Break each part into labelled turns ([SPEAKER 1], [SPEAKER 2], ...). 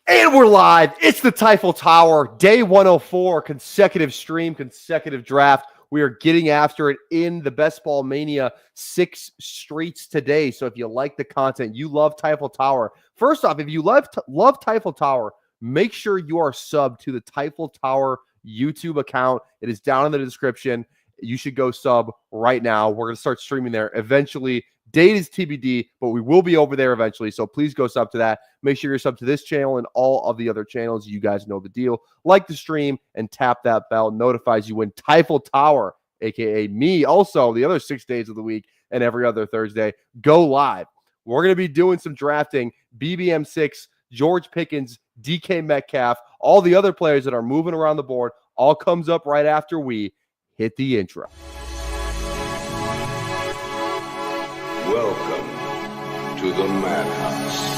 [SPEAKER 1] And we're live. It's the Tyffel Tower, day 104, consecutive stream, consecutive draft. We are getting after it in the Best Ball Mania 6 streets today. So if you like the content, you love Tyffel Tower. First off, if you love Tyffel Tower, make sure you are subbed to the Tyffel Tower YouTube account. It is down in the description. You should go sub right now. We're going to start streaming there eventually. Date is TBD, but we will be over there eventually. So please go sub to that. Make sure you're sub to this channel and all of the other channels. You guys know the deal. Like the stream and tap that bell. Notifies you when Tyffel Tower, aka me, also the other 6 days of the week and every other Thursday, go live. We're going to be doing some drafting. BBM6, George Pickens, DK Metcalf, all the other players that are moving around the board. All comes up right after we hit the intro.
[SPEAKER 2] Welcome to the Madhouse.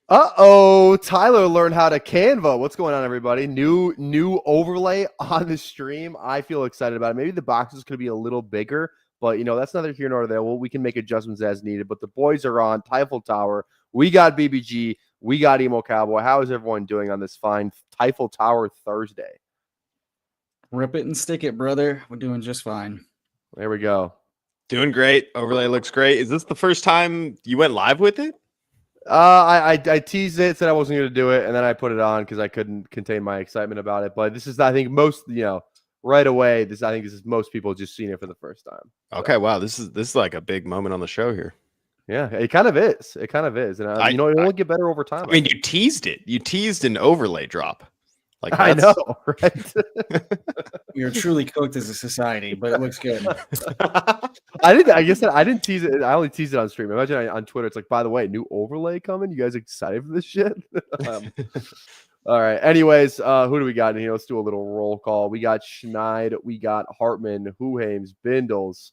[SPEAKER 1] Uh-oh, Tyler learned how to Canva. What's going on, everybody? New overlay on the stream. I feel excited about it. Maybe the boxes could be a little bigger, but, you know, that's neither here nor there. Well, we can make adjustments as needed, but the boys are on Tyffel Tower. We got BBG. We got Emo Cowboy. How is everyone doing on this fine Tyffel Tower Thursday?
[SPEAKER 3] Rip it and stick it, brother. We're doing just fine.
[SPEAKER 1] There we go.
[SPEAKER 4] Doing great. Overlay looks great. Is this the first time you went live with it?
[SPEAKER 1] I teased it, said I wasn't going to do it, and then I put it on because I couldn't contain my excitement about it. But this is, I think, most, right away. This is most people just seen it for the first time.
[SPEAKER 4] Okay, wow, this is like a big moment on the show here.
[SPEAKER 1] Yeah, it kind of is. It kind of is, and it will get better over time.
[SPEAKER 4] I mean, you teased it. You teased an overlay drop. Like
[SPEAKER 1] I know, right?
[SPEAKER 3] We are truly cooked as a society, but it looks good.
[SPEAKER 1] I didn't tease it. I only teased it on stream. Imagine on Twitter, it's like, by the way, new overlay coming. You guys excited for this shit? All right. Anyways, who do we got in here? Let's do a little roll call. We got Schneid. We got Hartman, Huhames, Bindles,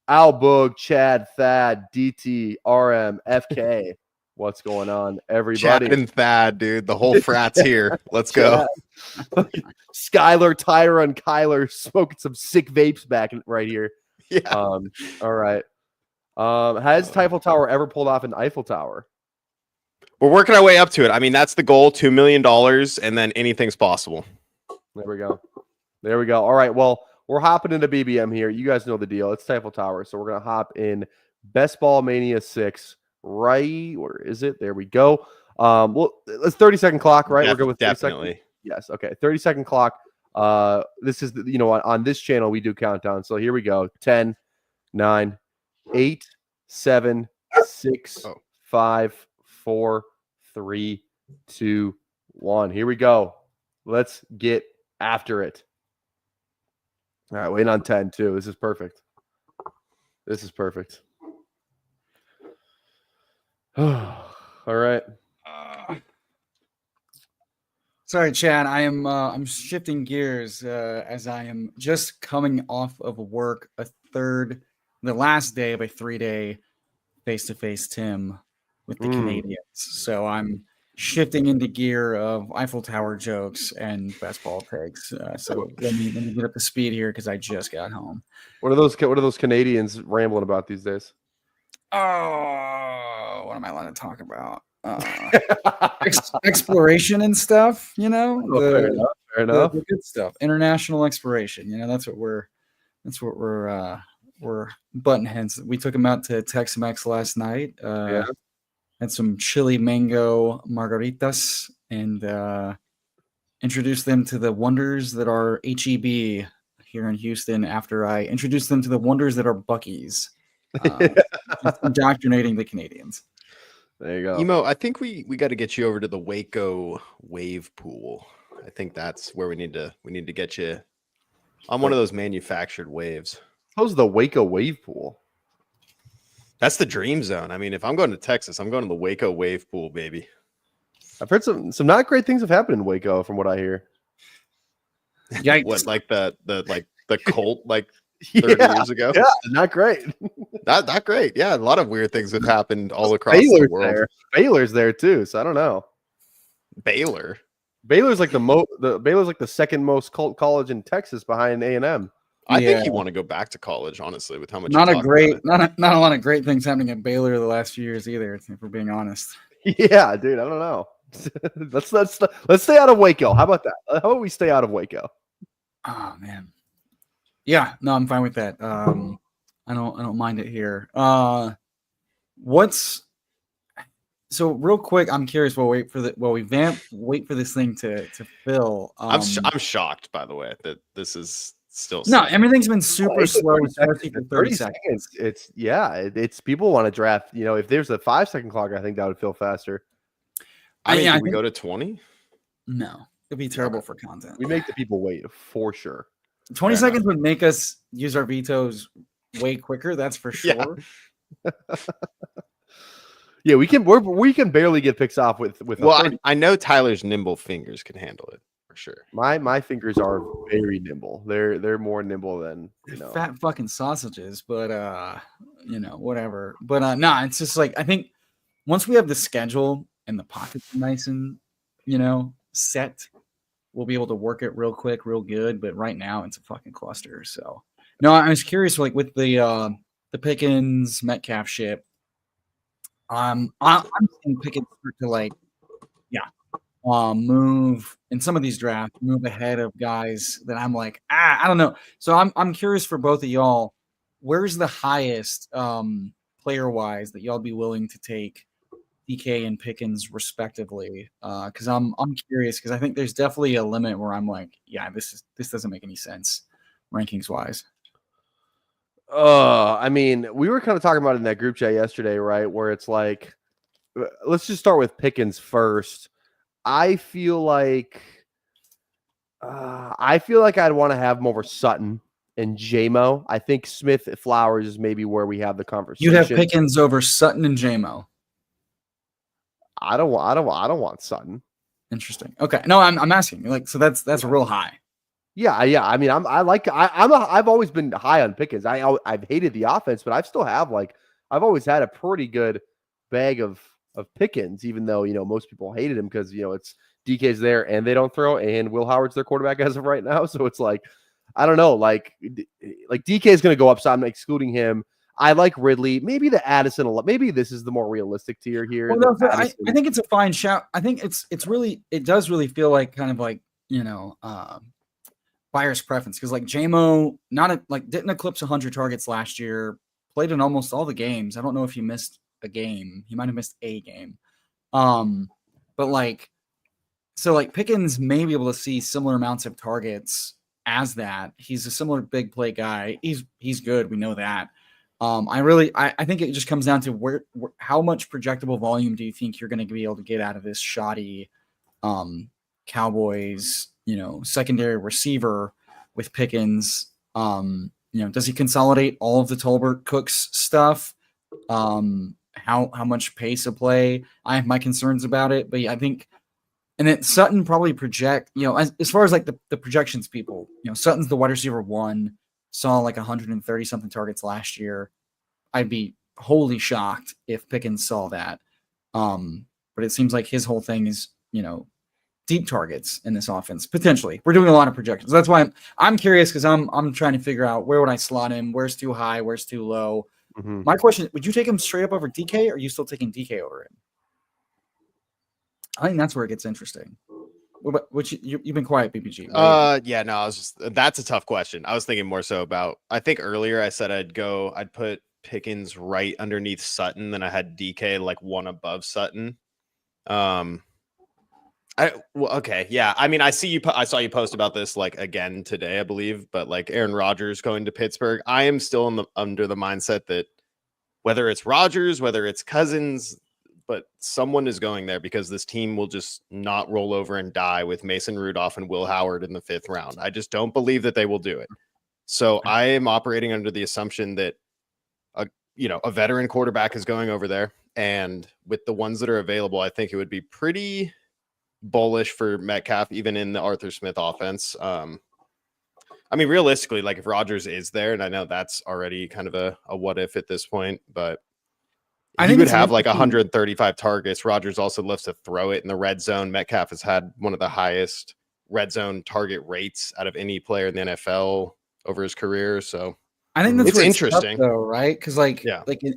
[SPEAKER 1] Al Boog, Chad, Thad, DT, RM, FK. What's going on, everybody?
[SPEAKER 4] Chad and Thad, dude. The whole frat's here. Let's go.
[SPEAKER 1] Skylar, Tyra, and Kyler smoking some sick vapes back right here.
[SPEAKER 4] Yeah.
[SPEAKER 1] All right. Has Tyffel Tower ever pulled off an Eiffel Tower?
[SPEAKER 4] We're working our way up to it. I mean, that's the goal, $2 million, and then anything's possible.
[SPEAKER 1] There we go. All right. Well, we're hopping into BBM here. You guys know the deal. It's Tyffel Tower. So we're going to hop in Best Ball Mania 6. Right, where is it? There we go. Well, let's 30-second clock, right? We're good with 30
[SPEAKER 4] definitely.
[SPEAKER 1] Seconds? Yes. Okay. 30-second clock. This is on this channel we do countdown. So here we go. 10, 9, 8, 7, 6, 5, 4, 3, 2, 1. Here we go. Let's get after it. All right, waiting on 10 too. This is perfect. All right.
[SPEAKER 3] Sorry, Chad. I'm shifting gears as I am just coming off of work. The last day of a 3-day face-to-face Tim with the Canadians. So I'm shifting into gear of Eiffel Tower jokes and best ball takes. So let me get up to speed here because I just got home.
[SPEAKER 1] What are those Canadians rambling about these days?
[SPEAKER 3] Oh, what am I allowed to talk about? Exploration and stuff,
[SPEAKER 1] Fair enough.
[SPEAKER 3] The good stuff. International exploration. That's what we're button heads. We took them out to Tex-Mex last night. Had some chili mango margaritas and introduced them to the wonders that are HEB here in Houston after I introduced them to the wonders that are Buc-ee's. Indoctrinating the Canadians.
[SPEAKER 1] There you go.
[SPEAKER 4] Emo, I think we got to get you over to the Waco wave pool. I think that's where we need to get you on one of those manufactured waves.
[SPEAKER 1] So's the Waco wave pool.
[SPEAKER 4] That's the dream zone. I mean, if I'm going to Texas, I'm going to the Waco wave pool, baby.
[SPEAKER 1] I've heard some not great things have happened in Waco, from what I hear.
[SPEAKER 3] Yikes.
[SPEAKER 4] What, like the cult like 30 years ago?
[SPEAKER 1] Yeah, not great.
[SPEAKER 4] Not great. Yeah, a lot of weird things have happened all across
[SPEAKER 1] Baylor's
[SPEAKER 4] the world.
[SPEAKER 1] there. Baylor's there too, so I don't know.
[SPEAKER 4] Baylor.
[SPEAKER 1] Baylor's like Baylor's like the second most cult college in Texas behind A&M.
[SPEAKER 4] I think you want to go back to college, honestly, with how much
[SPEAKER 3] Not
[SPEAKER 4] you
[SPEAKER 3] a
[SPEAKER 4] talk
[SPEAKER 3] great,
[SPEAKER 4] about it.
[SPEAKER 3] not a lot of great things happening at Baylor the last few years either. If we're being honest.
[SPEAKER 1] Yeah, dude, I don't know. let's stay out of Waco. How about that? How about we stay out of Waco?
[SPEAKER 3] Oh man. Yeah, no, I'm fine with that. I don't mind it here. So real quick, I'm curious. Wait for this thing to fill.
[SPEAKER 4] I'm shocked, by the way, that this is still
[SPEAKER 3] No,
[SPEAKER 4] set.
[SPEAKER 3] everything's been super
[SPEAKER 1] It's
[SPEAKER 3] slow,
[SPEAKER 1] 30
[SPEAKER 3] especially for 30 seconds.
[SPEAKER 1] It's people want to draft. If there's a 5-second clock, I think that would feel faster.
[SPEAKER 4] I mean,
[SPEAKER 3] I
[SPEAKER 4] we
[SPEAKER 3] think-
[SPEAKER 4] go to 20?
[SPEAKER 3] No, it'd be terrible for content.
[SPEAKER 1] We make the people wait for sure.
[SPEAKER 3] 20
[SPEAKER 4] Fair
[SPEAKER 3] seconds would make us use our vetoes way quicker. That's for sure.
[SPEAKER 4] Yeah.
[SPEAKER 1] Yeah, we can barely get picks off with.
[SPEAKER 4] Well, I know Tyler's nimble fingers can handle it for sure.
[SPEAKER 1] My fingers are very nimble. They're more nimble than
[SPEAKER 3] Fat fucking sausages, but whatever. But no, it's just like I think once we have the schedule and the pockets nice and set, we'll be able to work it real quick, real good. But right now it's a fucking cluster. So no, I was curious, like with the Pickens Metcalf ship. I'm seeing Pickens start to move in some of these drafts, move ahead of guys that I'm like, I don't know. So I'm curious for both of y'all, where's the highest player wise that y'all be willing to take DK and Pickens respectively? Because I'm curious because I think there's definitely a limit where I'm like, yeah, this doesn't make any sense rankings wise.
[SPEAKER 1] I mean, we were kind of talking about it in that group chat yesterday, right? Where it's like, let's just start with Pickens first. I feel like I'd want to have him over Sutton and JMO. I think Smith Flowers is maybe where we have the conversation.
[SPEAKER 3] You'd have Pickens over Sutton and JMO.
[SPEAKER 1] I don't want Sutton.
[SPEAKER 3] Interesting. Okay, no, I'm asking. Like, so that's real high.
[SPEAKER 1] Yeah. I mean, I've always been high on Pickens. I've hated the offense, but I've always had a pretty good bag of Pickens, even though most people hated him because it's DK's there and they don't throw, and Will Howard's their quarterback as of right now. So it's like, I don't know, like DK is going to go up, so I'm excluding him. I like Ridley, maybe the Addison. Maybe this is the more realistic tier here.
[SPEAKER 3] Well, no, I think it's a fine shout. I think it does really feel like kind of like buyer's preference because like JMO didn't eclipse 100 targets last year, played in almost all the games. I don't know if he missed a game. He might have missed a game. But Pickens may be able to see similar amounts of targets as that. He's a similar big play guy. He's good. We know that. I think it just comes down to how much projectable volume do you think you're going to be able to get out of this shoddy Cowboys, secondary receiver with Pickens. Does he consolidate all of the Tolbert Cooks stuff? How much pace of play? I have my concerns about it, but yeah, I think, and then Sutton probably project, as far as like the projections people, Sutton's the wide receiver 1, saw like 130 something targets last year. I'd be wholly shocked if Pickens saw that. But it seems like his whole thing is, deep targets in this offense potentially. We're doing a lot of projections. That's why I'm curious because I'm trying to figure out where would I slot him, where's too high, where's too low.
[SPEAKER 1] Mm-hmm.
[SPEAKER 3] My question: would you take him straight up over DK, or are you still taking DK over him? I think that's where it gets interesting. Which you've been quiet, BPG.
[SPEAKER 4] Yeah, no, that's a tough question. I was thinking more so about. I think earlier I said I'd put Pickens right underneath Sutton, then I had DK like one above Sutton. Okay, yeah. I mean, I saw you post about this like again today, I believe, but like Aaron Rodgers going to Pittsburgh. I am still under the mindset that whether it's Rodgers, whether it's Cousins, but someone is going there because this team will just not roll over and die with Mason Rudolph and Will Howard in the 5th round. I just don't believe that they will do it. So I am operating under the assumption that a veteran quarterback is going over there, and with the ones that are available, I think it would be pretty bullish for Metcalf, even in the Arthur Smith offense. I mean, realistically, like if Rodgers is there, and I know that's already kind of a what if at this point, but
[SPEAKER 3] I
[SPEAKER 4] he
[SPEAKER 3] think
[SPEAKER 4] would
[SPEAKER 3] it's
[SPEAKER 4] have like
[SPEAKER 3] interesting.
[SPEAKER 4] 135 targets. Rodgers also loves to throw it in the red zone. Metcalf has had one of the highest red zone target rates out of any player in the NFL over his career. So
[SPEAKER 3] I think that's
[SPEAKER 4] it's
[SPEAKER 3] where
[SPEAKER 4] interesting,
[SPEAKER 3] tough, though, right? Because like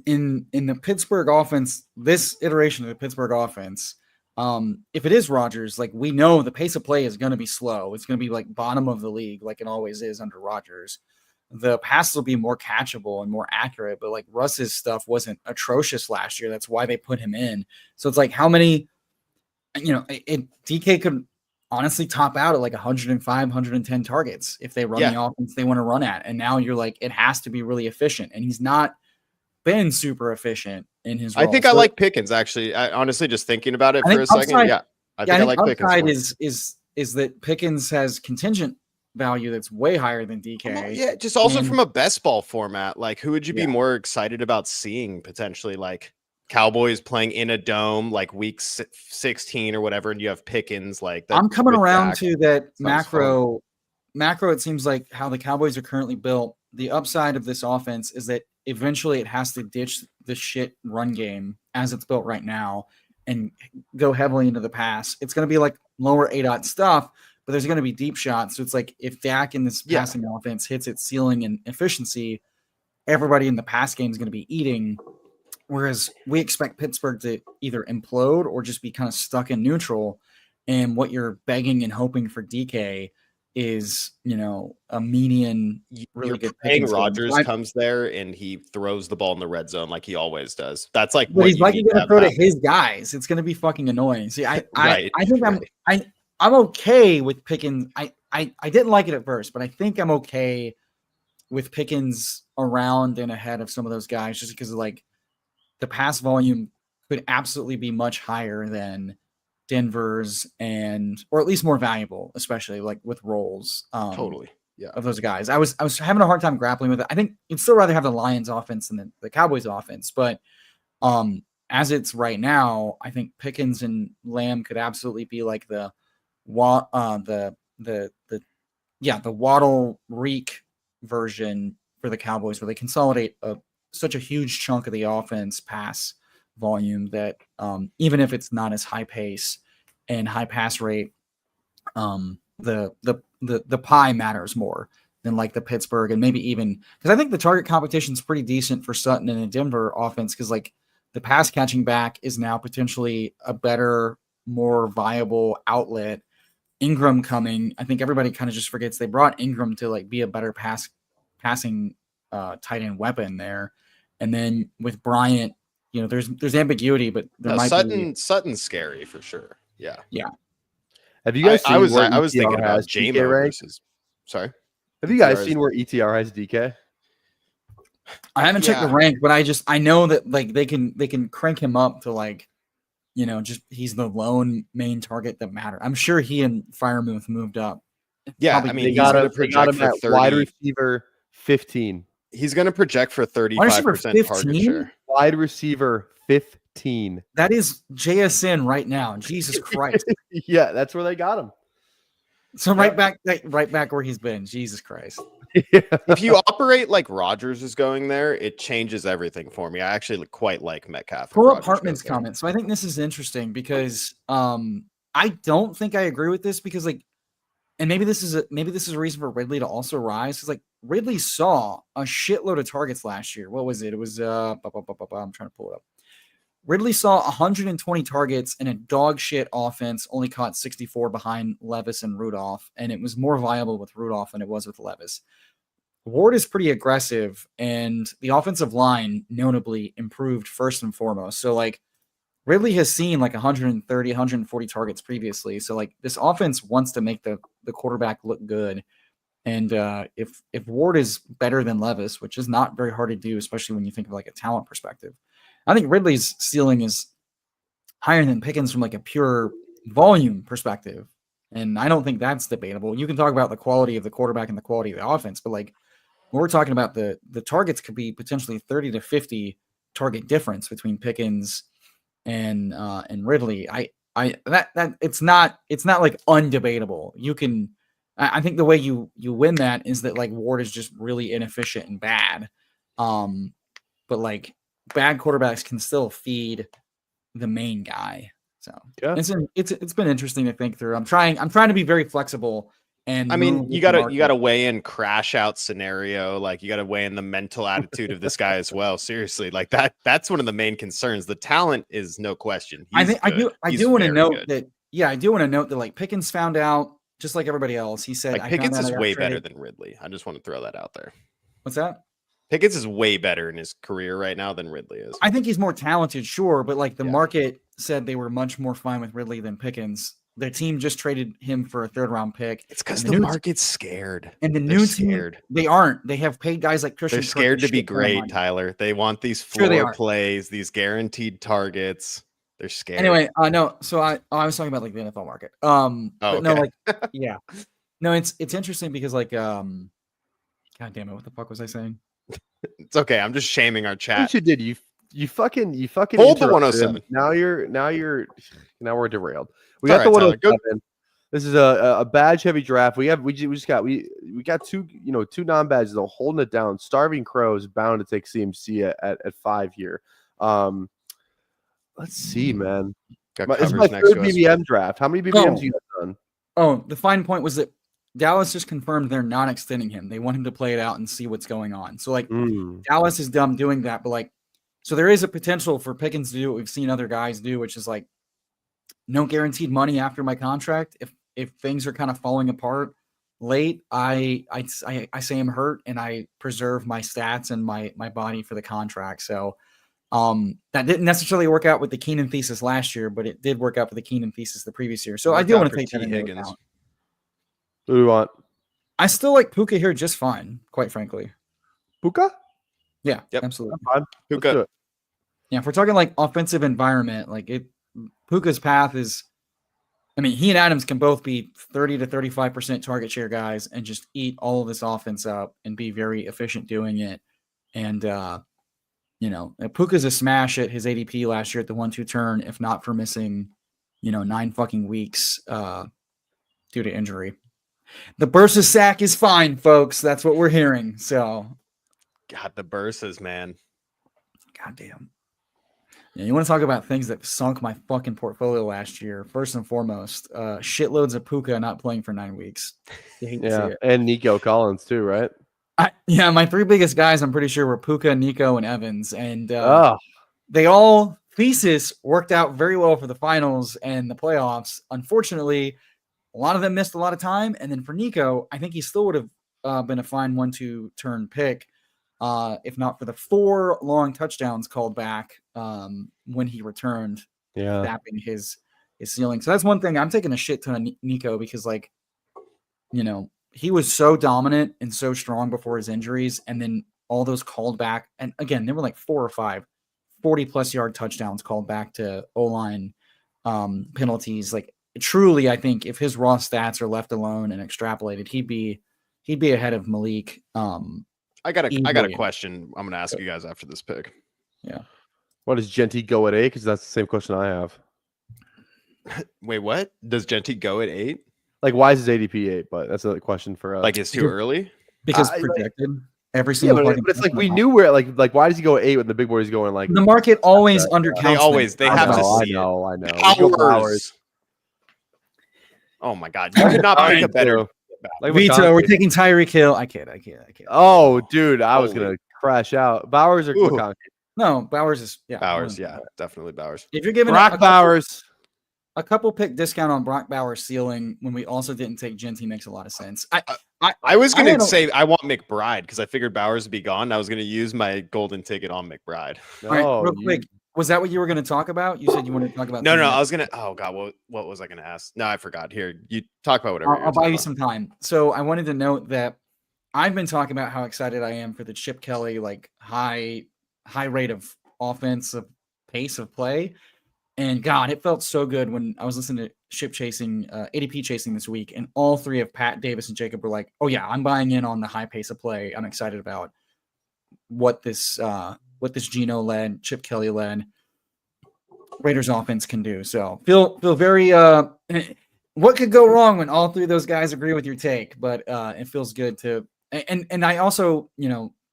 [SPEAKER 3] in the Pittsburgh offense, this iteration of the Pittsburgh offense, if it is Rodgers, like we know the pace of play is going to be slow. It's going to be like bottom of the league, like it always is under Rodgers. The passes will be more catchable and more accurate, but like Russ's stuff wasn't atrocious last year. That's why they put him in. So it's like how many, DK could honestly top out at like 105, 110 targets if they run the offense they want to run at. And now you're like, it has to be really efficient. And he's not been super efficient in his role.
[SPEAKER 4] I think I like Pickens, actually. I honestly, just thinking about it for a second. I think I like Pickens.
[SPEAKER 3] Is that Pickens has contingent value that's way higher than DK.
[SPEAKER 4] Yeah, just also from a best ball format. Like, who would you be more excited about seeing potentially? Like Cowboys playing in a dome, like week 16 or whatever, and you have Pickens. Like,
[SPEAKER 3] I'm coming around to that macro. It seems like how the Cowboys are currently built. The upside of this offense is that eventually it has to ditch the shit run game as it's built right now and go heavily into the pass. It's going to be like lower ADOT stuff, but there's going to be deep shots. So it's like if Dak in this passing offense hits its ceiling and efficiency, everybody in the pass game is going to be eating. Whereas we expect Pittsburgh to either implode or just be kind of stuck in neutral. And what you're begging and hoping for DK is, a median, really good
[SPEAKER 4] picking. Rodgers comes there and he throws the ball in the red zone like he always does. That's like
[SPEAKER 3] what he's likely going to throw to his guys. It's going to be fucking annoying. See, I think I'm okay with Pickens. I didn't like it at first, but I think I'm okay with Pickens around and ahead of some of those guys just because of like the pass volume could absolutely be much higher than Denver's or at least more valuable, especially like with roles.
[SPEAKER 4] Totally. Yeah.
[SPEAKER 3] Of those guys. I was having a hard time grappling with it. I think you'd still rather have the Lions offense than the Cowboys offense, but as it's right now, I think Pickens and Lamb could absolutely be like the Waddle Reek version for the Cowboys, where they consolidate such a huge chunk of the offense pass volume that even if it's not as high pace and high pass rate, the pie matters more than like the Pittsburgh and maybe even because I think the target competition is pretty decent for Sutton and the Denver offense because like the pass catching back is now potentially a better, more viable outlet. Ingram coming, I think everybody kind of just forgets they brought Ingram to like be a better passing tight end weapon there. And then with Bryant, there's ambiguity, but there might be
[SPEAKER 4] Sutton's scary for sure. Yeah.
[SPEAKER 3] Yeah.
[SPEAKER 1] Have you guys seen
[SPEAKER 4] I was
[SPEAKER 1] ETR
[SPEAKER 4] thinking about
[SPEAKER 1] has DK
[SPEAKER 4] JMO
[SPEAKER 1] ranked?
[SPEAKER 4] versus sorry.
[SPEAKER 1] Have you guys seen where ETR has DK?
[SPEAKER 3] I haven't checked the rank, but I know that like they can crank him up to like, just he's the lone main target that matter. I'm sure he and Freiermuth moved up.
[SPEAKER 4] Yeah,
[SPEAKER 1] Probably,
[SPEAKER 4] I mean,
[SPEAKER 1] they got him at wide receiver 15.
[SPEAKER 4] He's going to project for 35% target share.
[SPEAKER 1] Wide receiver 15.
[SPEAKER 3] That is JSN right now. Jesus Christ.
[SPEAKER 1] Yeah, that's where they got him.
[SPEAKER 3] So right back where he's been. Jesus Christ.
[SPEAKER 1] Yeah.
[SPEAKER 4] If you operate like Rodgers is going there, it changes everything for me. I actually quite like Metcalf.
[SPEAKER 3] Pull up Hartman's comment. So I think this is interesting because I don't think I agree with this because like, and maybe this is a reason for Ridley to also rise. Because like Ridley saw a shitload of targets last year. What was it? It was I'm trying to pull it up. Ridley saw 120 targets in a dog shit offense, only caught 64 behind Levis and Rudolph, and it was more viable with Rudolph than it was with Levis. Ward is pretty aggressive, and the offensive line notably improved first and foremost. So, like, Ridley has seen like 130, 140 targets previously. So, like, this offense wants to make the quarterback look good. And if Ward is better than Levis, which is not very hard to do, especially when you think of like a talent perspective, I think Ridley's ceiling is higher than Pickens from like a pure volume perspective. And I don't think that's debatable. You can talk about the quality of the quarterback and the quality of the offense, but like we're talking about the targets could be potentially 30 to 50 target difference between Pickens and Ridley. That it's not like undebatable. You can, I think the way you win that is that like Ward is just really inefficient and bad. But like bad quarterbacks can still feed the main guy. So
[SPEAKER 1] Yeah.
[SPEAKER 3] it's been interesting to think through. I'm trying to be very flexible. And
[SPEAKER 4] I mean, you gotta weigh in crash out scenario. Like you gotta weigh in the mental attitude of this guy as well. Seriously, like that's one of the main concerns. The talent is no question.
[SPEAKER 3] I do want to note that. Yeah, I do want to note that like Pickens found out just like everybody else. He said
[SPEAKER 4] like Pickens is way better than Ridley. I just want to throw that out there.
[SPEAKER 3] What's that?
[SPEAKER 4] Pickens is way better in his career right now than Ridley is.
[SPEAKER 3] I think he's more talented, sure, but like the market said they were much more fine with Ridley than Pickens. Their team just traded him for a 3rd round pick.
[SPEAKER 4] It's because the market's scared.
[SPEAKER 3] And the new team, they aren't. They have paid guys like Christian.
[SPEAKER 4] They're scared to be great, Tyler. They want these floor plays, these guaranteed targets. They're scared.
[SPEAKER 3] Anyway, no. So I was talking about like the NFL market.
[SPEAKER 4] Okay.
[SPEAKER 3] No, like yeah. No, it's interesting because like God damn it, what the fuck was I saying?
[SPEAKER 4] It's okay. I'm just shaming our chat.
[SPEAKER 1] What you did, you fucking
[SPEAKER 4] hold the 107.
[SPEAKER 1] Now we're derailed. We got the 107. This is a badge heavy draft. We got two non-badges though, holding it down. Starving Crows bound to take CMC at 5 here. Let's see, man. It's my 3rd BBM draft. How many BBMs you got done?
[SPEAKER 3] Oh, the fine point was that Dallas just confirmed they're not extending him. They want him to play it out and see what's going on. So like Dallas is dumb doing that, but like so there is a potential for Pickens to do what we've seen other guys do, which is like no guaranteed money after my contract. If things are kind of falling apart late, I say I'm hurt and I preserve my stats and my body for the contract. So that didn't necessarily work out with the Keenan thesis last year, but it did work out for the Keenan thesis the previous year. So I do want to take that into account.
[SPEAKER 1] Who do you want?
[SPEAKER 3] I still like Puka here just fine, quite frankly.
[SPEAKER 1] Puka?
[SPEAKER 3] Yeah, absolutely.
[SPEAKER 4] Puka.
[SPEAKER 3] Yeah, if we're talking like offensive environment, like Puka's path is, I mean, he and Adams can both be 30 to 35% target share guys and just eat all of this offense up and be very efficient doing it. And, Puka's a smash at his ADP last year at the 1-2 turn, if not for missing, 9 fucking weeks due to injury. The Bursa sack is fine, folks. That's what we're hearing. So,
[SPEAKER 4] God, the Bursas, man.
[SPEAKER 3] Goddamn. Yeah, you want to talk about things that sunk my fucking portfolio last year? First and foremost, shitloads of Puka not playing for 9 weeks. You hate to see it.
[SPEAKER 1] And Nico Collins too, right?
[SPEAKER 3] My 3 biggest guys, I'm pretty sure, were Puka, Nico, and Evans, and they all thesis worked out very well for the finals and the playoffs. Unfortunately, a lot of them missed a lot of time, and then for Nico, I think he still would have been a fine 1-2 turn pick. If not for the 4 long touchdowns called back when he returned, tapping his ceiling. So that's one thing. I'm taking a shit ton of Nico because, like, he was so dominant and so strong before his injuries, and then all those called back. And again, there were like 4 or 5 40-plus yard touchdowns called back to O-line penalties. Like, truly, I think if his raw stats are left alone and extrapolated, he'd be ahead of Malik.
[SPEAKER 4] I got a question I'm going to ask you guys after this pick.
[SPEAKER 1] Yeah. What does Genty go at 8? Because that's the same question I have.
[SPEAKER 4] Wait, what? Does Genty go at 8?
[SPEAKER 1] Like, why is his ADP 8? But that's a question for us.
[SPEAKER 4] Like, it's too early?
[SPEAKER 3] Because projected. Every single
[SPEAKER 1] but it's like we knew where, like why does he go at 8 when the big boy is going like
[SPEAKER 3] the market always undercounts?
[SPEAKER 4] They have to see it.
[SPEAKER 1] I know.
[SPEAKER 4] Hours. Oh my God. You could not pick a better.
[SPEAKER 3] Like Vito, we're taking Tyreek Hill. I can't.
[SPEAKER 1] Oh, dude, I was gonna crash out. Bowers or McConkey?
[SPEAKER 3] No, Bowers is
[SPEAKER 4] Bowers. Yeah, definitely Bowers.
[SPEAKER 3] If you're giving
[SPEAKER 1] Brock Bowers
[SPEAKER 3] a couple pick discount on Brock Bowers' ceiling when we also didn't take Genty makes a lot of sense.
[SPEAKER 4] I was gonna say I want McBride because I figured Bowers would be gone. I was gonna use my golden ticket on McBride.
[SPEAKER 3] All right, real quick. Was that what you were going to talk about? You said you wanted to talk about.
[SPEAKER 4] No. I was gonna. Oh God, what was I gonna ask? No, I forgot. Here, you talk about whatever.
[SPEAKER 3] I'll buy you some time. So I wanted to note that I've been talking about how excited I am for the Chip Kelly like high rate of offensive pace of play, and God, it felt so good when I was listening ADP chasing this week, and all three of Pat, Davis, and Jacob were like, "Oh yeah, I'm buying in on the high pace of play. I'm excited about what this Geno led, Chip Kelly led Raiders offense can do." So feel very what could go wrong when all three of those guys agree with your take? But it feels good to and I also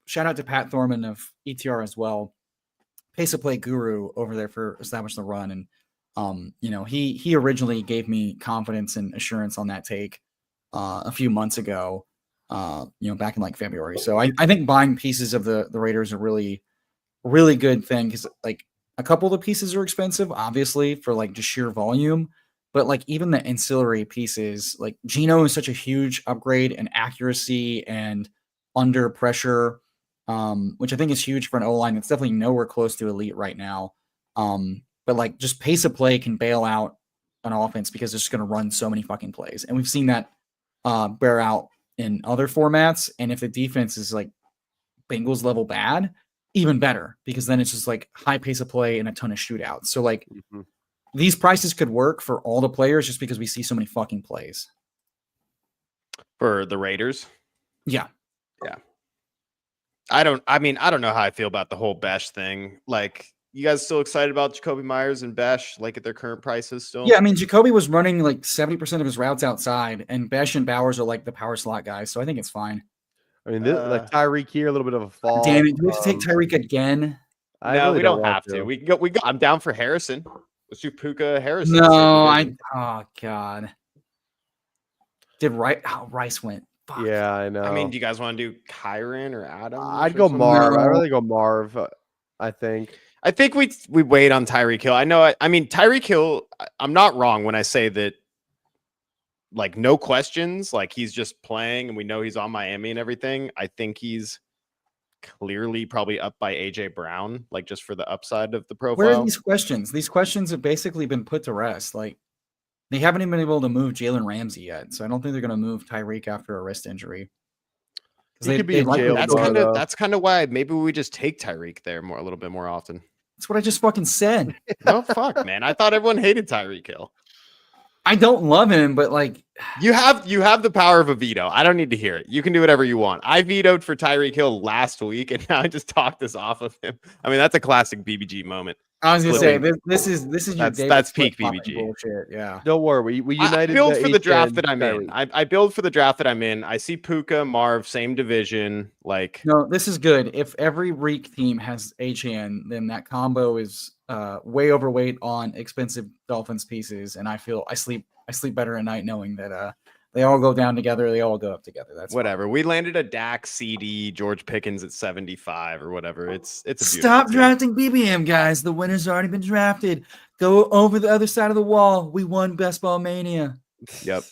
[SPEAKER 3] shout out to Pat Thorman of ETR as well, pace of play guru over there for Establish the Run, and he originally gave me confidence and assurance on that take a few months ago, back in like February. So I think buying pieces of the Raiders are really good thing, because like a couple of the pieces are expensive, obviously, for like just sheer volume, but like even the ancillary pieces, like Geno is such a huge upgrade in accuracy and under pressure, which I think is huge for an O-line that's definitely nowhere close to elite right now. But like just pace of play can bail out an offense because it's just going to run so many fucking plays. And we've seen that bear out in other formats. And if the defense is like Bengals level bad, even better, because then it's just like high pace of play and a ton of shootouts. So like these prices could work for all the players just because we see so many fucking plays.
[SPEAKER 4] For the Raiders?
[SPEAKER 3] Yeah.
[SPEAKER 4] Yeah. I don't know how I feel about the whole Besh thing. Like, you guys still excited about Jacoby Myers and Besh, like at their current prices still?
[SPEAKER 3] Yeah, I mean, Jacoby was running like 70% of his routes outside, and Besh and Bowers are like the power slot guys, so I think it's fine.
[SPEAKER 1] I mean, like Tyreek here, a little bit of a fall.
[SPEAKER 3] Damn it, do we have to take Tyreek again?
[SPEAKER 4] No, we don't have to. We can go. I'm down for Harrison. Let's do Puka Harrison.
[SPEAKER 3] No, oh god. Did Rice went? Fuck.
[SPEAKER 1] Yeah, I know.
[SPEAKER 4] I mean, do you guys want to do Kyron or Adam?
[SPEAKER 1] I'd go Marv. I'd really go Marv. I think
[SPEAKER 4] we wait on Tyreek Hill. I mean, Tyreek Hill, I'm not wrong when I say that, like, no questions, like he's just playing and we know he's on Miami and everything. I think he's clearly probably up by AJ Brown, like just for the upside of the profile.
[SPEAKER 3] Where are these questions? These questions have basically been put to rest. Like, they haven't even been able to move Jalen Ramsey yet, so I don't think they're going to move Tyreek after a wrist injury.
[SPEAKER 1] He could be in jail.
[SPEAKER 4] That's kind of why maybe we just take Tyreek there a little bit more often.
[SPEAKER 3] That's what I just fucking said.
[SPEAKER 4] Oh fuck, man! I thought everyone hated Tyreek Hill.
[SPEAKER 3] I don't love him, but like,
[SPEAKER 4] you have the power of a veto. I don't need to hear it. You can do whatever you want. I vetoed for Tyreek Hill last week, and now I just talked this off of him. I mean, that's a classic BBG moment.
[SPEAKER 3] I was gonna say this is your
[SPEAKER 4] that's peak BBG
[SPEAKER 3] bullshit. Yeah,
[SPEAKER 1] don't worry. We united.
[SPEAKER 4] I build for the draft that I'm in. I build for the draft that I'm in. I see Puka, Marv, same division. Like,
[SPEAKER 3] no, this is good. If every Reek team has HN, then that combo is way overweight on expensive Dolphins pieces, and I sleep better at night knowing that they all go down together. They all go up together. That's
[SPEAKER 4] whatever. Fine. We landed a Dak, CD, George Pickens at 75 or whatever. It's a
[SPEAKER 3] stop drafting BBM, guys. The winner's already been drafted. Go over the other side of the wall. We won Best Ball Mania.
[SPEAKER 4] Yep.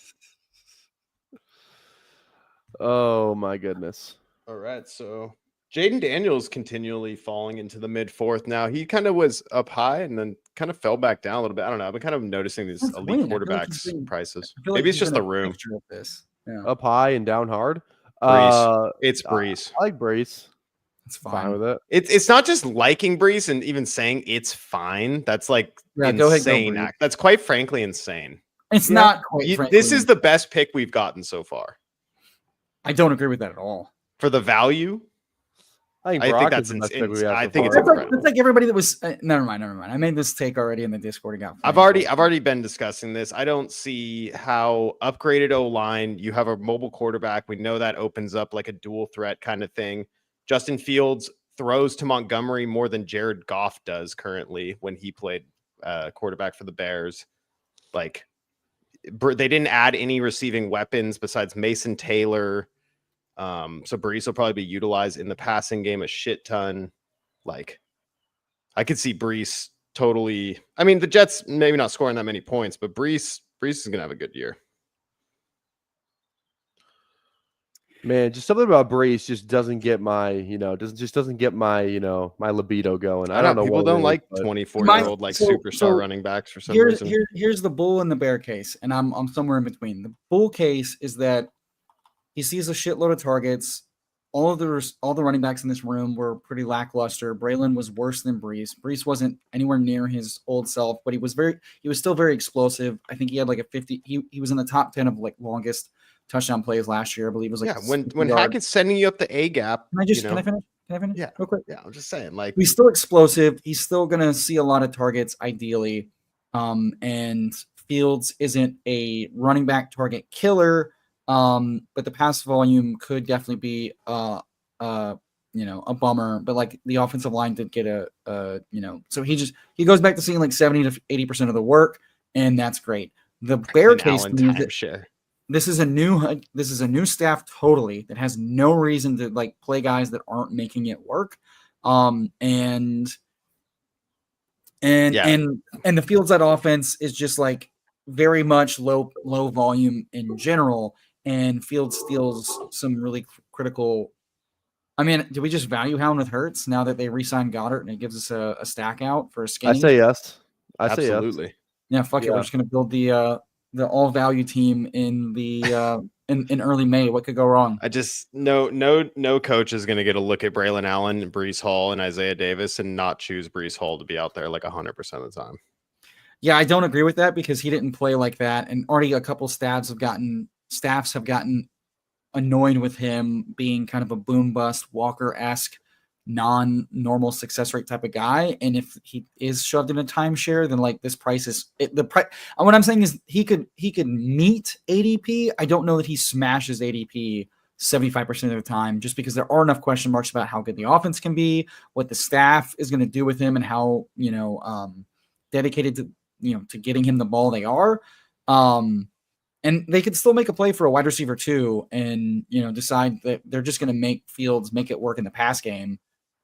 [SPEAKER 1] Oh my goodness.
[SPEAKER 4] All right, so Jaden Daniels continually falling into the mid-4th now. He kind of was up high and then kind of fell back down a little bit. I don't know. I've been kind of noticing these elite quarterbacks prices. Maybe it's just the room.
[SPEAKER 3] Yeah.
[SPEAKER 1] Up high and down hard.
[SPEAKER 4] It's Brees.
[SPEAKER 1] I like Brees.
[SPEAKER 3] It's fine
[SPEAKER 1] with it.
[SPEAKER 4] It's not just liking Brees and even saying it's fine. That's like insane. That's quite frankly insane.
[SPEAKER 3] It's not quite frankly.
[SPEAKER 4] This is the best pick we've gotten so far.
[SPEAKER 3] I don't agree with that at all.
[SPEAKER 4] For the value,
[SPEAKER 1] I think that's
[SPEAKER 4] incredible.
[SPEAKER 3] It's like everybody that was. Never mind. I made this take already in the Discord.
[SPEAKER 4] I've already been discussing this. I don't see how upgraded O-line. You have a mobile quarterback. We know that opens up like a dual threat kind of thing. Justin Fields throws to Montgomery more than Jared Goff does currently when he played quarterback for the Bears. Like, they didn't add any receiving weapons besides Mason Taylor. So Brees will probably be utilized in the passing game a shit ton. Like, I could see Brees totally. I mean, the Jets maybe not scoring that many points, but Brees is gonna have a good year.
[SPEAKER 1] Man, just something about Brees just doesn't get my, doesn't get my, my libido going. I don't know.
[SPEAKER 4] People don't like 24-year-old superstar running backs for some reason.
[SPEAKER 3] Here's the bull and the bear case, and I'm somewhere in between. The bull case is that he sees a shitload of targets. all the running backs in this room were pretty lackluster. Braylon was worse than Brees. Brees wasn't anywhere near his old self, but he was still very explosive. I think he had like a 50. He was in the top 10 of like longest touchdown plays last year. I believe it was like
[SPEAKER 4] when Hackett's sending you up the A gap.
[SPEAKER 3] Can I finish? Can I finish?
[SPEAKER 4] Yeah,
[SPEAKER 3] real quick.
[SPEAKER 4] Yeah, I'm just saying, like
[SPEAKER 3] he's still explosive. He's still gonna see a lot of targets, ideally. And Fields isn't a running back target killer. But the pass volume could definitely be a bummer. But like the offensive line did get so he goes back to seeing like 70 to 80% of the work, and that's great. The bear case means that this is a new staff totally that has no reason to like play guys that aren't making it work. And the Fields side offense is just like very much low volume in general, and Fields steals some really critical. I mean, do we just value hound with Hurts now that they re-signed Goedert and it gives us a stack out for a skinny?
[SPEAKER 1] I say yes.
[SPEAKER 4] Absolutely.
[SPEAKER 1] Yes.
[SPEAKER 3] Yeah, fuck it. We're just gonna build the all value team in the in early May. What could go wrong?
[SPEAKER 4] I just no coach is gonna get a look at Braylon Allen, Brees Hall, and Isaiah Davis and not choose Brees Hall to be out there like 100% of the time.
[SPEAKER 3] Yeah, I don't agree with that because he didn't play like that, and already a couple staffs have gotten annoyed with him being kind of a boom bust Walker-esque non-normal success rate type of guy. And if he is shoved in a timeshare, then like this price is the price. What I'm saying is he could meet ADP. I don't know that he smashes ADP 75% of the time, just because there are enough question marks about how good the offense can be, what the staff is going to do with him, and how dedicated to getting him the ball they are. And they could still make a play for a wide receiver too, and decide that they're just going to make Fields make it work in the pass game.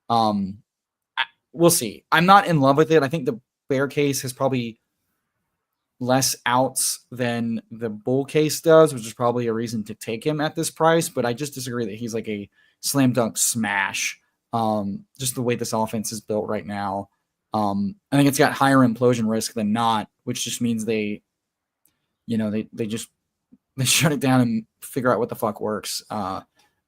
[SPEAKER 3] We'll see. I'm not in love with it. I think the bear case has probably less outs than the bull case does, which is probably a reason to take him at this price. But I just disagree that he's like a slam dunk smash. Just the way this offense is built right now. I think it's got higher implosion risk than not, which just means they shut it down and figure out what the fuck works. And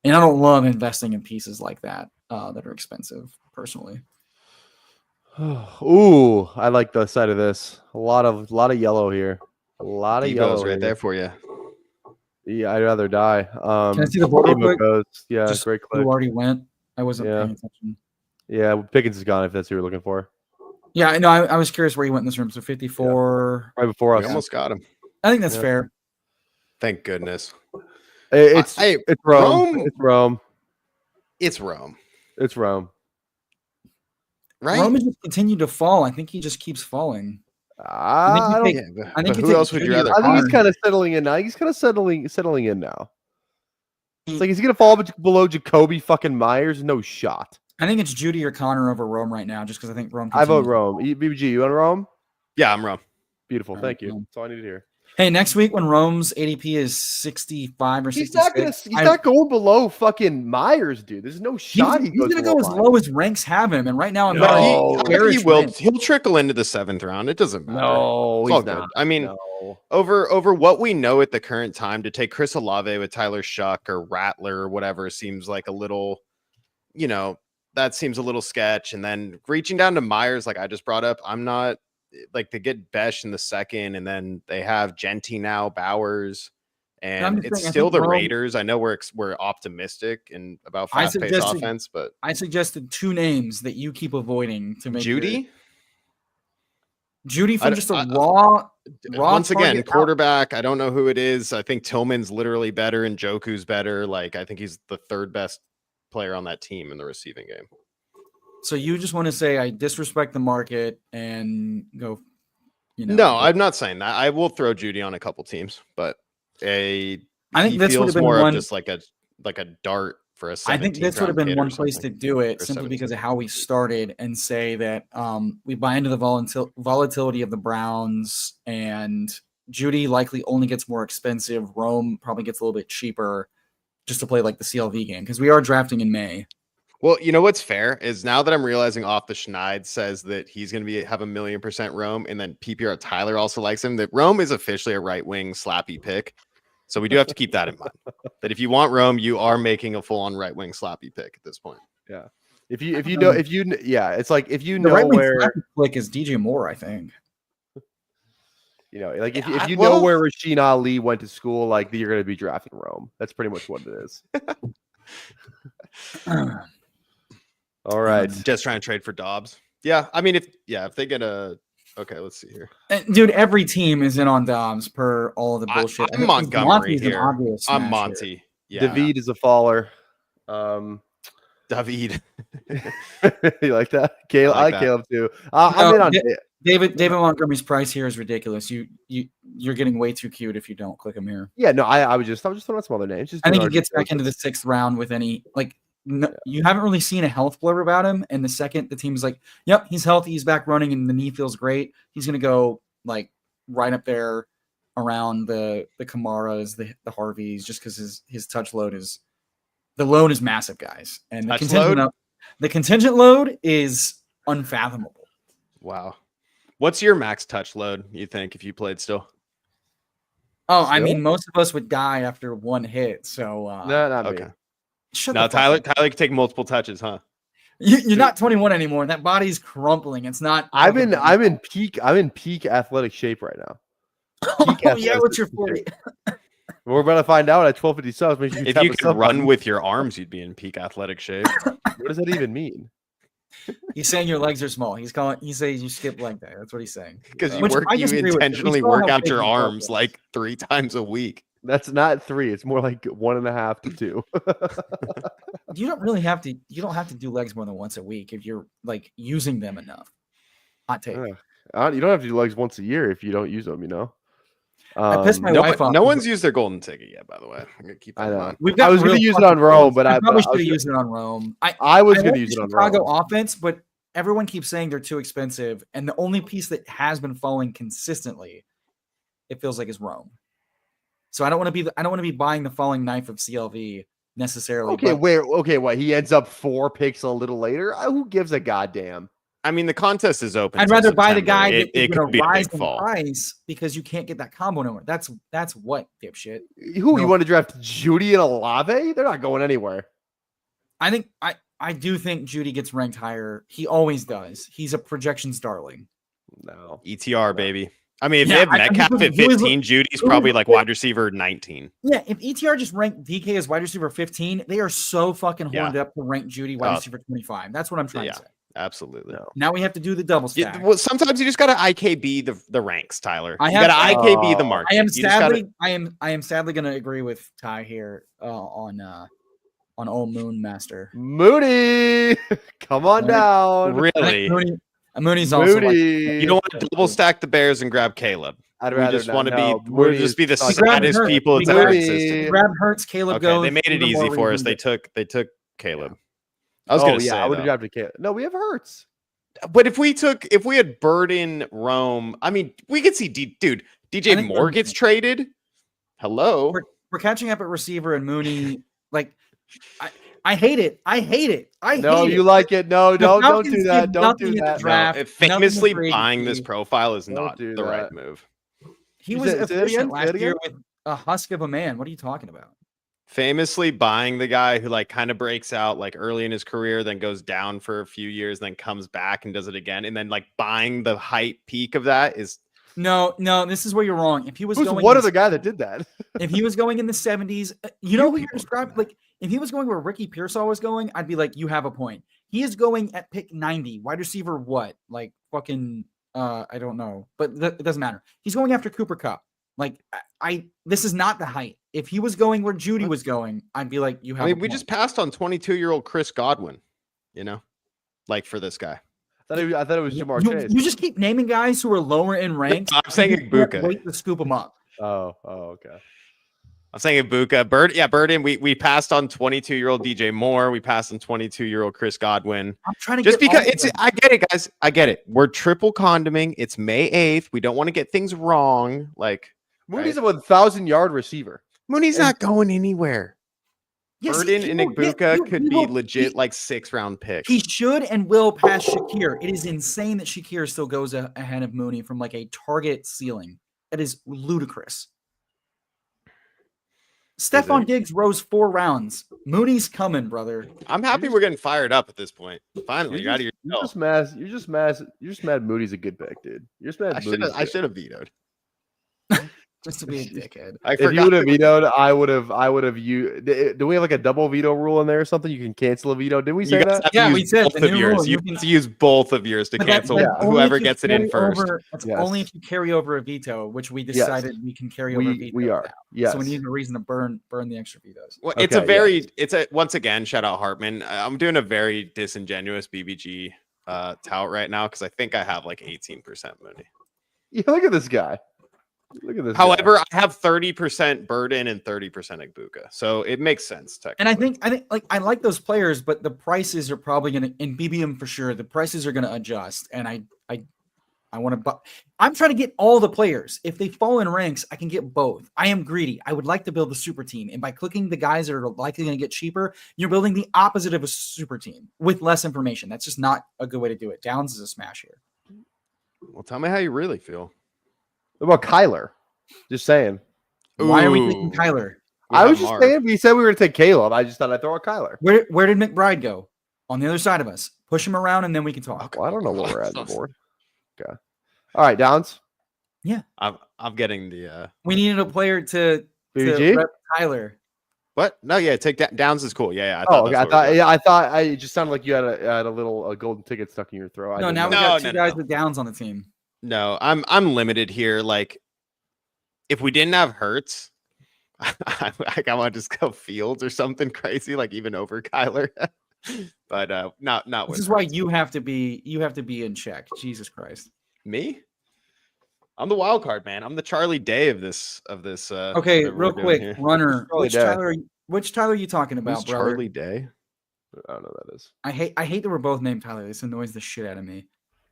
[SPEAKER 3] I don't love investing in pieces like that that are expensive personally.
[SPEAKER 1] Ooh, I like the side of this. A lot of yellow here. A lot of yellow
[SPEAKER 4] right there for you.
[SPEAKER 1] Yeah, I'd rather die.
[SPEAKER 3] Can I see the board real quick?
[SPEAKER 1] Yeah,
[SPEAKER 3] just
[SPEAKER 1] great clip.
[SPEAKER 3] Who already went? I wasn't paying attention.
[SPEAKER 1] Yeah, Pickens is gone if that's who you're looking for.
[SPEAKER 3] Yeah, I know. I was curious where he went in this room. So 54.
[SPEAKER 1] Right before us.
[SPEAKER 4] We almost got him.
[SPEAKER 3] I think that's fair.
[SPEAKER 4] Thank goodness.
[SPEAKER 1] It's Rome.
[SPEAKER 4] Rome.
[SPEAKER 1] It's Rome.
[SPEAKER 4] It's Rome.
[SPEAKER 1] It's Rome.
[SPEAKER 4] Right?
[SPEAKER 3] Rome has just continued to fall. I think he just keeps falling.
[SPEAKER 1] I
[SPEAKER 4] think who else would you rather?
[SPEAKER 1] I think he's kind of settling in now. He's kind of settling in now. It's like, is he going to fall below Jacoby fucking Myers? No shot.
[SPEAKER 3] I think it's Judy or Connor over Rome right now, just because I think Rome.
[SPEAKER 1] I vote Rome. BBG, you on Rome?
[SPEAKER 4] Yeah, I'm Rome.
[SPEAKER 1] Beautiful. Thank you. That's all I needed to hear.
[SPEAKER 3] Hey, next week when Rome's ADP is 65 or 66,
[SPEAKER 1] he's not going below fucking Myers, dude. There's no shot
[SPEAKER 3] he's going to go as low as ranks have him. And right now,
[SPEAKER 4] he will. He'll trickle into the 7th round. It doesn't matter.
[SPEAKER 1] No,
[SPEAKER 4] it's all good. I mean, over what we know at the current time, to take Chris Olave with Tyler Shuck or Rattler or whatever seems like a little, that seems a little sketch. And then reaching down to Myers, like I just brought up, I'm not. Like, they get Besh in the 2nd, and then they have Genty now, Bowers, and it's still the Raiders. I know we're optimistic and about fast-paced offense, but
[SPEAKER 3] I suggested 2 names that you keep avoiding to make
[SPEAKER 4] Judy
[SPEAKER 3] from just a raw.
[SPEAKER 4] Once again, quarterback. I don't know who it is. I think Tillman's literally better and Joku's better. Like, I think he's the 3rd best player on that team in the receiving game.
[SPEAKER 3] So you just want to say I disrespect the market and go,
[SPEAKER 4] No, I'm not saying that. I will throw Judy on a couple teams, but I think this would have been more of just like a dart for a 17th.
[SPEAKER 3] I think this would have been one place to do it simply because of how we started and say that we buy into the volatility of the Browns, and Judy likely only gets more expensive. Rome probably gets a little bit cheaper just to play like the CLV game because we are drafting in May.
[SPEAKER 4] Well, you know what's fair is now that I'm realizing Off the Schneid says that he's going to have 1,000,000% Rome, and then PPR Tyler also likes him, that Rome is officially a right wing slappy pick. So we do have to keep that in mind. That if you want Rome, you are making a full-on right-wing sloppy pick at this point.
[SPEAKER 1] Yeah. It's like if you
[SPEAKER 3] The
[SPEAKER 1] know
[SPEAKER 3] right wing
[SPEAKER 1] where
[SPEAKER 3] flick is DJ Moore, I think.
[SPEAKER 1] like if you
[SPEAKER 4] well-
[SPEAKER 1] know where Rasheen Ali went to school, like you're going to be drafting Rome. That's pretty much what it is. All right.
[SPEAKER 4] Just trying to trade for Dobbs. Yeah, I mean, if they get a let's see here.
[SPEAKER 3] Dude, every team is in on Dobbs per all of the bullshit.
[SPEAKER 4] I'm Montgomery
[SPEAKER 3] Monty's an
[SPEAKER 4] here.
[SPEAKER 3] obvious
[SPEAKER 4] I'm
[SPEAKER 3] smash
[SPEAKER 4] Monty.
[SPEAKER 3] here.
[SPEAKER 4] Yeah,
[SPEAKER 1] David is a faller.
[SPEAKER 4] David.
[SPEAKER 1] You like that? Caleb,
[SPEAKER 4] I like
[SPEAKER 1] I like
[SPEAKER 4] that.
[SPEAKER 1] Caleb too. I'm in on
[SPEAKER 3] David Montgomery's price here is ridiculous. You're getting way too cute if you don't click him here.
[SPEAKER 1] Yeah, no, I was just throwing out some other names. Just
[SPEAKER 3] I think
[SPEAKER 1] doing
[SPEAKER 3] he gets
[SPEAKER 1] our-
[SPEAKER 3] back into the 6th round with any you haven't really seen a health blurb about him. And the second the team's like, yep, he's healthy, he's back running, and the knee feels great, he's gonna go like right up there around the Kamaras, the Harveys, just because his touch load is massive, guys. And the contingent load is unfathomable.
[SPEAKER 4] Wow. What's your max touch load, you think, if you played still?
[SPEAKER 3] Oh, I mean, most of us would die after one hit. So
[SPEAKER 1] No, not me.
[SPEAKER 4] Okay.
[SPEAKER 3] shut
[SPEAKER 4] Now
[SPEAKER 3] the fuck
[SPEAKER 4] Tyler
[SPEAKER 3] up.
[SPEAKER 4] can take multiple touches, huh?
[SPEAKER 3] You're not 21 anymore. That body's crumpling. It's not.
[SPEAKER 1] I'm in peak athletic shape right now. Peak
[SPEAKER 3] Oh yeah,
[SPEAKER 1] athletic
[SPEAKER 3] what's your
[SPEAKER 1] shape.
[SPEAKER 3] 40?
[SPEAKER 1] We're about to find out at 12:50 subs. Make sure
[SPEAKER 4] If
[SPEAKER 1] tap
[SPEAKER 4] you
[SPEAKER 1] a
[SPEAKER 4] could
[SPEAKER 1] sub
[SPEAKER 4] run
[SPEAKER 1] button.
[SPEAKER 4] with your arms, you'd be in peak athletic shape.
[SPEAKER 1] What does that even mean?
[SPEAKER 3] He's saying your legs are small. He's saying you skip leg day. That's what he's saying.
[SPEAKER 4] Because you
[SPEAKER 3] Which I
[SPEAKER 4] you
[SPEAKER 3] disagree with. We
[SPEAKER 4] intentionally
[SPEAKER 3] saw
[SPEAKER 4] work
[SPEAKER 3] how
[SPEAKER 4] out
[SPEAKER 3] big
[SPEAKER 4] your
[SPEAKER 3] he was.
[SPEAKER 4] arms like 3 times a week.
[SPEAKER 1] That's not 3. It's more like 1.5 to 2.
[SPEAKER 3] You don't really have to. You don't have to do legs more than once a week if you're like using them enough. Hot take.
[SPEAKER 1] You don't have to do legs once a year if you don't use them. You know.
[SPEAKER 3] I pissed my
[SPEAKER 4] No,
[SPEAKER 3] wife off.
[SPEAKER 4] no one's used their golden ticket yet, by the way. I'm gonna keep that
[SPEAKER 1] I
[SPEAKER 4] in
[SPEAKER 1] know.
[SPEAKER 4] mind.
[SPEAKER 3] We've
[SPEAKER 1] I was
[SPEAKER 3] going
[SPEAKER 1] going
[SPEAKER 3] to
[SPEAKER 1] to use it on Rome, but I
[SPEAKER 3] probably
[SPEAKER 1] I
[SPEAKER 3] should
[SPEAKER 1] was
[SPEAKER 3] have used it on Rome.
[SPEAKER 1] going
[SPEAKER 3] I
[SPEAKER 1] to
[SPEAKER 3] like
[SPEAKER 1] use it on
[SPEAKER 3] Chicago
[SPEAKER 1] Rome.
[SPEAKER 3] offense, but everyone keeps saying they're too expensive, and the only piece that has been falling consistently, it feels like, is Rome. So I don't want to be buying the falling knife of CLV necessarily.
[SPEAKER 1] Okay,
[SPEAKER 3] but
[SPEAKER 1] what? He ends up 4 picks a little later. Who gives a goddamn?
[SPEAKER 4] I mean, the contest is open.
[SPEAKER 3] I'd
[SPEAKER 4] till
[SPEAKER 3] rather buy the
[SPEAKER 4] September.
[SPEAKER 3] guy that
[SPEAKER 4] It
[SPEAKER 3] is going
[SPEAKER 4] could
[SPEAKER 3] to
[SPEAKER 4] be a
[SPEAKER 3] rise
[SPEAKER 4] big
[SPEAKER 3] in
[SPEAKER 4] fall.
[SPEAKER 3] price because you can't get that combo number. That's what, dipshit.
[SPEAKER 1] Who
[SPEAKER 3] No.
[SPEAKER 1] you want to draft? Judy and Olave? They're not going anywhere.
[SPEAKER 3] I do think Judy gets ranked higher. He always does. He's a projections darling.
[SPEAKER 1] No.
[SPEAKER 4] ETR, baby. I mean, if
[SPEAKER 3] Yeah,
[SPEAKER 4] they have
[SPEAKER 3] I mean,
[SPEAKER 4] Metcalf at
[SPEAKER 3] who is-
[SPEAKER 4] 15, Judy's
[SPEAKER 3] who is-
[SPEAKER 4] probably like wide receiver 19.
[SPEAKER 3] Yeah, if ETR just ranked DK as wide receiver 15, they are so fucking horned up to rank Judy wide receiver 25. That's what I'm trying to say.
[SPEAKER 4] Absolutely.
[SPEAKER 1] No.
[SPEAKER 3] Now we have to do the double stack.
[SPEAKER 4] Well, sometimes you just got to IKB the ranks, Tyler.
[SPEAKER 3] I
[SPEAKER 4] You
[SPEAKER 3] have-
[SPEAKER 4] got to IKB the market.
[SPEAKER 3] I am
[SPEAKER 4] You just gotta-
[SPEAKER 3] sadly, I am sadly going to agree with Ty here on old Moon Master.
[SPEAKER 1] Mooney, come on down.
[SPEAKER 4] really.
[SPEAKER 3] Mooney's also like,
[SPEAKER 1] Mooney.
[SPEAKER 4] You don't want to double stack the Bears and grab Caleb.
[SPEAKER 1] I'd
[SPEAKER 4] We
[SPEAKER 1] rather
[SPEAKER 4] just
[SPEAKER 1] not.
[SPEAKER 4] want to
[SPEAKER 1] No,
[SPEAKER 4] be. We'll
[SPEAKER 1] Mooney
[SPEAKER 4] just be the
[SPEAKER 1] is fucking-
[SPEAKER 4] saddest
[SPEAKER 3] Hurts.
[SPEAKER 4] people
[SPEAKER 3] We
[SPEAKER 4] it's ever
[SPEAKER 3] grabbed-
[SPEAKER 4] existed.
[SPEAKER 3] grab Hurts, Caleb
[SPEAKER 4] Okay,
[SPEAKER 3] goes.
[SPEAKER 4] they made it
[SPEAKER 3] even more
[SPEAKER 4] easy for us.
[SPEAKER 3] reasonable.
[SPEAKER 4] They took Caleb. I was gonna say,
[SPEAKER 1] I would
[SPEAKER 4] though.
[SPEAKER 1] have drafted Caleb. No, we have Hurts.
[SPEAKER 4] But if we had Burden, Rome, I mean, we could see
[SPEAKER 3] I
[SPEAKER 4] DJ
[SPEAKER 3] think
[SPEAKER 4] Moore
[SPEAKER 3] we're-
[SPEAKER 4] gets traded. Hello.
[SPEAKER 3] We're catching up at receiver and Mooney. Like, I hate it. I hate it.
[SPEAKER 1] No,
[SPEAKER 3] hate
[SPEAKER 1] you
[SPEAKER 3] it.
[SPEAKER 1] like it. No,
[SPEAKER 3] The
[SPEAKER 1] don't
[SPEAKER 3] Falcons
[SPEAKER 1] do that.
[SPEAKER 3] did
[SPEAKER 1] Don't
[SPEAKER 3] nothing
[SPEAKER 1] do
[SPEAKER 3] in the
[SPEAKER 1] that.
[SPEAKER 3] draft.
[SPEAKER 4] No,
[SPEAKER 3] nothing
[SPEAKER 4] famously
[SPEAKER 3] for
[SPEAKER 4] buying this
[SPEAKER 3] agency.
[SPEAKER 4] profile is
[SPEAKER 1] Don't
[SPEAKER 4] not
[SPEAKER 1] do
[SPEAKER 4] the right
[SPEAKER 1] that.
[SPEAKER 4] move.
[SPEAKER 3] He
[SPEAKER 1] You
[SPEAKER 3] was
[SPEAKER 1] said- say that
[SPEAKER 3] efficient
[SPEAKER 1] again? Say
[SPEAKER 3] last
[SPEAKER 1] that
[SPEAKER 3] year
[SPEAKER 1] again?
[SPEAKER 3] with a husk of a man. What are you talking about?
[SPEAKER 4] Famously buying the guy who like kind of breaks out like early in his career, then goes down for a few years, then comes back and does it again, and then like buying the height peak of that is
[SPEAKER 3] No, this is where you're wrong. If he was
[SPEAKER 1] Who's
[SPEAKER 3] going,
[SPEAKER 1] one
[SPEAKER 3] in
[SPEAKER 1] other guy that did that?
[SPEAKER 3] if he was going in the 70s, you know who you're describing? Like, if he was going where Ricky Pearsall was going, I'd be like, you have a point. He is going at pick 90, wide receiver. What? Like fucking, I don't know, but it doesn't matter. He's going after Cooper Kupp. Like, this is not the height. If he was going where Judy was going, I'd be like, you have.
[SPEAKER 4] I mean,
[SPEAKER 3] a
[SPEAKER 4] we
[SPEAKER 3] point.
[SPEAKER 4] just passed on 22-year-old Chris Godwin, you know, like for this guy.
[SPEAKER 1] I thought it was Jamar
[SPEAKER 3] you,
[SPEAKER 1] Chase.
[SPEAKER 3] you just keep naming guys who are lower in ranks.
[SPEAKER 4] I'm saying
[SPEAKER 3] You can't
[SPEAKER 4] Puka.
[SPEAKER 3] Wait to scoop them up.
[SPEAKER 1] Oh, okay.
[SPEAKER 4] I'm saying Puka. Burden. We passed on 22-year-old DJ Moore. We passed on 22-year-old Chris Godwin.
[SPEAKER 3] I'm trying to
[SPEAKER 4] Just
[SPEAKER 3] get
[SPEAKER 4] because
[SPEAKER 3] all of
[SPEAKER 4] it's,
[SPEAKER 3] them.
[SPEAKER 4] I get it, guys. I get it. We're triple condiming. It's May 8th. We don't want to get things wrong. Like
[SPEAKER 1] Mooney's a 1,000-yard receiver.
[SPEAKER 4] Mooney's not going anywhere.
[SPEAKER 3] Yes,
[SPEAKER 4] Burden
[SPEAKER 3] he
[SPEAKER 4] and
[SPEAKER 3] will- yes,
[SPEAKER 4] Igbuka
[SPEAKER 3] he
[SPEAKER 4] could be
[SPEAKER 3] will-
[SPEAKER 4] legit like 6th-round picks.
[SPEAKER 3] He should and will pass Shakir. It is insane that Shakir still goes ahead of Mooney from like a target ceiling. That is ludicrous. Stephon Diggs rose 4 rounds. Mooney's coming, brother.
[SPEAKER 4] I'm happy we're getting fired up at this point. Finally,
[SPEAKER 1] You're
[SPEAKER 4] out of your
[SPEAKER 1] You're just mad. You're just mad. Moody's a good pick, dude. You're just mad.
[SPEAKER 4] I should have vetoed.
[SPEAKER 3] Just to be a dickhead.
[SPEAKER 1] If you would have vetoed, I would have. You do we have like a double veto rule in there or something? You can cancel a veto. Did we say that?
[SPEAKER 3] Yeah, we said
[SPEAKER 4] both of yours. You have to use both of yours to cancel whoever gets it in first.
[SPEAKER 3] That's only if you carry over a veto, which we decided we can carry over.
[SPEAKER 1] We are. Yes.
[SPEAKER 3] So we need a reason to burn the extra vetoes.
[SPEAKER 4] Well, it's a once again shout out Hartman. I'm doing a very disingenuous BBG tout right now because I think I have like 18% Mooney.
[SPEAKER 1] Yeah, look at this guy. Look at this.
[SPEAKER 4] However, I have 30% Burden and 30% Puka, so it makes sense.
[SPEAKER 3] And I think like I like those players, but the prices are probably going to in BBM for sure. The prices are going to adjust, and I want to. I'm trying to get all the players. If they fall in ranks, I can get both. I am greedy. I would like to build a super team, and by clicking the guys that are likely going to get cheaper, you're building the opposite of a super team with less information. That's just not a good way to do it. Downs is a smash here.
[SPEAKER 4] Well, tell me how you really feel.
[SPEAKER 1] What about Kyler? Just saying.
[SPEAKER 3] Why are we taking Kyler?
[SPEAKER 1] I was just saying. We said we were going to take Caleb. I just thought I'd throw out Kyler.
[SPEAKER 3] Where did McBride go? On the other side of us. Push him around, and then we can talk.
[SPEAKER 1] Well, I don't know where we're at on the board. Okay. All right, Downs.
[SPEAKER 4] Yeah, I'm getting the.
[SPEAKER 3] We needed a player to rep Kyler.
[SPEAKER 4] What? No, yeah, take Downs is cool. Yeah.
[SPEAKER 1] I thought it just sounded like you had a little golden ticket stuck in your throat.
[SPEAKER 3] No, now we got two guys with Downs on the team.
[SPEAKER 4] No, I'm limited here. Like, if we didn't have Hurts, I want to just go Fields or something crazy, like even over Kyler. But not.
[SPEAKER 3] This is why you have to be in check. Jesus Christ.
[SPEAKER 4] Me? I'm the wild card, man. I'm the Charlie Day of this.
[SPEAKER 3] Okay, real quick, runner. Which Tyler are you talking about, brother?
[SPEAKER 4] Charlie Day.
[SPEAKER 1] I don't know who that is.
[SPEAKER 3] I hate that we're both named Tyler. This annoys the shit out of me.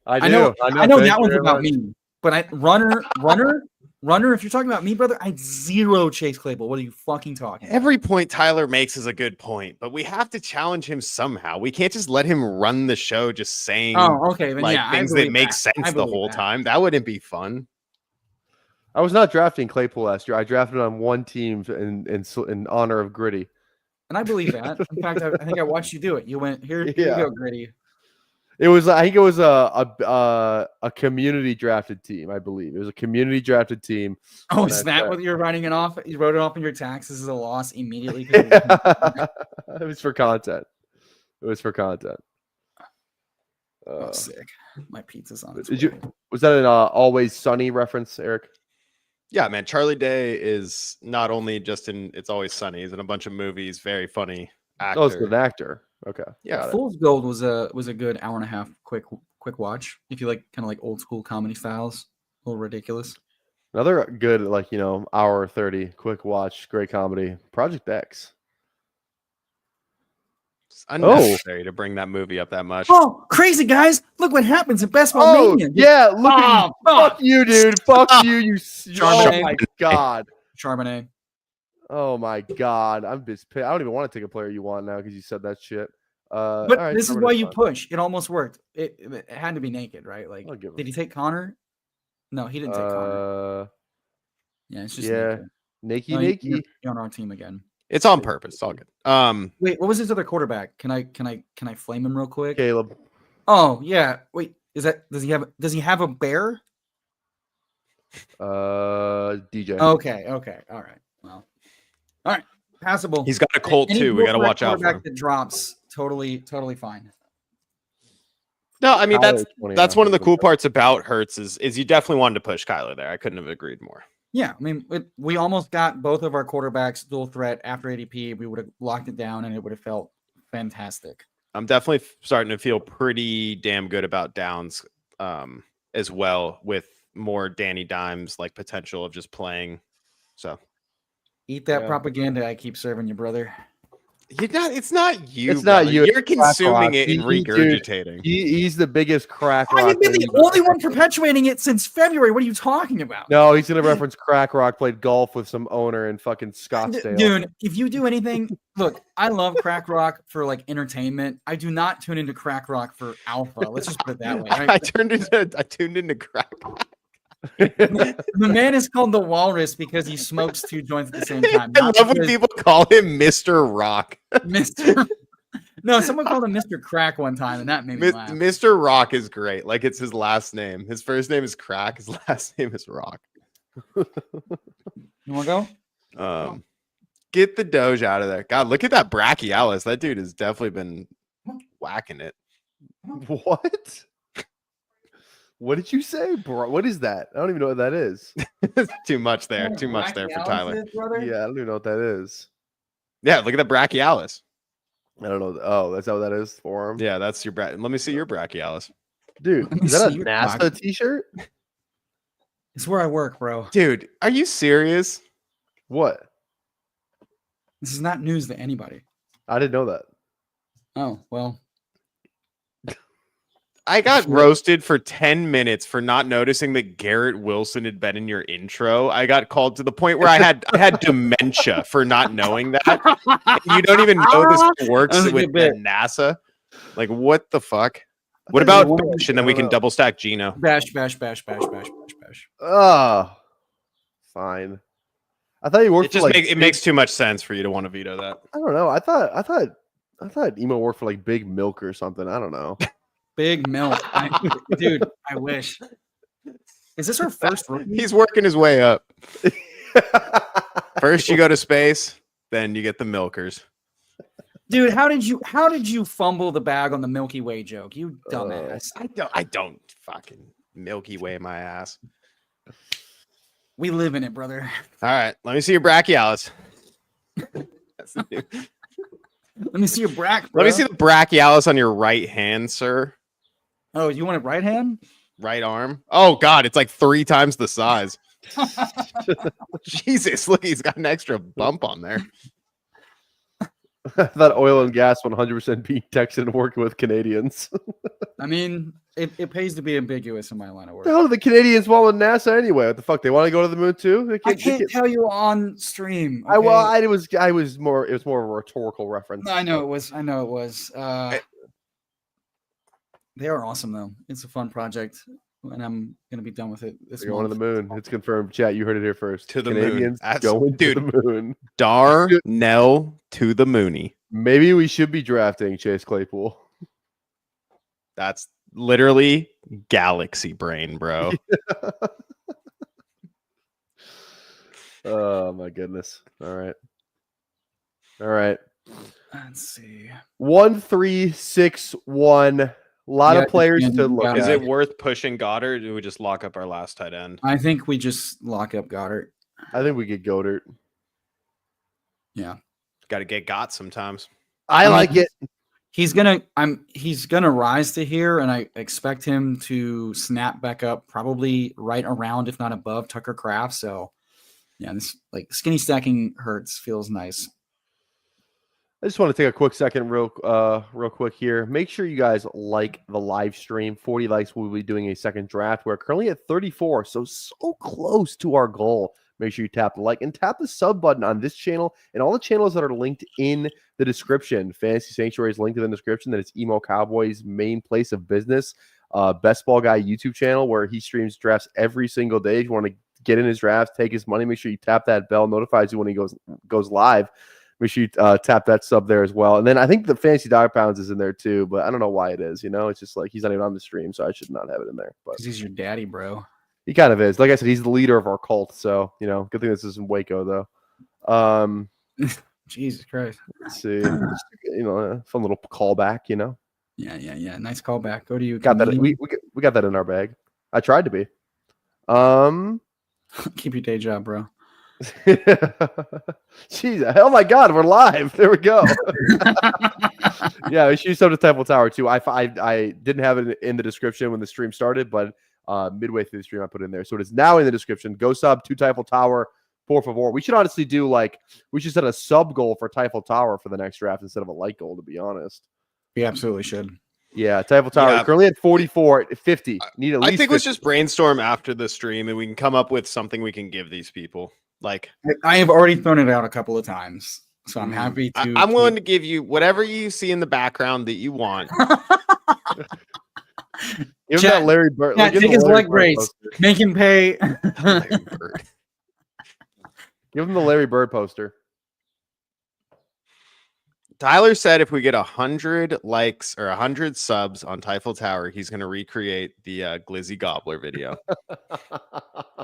[SPEAKER 1] I know
[SPEAKER 3] that one's about me. But runner. If you're talking about me, brother, I had 0 Chase Claypool. What are you fucking talking?
[SPEAKER 4] Every point Tyler makes is a good point, but we have to challenge him somehow. We can't just let him run the show, just saying things that make sense the whole time. That wouldn't be fun.
[SPEAKER 1] I was not drafting Claypool last year. I drafted on one team in honor of Gritty.
[SPEAKER 3] And I believe that. In fact, I think I watched you do it. You went here. Here you go, Gritty.
[SPEAKER 1] It was, I think it was a community drafted team, I believe. It was a community drafted team.
[SPEAKER 3] Oh, is that what you're writing it off? You wrote it off in your taxes as a loss immediately?
[SPEAKER 1] It was for content.
[SPEAKER 3] Oh, sick. My pizza's on its
[SPEAKER 1] way. Was that an Always Sunny reference, Eric?
[SPEAKER 4] Yeah, man. Charlie Day is not only just in It's Always Sunny. He's in a bunch of movies. Very funny actor.
[SPEAKER 1] Oh, he's an actor. Okay.
[SPEAKER 3] Yeah, Fool's Gold was a good hour and a half quick watch. If you like kind of like old school comedy styles, a little ridiculous.
[SPEAKER 1] Another good hour 30 quick watch, great comedy. Project X.
[SPEAKER 4] It's unnecessary to bring that movie up that much.
[SPEAKER 3] Oh, crazy guys! Look what happens in Best Ball Mania.
[SPEAKER 1] Yeah, look at you. Fuck you, dude. Fuck you. You. Oh my god.
[SPEAKER 3] Charbonnet.
[SPEAKER 1] Oh my god, I'm just pissed. I don't even want to take a player you want now because you said that shit.
[SPEAKER 3] But this is why you push. It almost worked. It had to be naked, right? Like, did he take Connor? No, he didn't take Connor. Yeah, it's just
[SPEAKER 1] naked.
[SPEAKER 3] You're on our team again.
[SPEAKER 4] It's on purpose. It's all good.
[SPEAKER 3] Wait, what was his other quarterback? Can I flame him real quick?
[SPEAKER 1] Caleb.
[SPEAKER 3] Oh yeah. Wait, does he have a bear?
[SPEAKER 1] DJ.
[SPEAKER 3] Okay. All right. Well. All right, passable.
[SPEAKER 4] He's got a Colt too. We got to watch out for him.
[SPEAKER 3] That drops totally fine.
[SPEAKER 4] No, I mean that's one of the cool parts about Hurts is you definitely wanted to push Kyler there. I couldn't have agreed more.
[SPEAKER 3] Yeah, I mean we almost got both of our quarterbacks dual threat after ADP. We would have locked it down and it would have felt fantastic.
[SPEAKER 4] I'm definitely starting to feel pretty damn good about Downs as well, with more Danny Dimes like potential of just playing. So.
[SPEAKER 3] Eat that propaganda I keep serving you, brother.
[SPEAKER 4] It's not you.
[SPEAKER 1] It's not you.
[SPEAKER 4] You're consuming it and regurgitating.
[SPEAKER 1] He's the biggest crack rock.
[SPEAKER 3] I've been the only one perpetuating it since February. What are you talking about?
[SPEAKER 1] No, he's gonna reference crack rock. Played golf with some owner in fucking Scottsdale.
[SPEAKER 3] Dude, if you do anything, look, I love crack rock for like entertainment. I do not tune into crack rock for alpha. Let's just put it that way.
[SPEAKER 4] I tuned into crack rock.
[SPEAKER 3] The man is called the Walrus because he smokes 2 joints at the same time.
[SPEAKER 4] I
[SPEAKER 3] not
[SPEAKER 4] love when
[SPEAKER 3] because
[SPEAKER 4] people call him Mr. Rock.
[SPEAKER 3] Mr. No, someone called him Mr. Crack one time, and that made me laugh.
[SPEAKER 4] Mr. Rock is great. Like it's his last name. His first name is Crack. His last name is Rock.
[SPEAKER 3] You want to go?
[SPEAKER 4] Get the Doge out of there. God, look at that Brachiosaurus. That dude has definitely been whacking it.
[SPEAKER 1] What? What did you say, bro? What is that? I don't even know what that is.
[SPEAKER 4] Too much there. Too much there for Tyler.
[SPEAKER 1] Yeah, I don't even know what that is.
[SPEAKER 4] Yeah, look at the Brachiosaurus.
[SPEAKER 1] I don't know. Oh, that's how that is for him.
[SPEAKER 4] Yeah, that's your Let me see your Brachiosaurus.
[SPEAKER 1] Dude,
[SPEAKER 3] Let me
[SPEAKER 1] is that a
[SPEAKER 3] see your
[SPEAKER 1] NASA
[SPEAKER 3] dog.
[SPEAKER 1] t-shirt?
[SPEAKER 3] It's where I work, bro.
[SPEAKER 4] Dude, are you serious?
[SPEAKER 1] What?
[SPEAKER 3] This is not news to anybody.
[SPEAKER 1] I didn't know that.
[SPEAKER 3] Oh, well.
[SPEAKER 4] I got roasted for 10 minutes for not noticing that Garrett Wilson had been in your intro. I got called to the point where I had dementia for not knowing that. You don't even know this works
[SPEAKER 3] That was a
[SPEAKER 4] with
[SPEAKER 3] good bit.
[SPEAKER 4] NASA. Like, what the fuck?
[SPEAKER 1] I
[SPEAKER 4] What
[SPEAKER 1] thought
[SPEAKER 4] about
[SPEAKER 1] you were
[SPEAKER 4] Bash, and then we can double stack Gino?
[SPEAKER 3] Bash.
[SPEAKER 1] Oh, fine. I thought you worked
[SPEAKER 4] It just
[SPEAKER 1] for like
[SPEAKER 4] it makes too much sense for you to want to veto that.
[SPEAKER 1] I don't know. I thought emo worked for like Big Milk or something. I don't know.
[SPEAKER 3] Big Milk. Dude, I wish. Is this our first rookie?
[SPEAKER 4] He's working his way up. First you go to space, then you get the milkers.
[SPEAKER 3] Dude, how did you fumble the bag on the Milky Way joke? You dumbass.
[SPEAKER 4] I don't fucking Milky Way my ass.
[SPEAKER 3] We live in it, brother.
[SPEAKER 4] All right, let me see your Brachiosaurus.
[SPEAKER 3] Let me see your brack, bro.
[SPEAKER 4] Let me see the Brachiosaurus on your right hand, sir.
[SPEAKER 3] Oh, you want it right hand?
[SPEAKER 4] Right arm. Oh God, it's like 3 times the size. Jesus, look, he's got an extra bump on there.
[SPEAKER 1] I thought oil and gas 100% being Texan working with Canadians.
[SPEAKER 3] I mean, it pays to be ambiguous in my line of work.
[SPEAKER 1] The hell do the Canadians want with NASA anyway? What the fuck? They want to go to the moon too?
[SPEAKER 3] I can't tell you on stream.
[SPEAKER 1] It
[SPEAKER 3] Okay?
[SPEAKER 1] was more of a rhetorical reference.
[SPEAKER 3] I know it was. They are awesome though. It's a fun project, and I'm gonna be done with it this
[SPEAKER 1] They're going to
[SPEAKER 3] month.
[SPEAKER 1] the moon. It's confirmed. Chat, you heard it here first.
[SPEAKER 4] To the moon.
[SPEAKER 1] Canadians
[SPEAKER 4] That's-
[SPEAKER 1] going
[SPEAKER 4] dude.
[SPEAKER 1] to the moon.
[SPEAKER 4] Darnell to the Mooney.
[SPEAKER 1] Maybe we should be drafting Chase Claypool.
[SPEAKER 4] That's literally galaxy brain, bro.
[SPEAKER 1] Oh my goodness. All right.
[SPEAKER 3] Let's see.
[SPEAKER 1] 1-3-6-1. A lot
[SPEAKER 3] Yeah,
[SPEAKER 1] of players
[SPEAKER 3] yeah,
[SPEAKER 1] to look
[SPEAKER 3] yeah.
[SPEAKER 1] at.
[SPEAKER 4] Is it worth pushing Goddard? Or do we just lock up our last tight end?
[SPEAKER 3] I think we just lock up Goddard.
[SPEAKER 1] I think we get Goedert.
[SPEAKER 3] Yeah,
[SPEAKER 4] Got to get got sometimes.
[SPEAKER 1] I like it.
[SPEAKER 3] he's gonna rise to here, and I expect him to snap back up probably right around, if not above, Tucker Kraft. So yeah, this like skinny stacking Hurts feels nice.
[SPEAKER 1] I just want to take a quick second, real quick here. Make sure you guys like the live stream. 40 likes, we'll be doing a second draft. We're currently at 34, so close to our goal. Make sure you tap the like and tap the sub button on this channel and all the channels that are linked in the description. Fantasy Sanctuary is linked in the description. That it's Emo Cowboy's main place of business. Best Ball Guy YouTube channel where he streams drafts every single day. If you want to get in his drafts, take his money, make sure you tap that bell, notifies you when he goes live. Make sure you tap that sub there as well. And then I think the Fantasy Dog Pounds is in there too, but I don't know why it is. It's just like he's not even on the stream, so I should not have it in there. But
[SPEAKER 3] Because he's your daddy, bro.
[SPEAKER 1] he kind of is. Like I said, he's the leader of our cult. So, good thing this is in Waco, though.
[SPEAKER 3] Jesus Christ.
[SPEAKER 1] Let's see. A fun little callback,
[SPEAKER 3] Yeah. Nice callback. Go to you.
[SPEAKER 1] Got that.
[SPEAKER 3] comedian.
[SPEAKER 1] We got that in our bag. I tried to be.
[SPEAKER 3] Keep your day job, bro.
[SPEAKER 1] Jeez, oh my God, we're live. There we go. Yeah, we should use some to Tyffel Tower too. I didn't have it in the description when the stream started, but midway through the stream I put it in there. So it is now in the description. Go sub to Tyffel Tower, por favor. We should honestly we should set a sub goal for Tyffel Tower for the next draft instead of a like goal, to be honest.
[SPEAKER 3] We absolutely should.
[SPEAKER 1] Yeah, Tyffel Tower
[SPEAKER 4] Yeah.
[SPEAKER 1] currently at 44, 50. Need at least
[SPEAKER 4] I think let's
[SPEAKER 1] 50.
[SPEAKER 4] just brainstorm after the stream and we can come up with something we can give these people. Like
[SPEAKER 3] I have already thrown it out a couple of times, so I'm happy to.
[SPEAKER 4] I'm willing to give you whatever you see in the background that you want.
[SPEAKER 1] Give
[SPEAKER 3] Chat-
[SPEAKER 1] that Larry Bird.
[SPEAKER 3] Chat,
[SPEAKER 1] give
[SPEAKER 3] take
[SPEAKER 1] the
[SPEAKER 3] his
[SPEAKER 1] Larry
[SPEAKER 3] leg
[SPEAKER 1] Bird
[SPEAKER 3] brace.
[SPEAKER 1] poster.
[SPEAKER 3] Make him pay.
[SPEAKER 4] Larry Bird.
[SPEAKER 1] Give him the Larry Bird poster.
[SPEAKER 4] Tyler said if we get 100 likes or 100 subs on Tyffel Tower, he's going to recreate the Glizzy Gobbler video.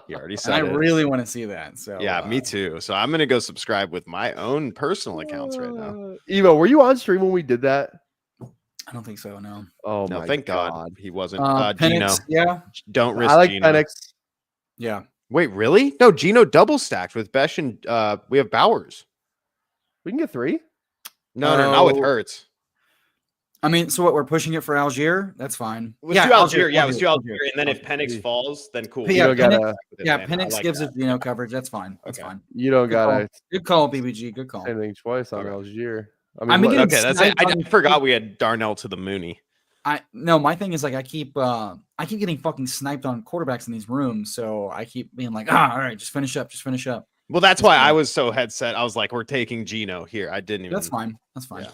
[SPEAKER 4] He already
[SPEAKER 3] And
[SPEAKER 4] said
[SPEAKER 3] I
[SPEAKER 4] it.
[SPEAKER 3] really want to see that. So
[SPEAKER 4] Yeah, me too. So I'm going to go subscribe with my own personal accounts right now.
[SPEAKER 1] Evo, were you on stream when we did that?
[SPEAKER 3] I don't think so. No.
[SPEAKER 1] Oh
[SPEAKER 4] No,
[SPEAKER 1] my
[SPEAKER 4] thank
[SPEAKER 1] God.
[SPEAKER 4] God he wasn't. Gino,
[SPEAKER 3] Penix, yeah,
[SPEAKER 4] don't risk
[SPEAKER 1] I like
[SPEAKER 4] Gino.
[SPEAKER 1] Penix.
[SPEAKER 3] yeah.
[SPEAKER 4] Wait, really? No, Gino double stacked with Besh and we have Bowers.
[SPEAKER 1] We can get 3.
[SPEAKER 4] No, not with
[SPEAKER 3] Oh.
[SPEAKER 4] Hurts.
[SPEAKER 3] I mean, so what? We're pushing it for Algier. That's fine.
[SPEAKER 4] Let's do Algier. Yeah, let's do Algier. And then if
[SPEAKER 1] Algier.
[SPEAKER 4] Penix falls, then cool.
[SPEAKER 3] Yeah,
[SPEAKER 1] You don't gotta.
[SPEAKER 3] Penix gives us Gino coverage. That's fine. That's
[SPEAKER 4] Okay.
[SPEAKER 3] fine.
[SPEAKER 1] You don't
[SPEAKER 3] Good call.
[SPEAKER 1] gotta
[SPEAKER 3] Good call, BBG. Good call.
[SPEAKER 1] say anything twice on
[SPEAKER 4] Okay.
[SPEAKER 1] Algier.
[SPEAKER 3] I mean,
[SPEAKER 1] look-
[SPEAKER 4] Okay, that's it. I forgot we had Darnell to the Mooney.
[SPEAKER 3] No, my thing is like I keep getting fucking sniped on quarterbacks in these rooms, so I keep being like, all right, just finish up.
[SPEAKER 4] Well, that's why I was so headset. I was like, we're taking Gino here. I didn't even.
[SPEAKER 3] That's fine. That's fine.
[SPEAKER 4] Yeah.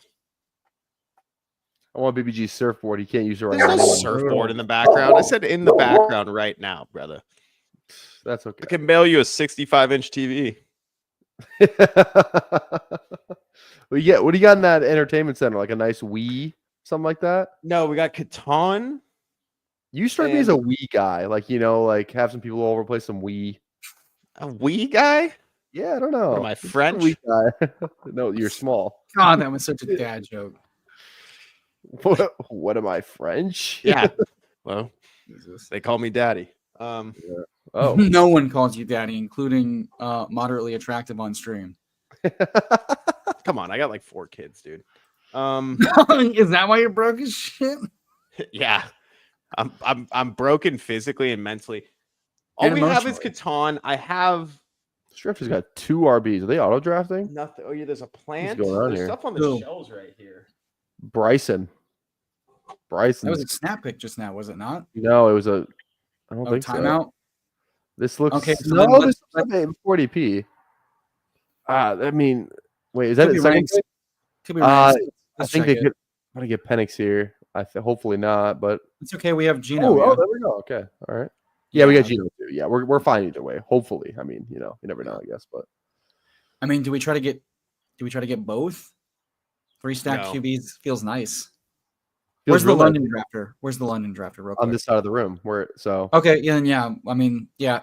[SPEAKER 1] I want BBG's surfboard. He can't use it right
[SPEAKER 4] There's
[SPEAKER 1] now.
[SPEAKER 4] no surfboard in the background. I said in the background right now, brother.
[SPEAKER 1] That's
[SPEAKER 4] I
[SPEAKER 1] okay.
[SPEAKER 4] can mail you a 65-inch TV.
[SPEAKER 1] What do you got in that entertainment center? Like a nice Wii, something like that?
[SPEAKER 4] No, we got Catan.
[SPEAKER 1] You strike me as a Wii guy. Like, like have some people over play some Wii.
[SPEAKER 4] A Wii guy?
[SPEAKER 1] Yeah, I don't know.
[SPEAKER 4] What am I,
[SPEAKER 1] You're a
[SPEAKER 4] French?
[SPEAKER 1] Wii guy. No, you're small.
[SPEAKER 3] God, that was such a dad joke.
[SPEAKER 1] What am I, French?
[SPEAKER 4] Yeah. Well,
[SPEAKER 3] Jesus.
[SPEAKER 4] they call me daddy.
[SPEAKER 1] Oh,
[SPEAKER 3] No one calls you daddy, including moderately attractive on stream.
[SPEAKER 4] Come on, I got like 4 kids, dude.
[SPEAKER 3] Is that why you're broke as shit?
[SPEAKER 4] Yeah. I'm broken physically and mentally. All
[SPEAKER 3] And
[SPEAKER 4] we have is
[SPEAKER 3] emotionally.
[SPEAKER 4] Catan. I have
[SPEAKER 1] Straff has got 2 RBs. Are they auto drafting?
[SPEAKER 4] nothing. Oh yeah, there's a plant.
[SPEAKER 1] going on
[SPEAKER 4] There's
[SPEAKER 1] here?
[SPEAKER 4] stuff on the
[SPEAKER 3] Who?
[SPEAKER 4] shelves right here.
[SPEAKER 1] Bryson.
[SPEAKER 3] That was a snap pick just now, was it not?
[SPEAKER 1] No, it was a. I don't
[SPEAKER 3] Oh,
[SPEAKER 1] think so.
[SPEAKER 3] timeout.
[SPEAKER 1] This looks
[SPEAKER 3] Okay, so
[SPEAKER 1] no.
[SPEAKER 3] then
[SPEAKER 1] This looks like 40p. I mean, wait, is that
[SPEAKER 3] Could
[SPEAKER 1] a
[SPEAKER 3] be
[SPEAKER 1] second?
[SPEAKER 3] ranks.
[SPEAKER 1] pick?
[SPEAKER 3] Could be
[SPEAKER 1] Uh,
[SPEAKER 3] ranks.
[SPEAKER 1] I
[SPEAKER 3] Let's
[SPEAKER 1] think
[SPEAKER 3] check
[SPEAKER 1] they
[SPEAKER 3] it.
[SPEAKER 1] could. I'm gonna get Penix here. Hopefully not, but
[SPEAKER 3] It's okay. We have Gino.
[SPEAKER 1] oh,
[SPEAKER 3] yeah.
[SPEAKER 1] there we go. Okay, all right. Yeah, we
[SPEAKER 3] Yeah.
[SPEAKER 1] got Gino too. Yeah, we're fine either way. Hopefully, I mean, you never know, I guess, but
[SPEAKER 3] I mean, do we try to get both? 3 stack
[SPEAKER 4] No.
[SPEAKER 3] QBs feels nice.
[SPEAKER 1] feels
[SPEAKER 3] Where's the
[SPEAKER 1] real nice
[SPEAKER 3] London drafter? Real quick.
[SPEAKER 1] on this side of the room. Where so
[SPEAKER 3] Okay, yeah. I mean, yeah.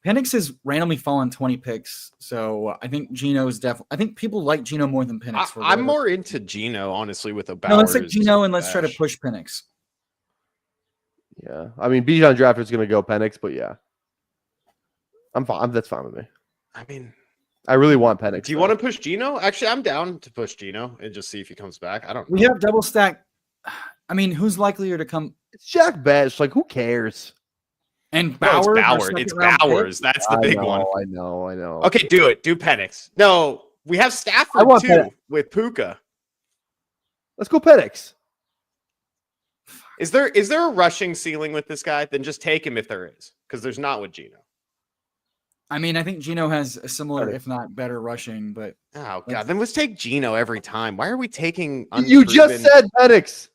[SPEAKER 3] Penix has randomly fallen 20 picks, so I think Gino's definitely. I think people like Gino more than Penix. for
[SPEAKER 4] I'm
[SPEAKER 3] whatever-
[SPEAKER 4] more into Gino, honestly, with a Bowers.
[SPEAKER 3] No, let's take Gino and let's try to
[SPEAKER 4] Bash.
[SPEAKER 3] push Penix.
[SPEAKER 1] yeah, I mean, Bijan drafter is gonna go Penix, but yeah, I'm fine. That's fine with me.
[SPEAKER 4] I mean,
[SPEAKER 1] I really want Penix.
[SPEAKER 4] do you want to push Gino? Actually, I'm down to push Gino and just see if he comes back. I don't know.
[SPEAKER 3] We have double stack. I mean, who's likelier to come?
[SPEAKER 1] It's Jack Bash. Like, who cares?
[SPEAKER 3] And
[SPEAKER 4] No,
[SPEAKER 3] Bowers.
[SPEAKER 4] it's
[SPEAKER 3] our
[SPEAKER 4] Bowers. It's
[SPEAKER 3] second-round pick?
[SPEAKER 4] Bowers. That's the big one.
[SPEAKER 1] I know.
[SPEAKER 4] Okay, do it. Do Penix. No, we have
[SPEAKER 1] I
[SPEAKER 4] Stafford
[SPEAKER 1] want
[SPEAKER 4] too
[SPEAKER 1] Penix.
[SPEAKER 4] with Puka.
[SPEAKER 1] Let's go Penix.
[SPEAKER 4] Is there a rushing ceiling with this guy? Then just take him if there is, because there's not with Gino.
[SPEAKER 3] I mean, I think Gino has a similar,
[SPEAKER 1] Penix.
[SPEAKER 3] if not better, rushing. But
[SPEAKER 4] Oh god, then let's take Gino every time. Why are we taking?
[SPEAKER 1] You just
[SPEAKER 4] unproven-
[SPEAKER 1] said Penix.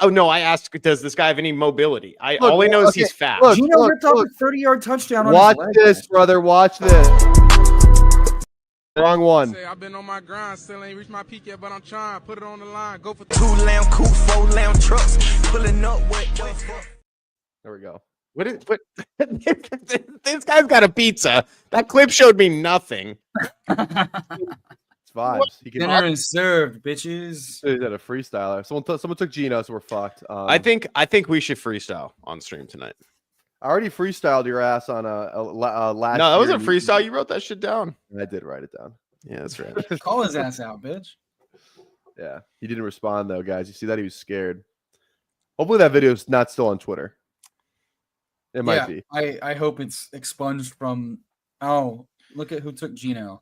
[SPEAKER 4] Oh no, I asked. Does this guy have any mobility?
[SPEAKER 1] Look,
[SPEAKER 4] all I know is
[SPEAKER 1] okay,
[SPEAKER 4] he's fast.
[SPEAKER 1] look.
[SPEAKER 3] Gino ripped off a 30-yard touchdown. On
[SPEAKER 1] Watch
[SPEAKER 3] his leg.
[SPEAKER 1] this, brother. Watch this. Wrong one.
[SPEAKER 5] Say, I've been on my grind, still ain't reached my peak yet, but I'm trying. Put it on the line, go for
[SPEAKER 6] 2 lamb coupe, 4 lamb trucks, pulling up with.
[SPEAKER 1] There we go.
[SPEAKER 4] What is? What? This guy's got a pizza. That clip showed me nothing.
[SPEAKER 1] It's vibes. He can
[SPEAKER 3] Dinner is served, bitches.
[SPEAKER 1] He's at a freestyler. Someone took Gino, so we're fucked.
[SPEAKER 4] I think we should freestyle on stream tonight.
[SPEAKER 1] I already freestyled your ass on a last.
[SPEAKER 4] No, that
[SPEAKER 1] year.
[SPEAKER 4] wasn't freestyle. You wrote that shit down.
[SPEAKER 1] I did write it down.
[SPEAKER 4] Yeah, that's right.
[SPEAKER 3] Call his ass out, bitch.
[SPEAKER 1] Yeah, he didn't respond though, guys. You see that he was scared. Hopefully that video is not still on Twitter. It might be.
[SPEAKER 3] I hope it's expunged from. Oh, look at who took Gino.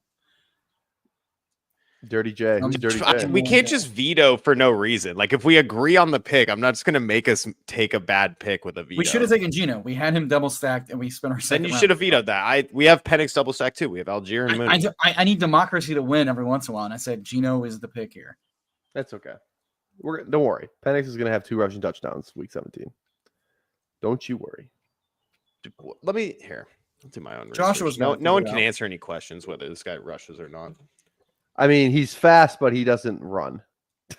[SPEAKER 1] Dirty J. Who's Dirty J?
[SPEAKER 4] We can't just veto for no reason. Like if we agree on the pick, I'm not just gonna make us take a bad pick with a veto.
[SPEAKER 3] We should have taken Gino. We had him double stacked, and we spent our
[SPEAKER 4] Then
[SPEAKER 3] second.
[SPEAKER 4] you
[SPEAKER 3] round.
[SPEAKER 4] should have vetoed that. We have Penix double stack too. We have Algier and Mooney.
[SPEAKER 3] I need democracy to win every once in a while, and I said Gino is the pick here.
[SPEAKER 1] That's okay. Don't worry. Penix is gonna have 2 rushing touchdowns week 17. Don't you worry.
[SPEAKER 4] Let me here. I'll do my own research.
[SPEAKER 3] Joshua's
[SPEAKER 4] No,
[SPEAKER 3] gonna
[SPEAKER 4] no one
[SPEAKER 3] figure
[SPEAKER 4] can
[SPEAKER 3] it out.
[SPEAKER 4] answer any questions whether this guy rushes or not.
[SPEAKER 1] I mean, he's fast, but he doesn't run.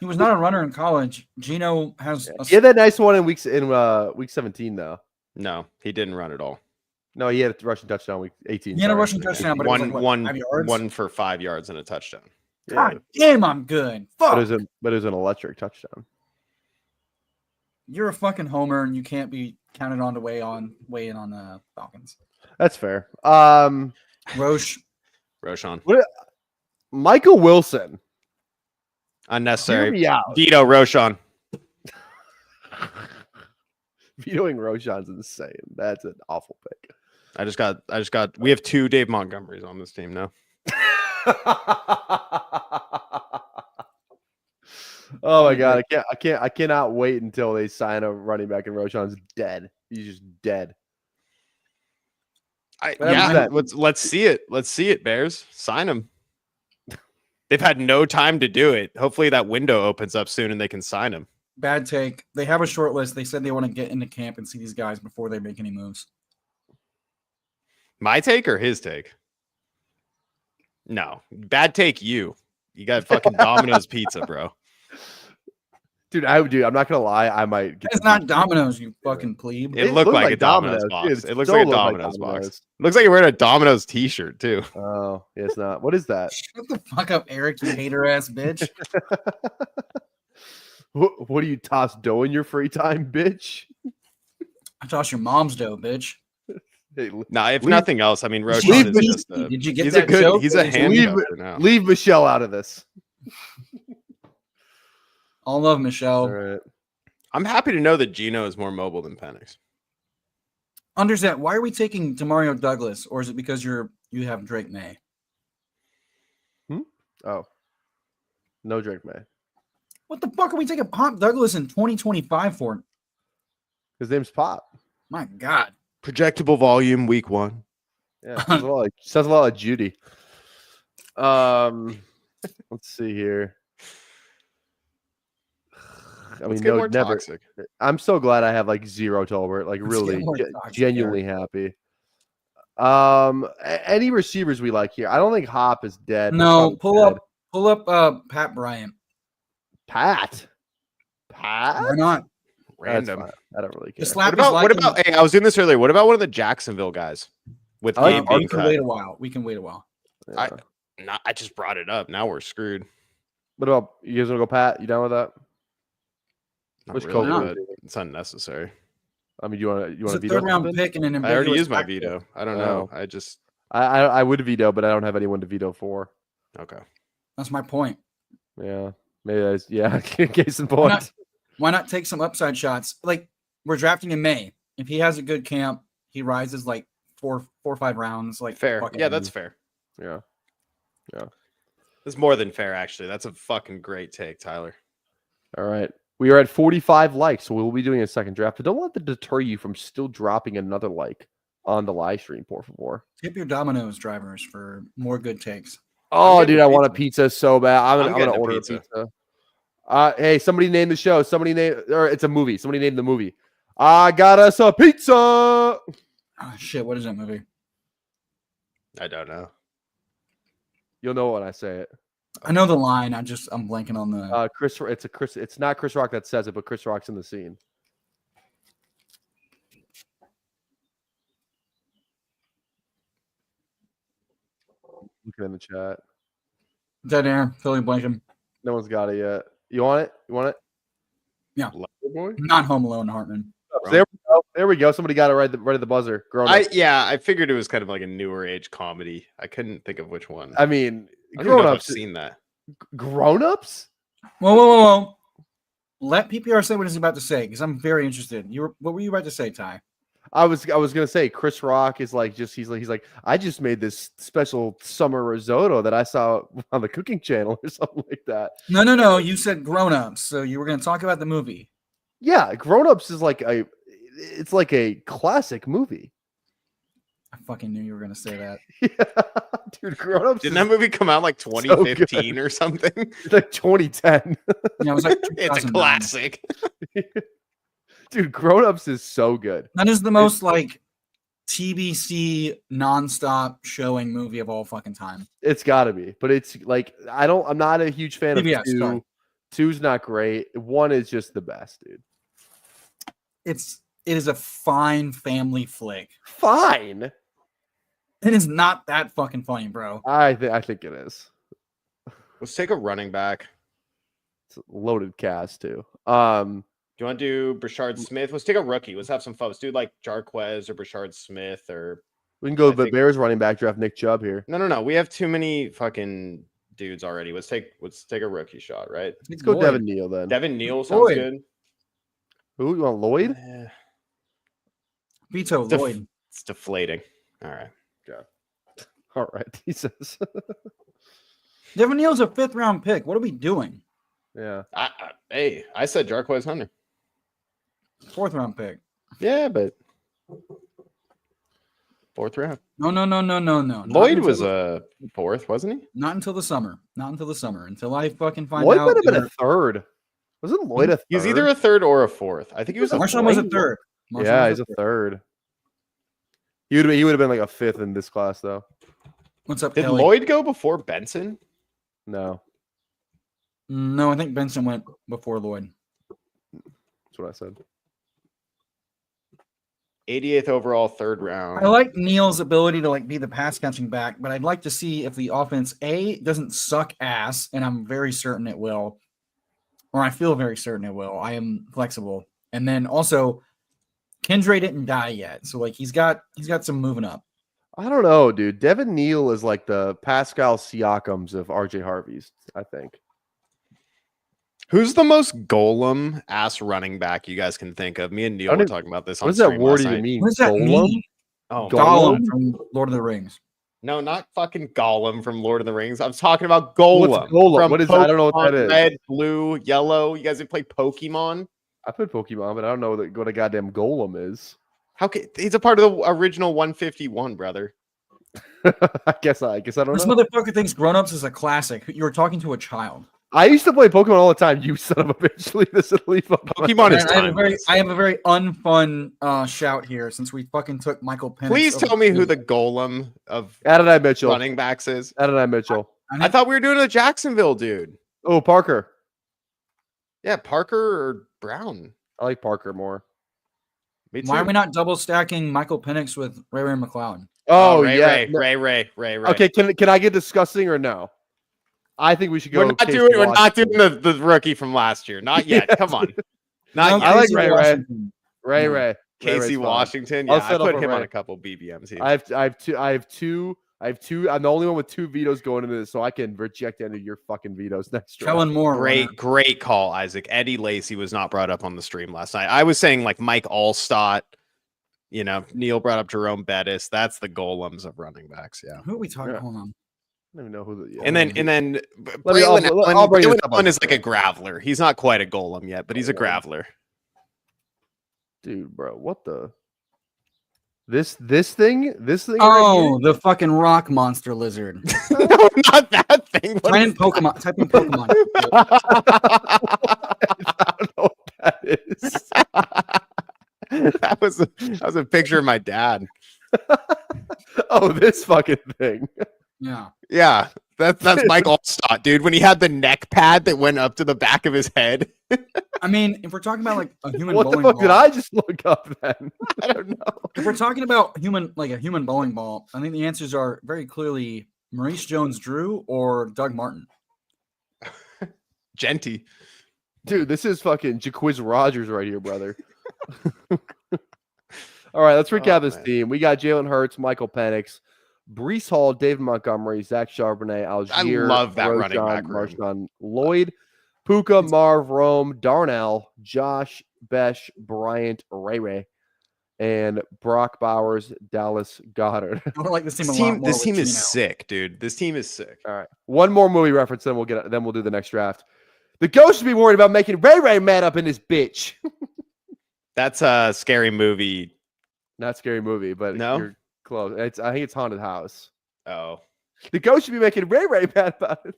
[SPEAKER 3] He was not a runner in college. Gino has
[SPEAKER 1] He had that nice one in week 17 though.
[SPEAKER 4] No, he didn't run at all.
[SPEAKER 1] No, he had a rushing touchdown week 18.
[SPEAKER 3] He had a
[SPEAKER 1] sorry.
[SPEAKER 3] rushing touchdown, but it was like, what, 5 yards?
[SPEAKER 4] One for 5 yards and a touchdown.
[SPEAKER 1] Yeah,
[SPEAKER 3] God damn, I'm good.
[SPEAKER 1] but it
[SPEAKER 3] Fuck.
[SPEAKER 1] was an electric touchdown.
[SPEAKER 3] You're a fucking homer, and you can't be counted on to weigh in on the Falcons.
[SPEAKER 1] That's fair.
[SPEAKER 3] Roche.
[SPEAKER 4] Roshan.
[SPEAKER 1] Michael Wilson. Hear
[SPEAKER 4] Unnecessary.
[SPEAKER 1] me out.
[SPEAKER 4] Vito Roshan.
[SPEAKER 1] Vetoing Roshan's insane. That's an awful pick.
[SPEAKER 4] I just got we have 2 Dave Montgomerys on this team now.
[SPEAKER 1] Oh my god, I cannot wait until they sign a running back and Roshan's dead. He's just dead.
[SPEAKER 4] Let's see it. Let's see it, Bears. Sign him. They've had no time to do it. Hopefully that window opens up soon and they can sign him.
[SPEAKER 3] Bad take. They have a short list. They said they want to get into camp and see these guys before they make any moves.
[SPEAKER 4] My take or his take? No. Bad take you. You got fucking Domino's pizza, bro.
[SPEAKER 1] Dude, I'm not gonna lie. I might get.
[SPEAKER 3] It's not Domino's, you fucking plebe.
[SPEAKER 4] It looked like a Domino's box.
[SPEAKER 1] Dude,
[SPEAKER 4] It looks
[SPEAKER 1] so
[SPEAKER 4] like a
[SPEAKER 1] looked
[SPEAKER 4] Domino's box. Looks like you're wearing a Domino's t-shirt too.
[SPEAKER 1] Oh, yeah, it's not. What is that?
[SPEAKER 3] Shut the fuck up, Eric, you hater ass bitch.
[SPEAKER 1] What do you toss dough in your free time, bitch?
[SPEAKER 3] I toss your mom's dough, bitch.
[SPEAKER 1] Hey,
[SPEAKER 4] Nah, if
[SPEAKER 1] leave-
[SPEAKER 4] nothing else, I mean, Roshan
[SPEAKER 1] leave
[SPEAKER 4] is
[SPEAKER 1] me-
[SPEAKER 4] just a,
[SPEAKER 3] Did you get
[SPEAKER 4] he's
[SPEAKER 3] that
[SPEAKER 4] a good,
[SPEAKER 3] joke?
[SPEAKER 4] he's a
[SPEAKER 3] Leave-
[SPEAKER 4] handcuffer now.
[SPEAKER 1] leave Michelle out of this.
[SPEAKER 3] All love Michelle.
[SPEAKER 1] All right.
[SPEAKER 4] I'm happy to know that Gino is more mobile than Penix.
[SPEAKER 3] Understand, why are we taking Demario Douglas, or is it because you have Drake May?
[SPEAKER 1] Oh, no Drake May.
[SPEAKER 3] What the fuck are we taking Pop Douglas in 2025 for?
[SPEAKER 1] His name's Pop.
[SPEAKER 3] My God.
[SPEAKER 4] Projectable volume week 1.
[SPEAKER 1] Yeah, sounds a lot like Judy. Let's see here. I
[SPEAKER 4] Let's
[SPEAKER 1] mean,
[SPEAKER 4] get
[SPEAKER 1] no,
[SPEAKER 4] more
[SPEAKER 1] never.
[SPEAKER 4] toxic.
[SPEAKER 1] I'm so glad I have like 0 Tolbert. Like,
[SPEAKER 3] Let's
[SPEAKER 1] really,
[SPEAKER 3] get more toxic
[SPEAKER 1] genuinely happy. Any receivers we like here? I don't think Hop is dead. He's
[SPEAKER 3] No,
[SPEAKER 1] probably
[SPEAKER 3] pull
[SPEAKER 1] dead.
[SPEAKER 3] up Pat Bryant.
[SPEAKER 1] Pat.
[SPEAKER 3] Why not?
[SPEAKER 1] That's
[SPEAKER 4] Random.
[SPEAKER 1] fine. I don't really care.
[SPEAKER 3] The slap
[SPEAKER 4] What
[SPEAKER 3] is
[SPEAKER 4] about? Hey, I was doing this earlier. What about one of the Jacksonville guys with
[SPEAKER 1] I like
[SPEAKER 4] Gabe
[SPEAKER 3] we
[SPEAKER 4] being
[SPEAKER 3] can
[SPEAKER 4] cut?
[SPEAKER 3] wait a while. We can wait a while.
[SPEAKER 1] Yeah.
[SPEAKER 4] I just brought it up. Now we're screwed.
[SPEAKER 1] What about you guys want to go, Pat? You down with that?
[SPEAKER 4] Not
[SPEAKER 1] Which
[SPEAKER 4] really,
[SPEAKER 1] Kobe?
[SPEAKER 4] but it's unnecessary.
[SPEAKER 1] I mean, you want
[SPEAKER 3] It's
[SPEAKER 1] to
[SPEAKER 3] a
[SPEAKER 1] veto
[SPEAKER 3] third round
[SPEAKER 1] something?
[SPEAKER 3] pick and an
[SPEAKER 4] I already
[SPEAKER 3] ambiguous
[SPEAKER 4] used my
[SPEAKER 3] backfield.
[SPEAKER 4] veto. I don't
[SPEAKER 1] Oh.
[SPEAKER 4] know. I just
[SPEAKER 1] I would veto, but I don't have anyone to veto for.
[SPEAKER 4] okay.
[SPEAKER 3] That's my point.
[SPEAKER 1] Yeah, maybe that's case in
[SPEAKER 3] Why
[SPEAKER 1] point.
[SPEAKER 3] not, why not take some upside shots? Like, we're drafting in May. If he has a good camp, he rises like four or 5 rounds. Like,
[SPEAKER 4] Fair.
[SPEAKER 3] fuck
[SPEAKER 4] Yeah,
[SPEAKER 3] it.
[SPEAKER 4] that's fair.
[SPEAKER 1] Yeah.
[SPEAKER 4] That's more than fair, actually. That's a fucking great take, Tyler.
[SPEAKER 1] All right. We are at 45 likes, so we'll be doing a second draft. But don't let that deter you from still dropping another like on the live stream, por favor.
[SPEAKER 3] Tip your Domino's drivers for more good takes.
[SPEAKER 1] Oh,
[SPEAKER 4] getting
[SPEAKER 1] dude,
[SPEAKER 4] a
[SPEAKER 1] I want a
[SPEAKER 4] pizza.
[SPEAKER 1] pizza so bad. I'm
[SPEAKER 4] I'm
[SPEAKER 1] gonna
[SPEAKER 4] getting a
[SPEAKER 1] order
[SPEAKER 4] pizza.
[SPEAKER 1] a pizza. Hey, somebody name the show. Or it's a movie. Somebody name the movie. I got us a pizza.
[SPEAKER 3] Oh, shit, what is that movie?
[SPEAKER 4] I don't know.
[SPEAKER 1] You'll know when I say it.
[SPEAKER 3] I know the line. I'm blanking on the.
[SPEAKER 1] It's not Chris Rock that says it, but Chris Rock's in the scene. Looking in the chat.
[SPEAKER 3] Dead air. Totally blanking.
[SPEAKER 1] No one's got it yet. You want it? You want it?
[SPEAKER 4] Boy?
[SPEAKER 3] Not Home Alone, Hartman.
[SPEAKER 1] There we go. There we go. Somebody got it right at the buzzer. Grown up.
[SPEAKER 4] I figured it was kind of like a newer age comedy. I couldn't think of which one.
[SPEAKER 1] I mean,
[SPEAKER 4] I don't even know
[SPEAKER 1] grown
[SPEAKER 4] if I've
[SPEAKER 1] ups.
[SPEAKER 4] seen that.
[SPEAKER 1] Grown ups.
[SPEAKER 3] Whoa. Let PPR say what he's about to say, because I'm very interested. What were you about to say, Ty?
[SPEAKER 1] I was gonna say Chris Rock is like he's like I just made this special summer risotto that I saw on the cooking channel or something like that.
[SPEAKER 3] No. You said grown-ups, so you were going to talk about the movie.
[SPEAKER 1] Yeah, Grown Ups is like a classic movie.
[SPEAKER 3] I fucking knew you were going to say that.
[SPEAKER 1] Yeah, dude, Grown Ups
[SPEAKER 4] Didn't that movie come out like 2015 or something?
[SPEAKER 1] It's like 2010.
[SPEAKER 3] Yeah, it was like
[SPEAKER 4] It's a
[SPEAKER 3] 2009.
[SPEAKER 4] classic.
[SPEAKER 1] Dude, Grown Ups is so good.
[SPEAKER 3] That is the most like TBC nonstop showing movie of all fucking time.
[SPEAKER 1] It's got to be, but it's like I'm not a huge fan of
[SPEAKER 3] CBS,
[SPEAKER 1] 2.
[SPEAKER 3] sorry.
[SPEAKER 1] 2's not great. 1 is just the best, dude.
[SPEAKER 3] It is a fine family flick.
[SPEAKER 1] Fine.
[SPEAKER 3] It is not that fucking funny, bro.
[SPEAKER 1] I think it is.
[SPEAKER 4] Let's take a running back.
[SPEAKER 1] It's a loaded cast too.
[SPEAKER 4] Do you want to do Brashard Smith? Let's take a rookie. Let's have some fun. Let's do like Jarquez or Brashard Smith or
[SPEAKER 1] We can go
[SPEAKER 4] I
[SPEAKER 1] the
[SPEAKER 4] think-
[SPEAKER 1] Bears running back draft Nick Chubb here.
[SPEAKER 4] no. We have too many fucking dudes already. Let's take a rookie shot, right?
[SPEAKER 1] Let's go
[SPEAKER 3] Lloyd.
[SPEAKER 1] Devin Neal then.
[SPEAKER 4] Devin Neal sounds
[SPEAKER 3] Lloyd.
[SPEAKER 4] good.
[SPEAKER 1] Who you want, Lloyd?
[SPEAKER 3] Vito
[SPEAKER 4] Def-
[SPEAKER 3] Lloyd.
[SPEAKER 4] It's deflating. All right.
[SPEAKER 1] All right, he says.
[SPEAKER 3] Devin Neal's a 5th round pick. What are we doing?
[SPEAKER 1] Yeah.
[SPEAKER 4] I said Jarquez Hunter.
[SPEAKER 3] 4th round pick.
[SPEAKER 4] Yeah, but 4th round.
[SPEAKER 3] No. Not
[SPEAKER 4] Lloyd
[SPEAKER 3] until
[SPEAKER 4] was
[SPEAKER 3] the-
[SPEAKER 4] a 4th, wasn't he?
[SPEAKER 3] not until the summer. Not until the summer. Until I fucking find
[SPEAKER 1] Lloyd
[SPEAKER 3] out.
[SPEAKER 1] might have been
[SPEAKER 3] they're-
[SPEAKER 1] a 3rd. Wasn't Lloyd a 3rd?
[SPEAKER 4] He's either a 3rd or a 4th. I think he was a
[SPEAKER 3] Marshawn was a
[SPEAKER 4] 3rd.
[SPEAKER 3] 3rd.
[SPEAKER 1] Yeah, he's a 3rd. He would have been like a 5th in this class though.
[SPEAKER 3] What's up,
[SPEAKER 4] Did
[SPEAKER 3] Kelly?
[SPEAKER 4] Lloyd go before Benson?
[SPEAKER 1] No,
[SPEAKER 3] No, I think Benson went before Lloyd.
[SPEAKER 1] that's what I said.
[SPEAKER 4] 88th overall, 3rd round.
[SPEAKER 3] I like Neal's ability to be the pass catching back, but I'd like to see if the offense doesn't suck ass, and I'm very certain it will, or I feel very certain it will. I am flexible, and then also Kendra didn't die yet, so he's got some moving up.
[SPEAKER 1] I don't know, dude. Devin Neal is like the Pascal Siakams of RJ Harvey's, I think.
[SPEAKER 4] Who's the most golem ass running back you guys can think of? Me and Neil
[SPEAKER 1] I don't
[SPEAKER 4] were
[SPEAKER 1] even-
[SPEAKER 4] talking about this.
[SPEAKER 1] What
[SPEAKER 4] on
[SPEAKER 1] does that
[SPEAKER 4] stream
[SPEAKER 1] word
[SPEAKER 4] last
[SPEAKER 1] even
[SPEAKER 4] night.
[SPEAKER 1] mean?
[SPEAKER 3] What does that
[SPEAKER 1] Golem?
[SPEAKER 3] mean?
[SPEAKER 4] Oh,
[SPEAKER 3] Gollum from Lord of the Rings.
[SPEAKER 4] no, not fucking Gollum from Lord of the Rings. I'm talking about Golem.
[SPEAKER 1] What's Golem?
[SPEAKER 4] From
[SPEAKER 1] What is that? I don't know what that
[SPEAKER 4] Pokemon
[SPEAKER 1] is.
[SPEAKER 4] Red, blue, yellow. You guys have played Pokemon?
[SPEAKER 1] I played Pokemon, but I don't know what a goddamn golem is.
[SPEAKER 4] How can he's a part of the original 151, brother?
[SPEAKER 1] I guess I don't
[SPEAKER 3] This
[SPEAKER 1] know.
[SPEAKER 3] motherfucker thinks Grown Ups is a classic. You were talking to a child.
[SPEAKER 1] I used to play Pokemon all the time. You son of a bitch! Leave this and leave.
[SPEAKER 4] Pokemon is
[SPEAKER 3] And
[SPEAKER 4] timeless.
[SPEAKER 3] I have a very unfun shout here since we fucking took Michael Penix.
[SPEAKER 4] Please
[SPEAKER 3] over
[SPEAKER 4] tell me who
[SPEAKER 3] Tua.
[SPEAKER 4] the golem of
[SPEAKER 1] Adonai Mitchell.
[SPEAKER 4] running backs is.
[SPEAKER 1] Adonai Mitchell.
[SPEAKER 4] I thought we were doing a Jacksonville dude.
[SPEAKER 1] Oh, Parker.
[SPEAKER 4] Yeah, Parker or Brown.
[SPEAKER 1] I like Parker more.
[SPEAKER 4] Me too.
[SPEAKER 3] Why are we not double stacking Michael Penix with Ray McLeod?
[SPEAKER 1] Oh,
[SPEAKER 4] Ray,
[SPEAKER 1] yeah.
[SPEAKER 4] Ray.
[SPEAKER 1] Okay, can I get disgusting or no? I think we should go.
[SPEAKER 4] We're not
[SPEAKER 1] Casey
[SPEAKER 4] doing
[SPEAKER 1] Washington.
[SPEAKER 4] the rookie from last year. Not yet.
[SPEAKER 1] Yeah.
[SPEAKER 4] Come on. Not
[SPEAKER 3] No,
[SPEAKER 1] I
[SPEAKER 4] yet.
[SPEAKER 1] like
[SPEAKER 3] Casey
[SPEAKER 1] Ray.
[SPEAKER 3] Washington.
[SPEAKER 1] Ray.
[SPEAKER 3] Yeah.
[SPEAKER 1] Ray.
[SPEAKER 4] Casey
[SPEAKER 1] Ray's fine.
[SPEAKER 4] Washington.
[SPEAKER 1] I'll
[SPEAKER 4] Yeah, I
[SPEAKER 1] settle
[SPEAKER 4] put
[SPEAKER 1] for
[SPEAKER 4] him on
[SPEAKER 1] Ray.
[SPEAKER 4] a couple BBMs here.
[SPEAKER 1] I have two. I'm the only one with 2 vetoes going into this, so I can reject any of your fucking vetoes next draft.
[SPEAKER 3] Kellen Moore.
[SPEAKER 4] Great call, Isaac. Eddie Lacy was not brought up on the stream last night. I was saying like Mike Allstott. Neil brought up Jerome Bettis. That's the golems of running backs. Yeah.
[SPEAKER 3] Who are we talking?
[SPEAKER 1] Yeah.
[SPEAKER 3] Hold on.
[SPEAKER 1] I don't even know who the.
[SPEAKER 4] And then
[SPEAKER 1] Let me- I'll bring this
[SPEAKER 4] Braylon
[SPEAKER 1] up
[SPEAKER 4] Allen
[SPEAKER 1] on
[SPEAKER 4] is like a graveler. He's not quite a golem yet, but he's a graveler.
[SPEAKER 1] dude, bro, what the? This thing.
[SPEAKER 3] Oh, the fucking rock monster lizard.
[SPEAKER 4] No, not that thing. What
[SPEAKER 3] Type
[SPEAKER 4] is
[SPEAKER 3] in Pokemon. Type in Pokemon.
[SPEAKER 1] I don't know what that is.
[SPEAKER 4] that was a picture of my dad.
[SPEAKER 1] Oh, this fucking thing.
[SPEAKER 3] Yeah.
[SPEAKER 4] Yeah, that's Mike Allstott, dude. When he had the neck pad that went up to the back of his head.
[SPEAKER 3] I mean, if we're talking about like a human
[SPEAKER 1] What the
[SPEAKER 3] bowling
[SPEAKER 1] fuck
[SPEAKER 3] ball,
[SPEAKER 1] did I just look up then?
[SPEAKER 4] I don't know.
[SPEAKER 3] if we're talking about a human bowling ball, I think the answers are very clearly Maurice Jones-Drew or Doug Martin.
[SPEAKER 4] Genty.
[SPEAKER 1] Dude, this is fucking Jaquiz Rogers right here, brother. All right, let's recap this
[SPEAKER 4] man.
[SPEAKER 1] team. We got Jalen Hurts, Michael Penix, Brees Hall, David Montgomery, Zach Charbonnet, Algier,
[SPEAKER 4] love that
[SPEAKER 1] Roschon,
[SPEAKER 4] running back room.
[SPEAKER 1] Marshawn Lloyd, Puka, Marv, Rome, Darnell, Josh, Besh, Bryant, Ray, and Brock Bowers, Dallas Goddard.
[SPEAKER 3] I would like this team.
[SPEAKER 4] This
[SPEAKER 3] a lot
[SPEAKER 4] team,
[SPEAKER 3] more
[SPEAKER 4] this
[SPEAKER 3] with
[SPEAKER 4] team is
[SPEAKER 3] Gino.
[SPEAKER 4] sick, dude. This team is sick.
[SPEAKER 1] All right, one more movie reference, then we'll do the next draft. The ghost should be worried about making Ray mad up in this bitch.
[SPEAKER 4] That's a scary movie.
[SPEAKER 1] Not scary movie, but
[SPEAKER 4] No?
[SPEAKER 1] you're close. I think it's Haunted House.
[SPEAKER 4] Oh.
[SPEAKER 1] The ghost should be making Ray mad about it.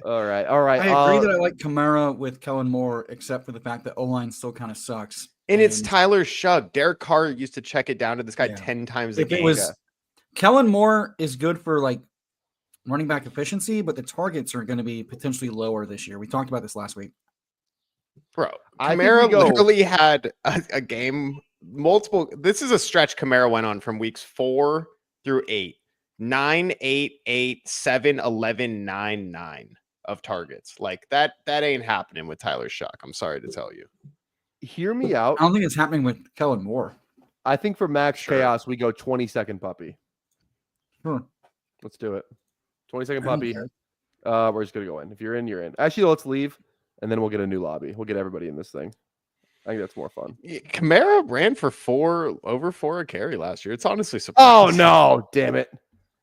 [SPEAKER 1] All right.
[SPEAKER 3] I agree that I like Kamara with Kellen Moore, except for the fact that O-line still kind of sucks.
[SPEAKER 4] And it's
[SPEAKER 3] And
[SPEAKER 4] Tyler Shug. Derek Carr used to check it down to this guy
[SPEAKER 3] Yeah.
[SPEAKER 4] 10 times a
[SPEAKER 3] if
[SPEAKER 4] game.
[SPEAKER 3] it was Kellen Moore is good for like running back efficiency, but the targets are going to be potentially lower this year. We talked about this last week.
[SPEAKER 4] Bro,
[SPEAKER 1] I think we
[SPEAKER 4] Kamara
[SPEAKER 1] go-
[SPEAKER 4] literally had a game, multiple. This is a stretch Kamara went on from weeks 4 through 8. 9, 8, 8, 7, 11, 9, 9 of targets. Like that ain't happening with Tyler Shuck. I'm sorry to tell you.
[SPEAKER 1] Hear me out.
[SPEAKER 3] I don't think it's happening with Kellen Moore.
[SPEAKER 1] I think for Max
[SPEAKER 4] Sure.
[SPEAKER 1] Chaos, we go 20-second puppy.
[SPEAKER 3] Sure.
[SPEAKER 1] Let's do it. 20-second
[SPEAKER 3] I don't
[SPEAKER 1] puppy.
[SPEAKER 3] care.
[SPEAKER 1] We're just going to go in. If you're in, you're in. Actually, let's leave, and then we'll get a new lobby. We'll get everybody in this thing. I think that's more fun.
[SPEAKER 4] Kamara ran for over 4 a carry last year. It's honestly
[SPEAKER 1] Oh,
[SPEAKER 4] surprising.
[SPEAKER 1] no. Damn it.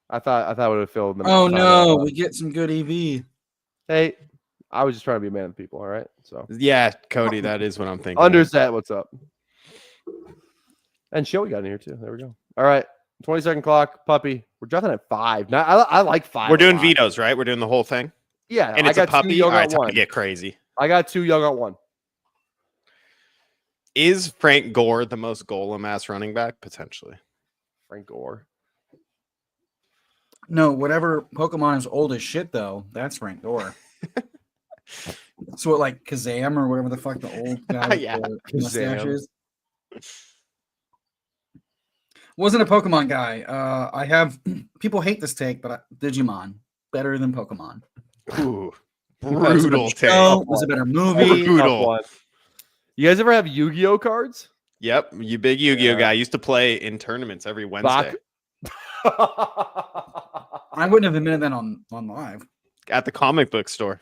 [SPEAKER 1] I thought it would have filled them.
[SPEAKER 3] Oh no, we get some good EV.
[SPEAKER 1] Hey, I was just trying to be a man of the people, all right? So
[SPEAKER 4] Yeah, Cody, that is what I'm thinking.
[SPEAKER 1] Underset, what's up? And Showy got in here too. There we go. All right. 20-second clock, puppy. We're drafting at 5. Now I like 5.
[SPEAKER 4] We're
[SPEAKER 1] a
[SPEAKER 4] doing
[SPEAKER 1] lot.
[SPEAKER 4] vetoes, right? We're doing the whole thing.
[SPEAKER 1] Yeah,
[SPEAKER 4] And
[SPEAKER 1] I
[SPEAKER 4] it's a
[SPEAKER 1] got 2
[SPEAKER 4] puppy.
[SPEAKER 1] young
[SPEAKER 4] All right,
[SPEAKER 1] at
[SPEAKER 4] time
[SPEAKER 1] 1.
[SPEAKER 4] to get crazy.
[SPEAKER 1] I got 2 young at 1.
[SPEAKER 4] Is Frank Gore the most golem ass running back? Potentially.
[SPEAKER 1] Frank Gore.
[SPEAKER 3] No, whatever Pokemon is old as shit though, that's Frank Gore. So what, like Kazam or whatever the fuck the old guy with
[SPEAKER 4] Yeah,
[SPEAKER 3] the mustache
[SPEAKER 1] Kazam.
[SPEAKER 3] is? Wasn't a Pokemon guy. I have people hate this take, but Digimon better than Pokemon.
[SPEAKER 4] Ooh,
[SPEAKER 3] Was it a
[SPEAKER 4] brutal take.
[SPEAKER 3] show? Was a better movie.
[SPEAKER 4] Brutal.
[SPEAKER 1] You guys ever have Yu-Gi-Oh cards?
[SPEAKER 4] Yep, you big Yu-Gi-Oh
[SPEAKER 1] Yeah.
[SPEAKER 4] guy. Used to play in tournaments every Wednesday
[SPEAKER 3] I wouldn't have admitted that on live.
[SPEAKER 4] at the comic book store.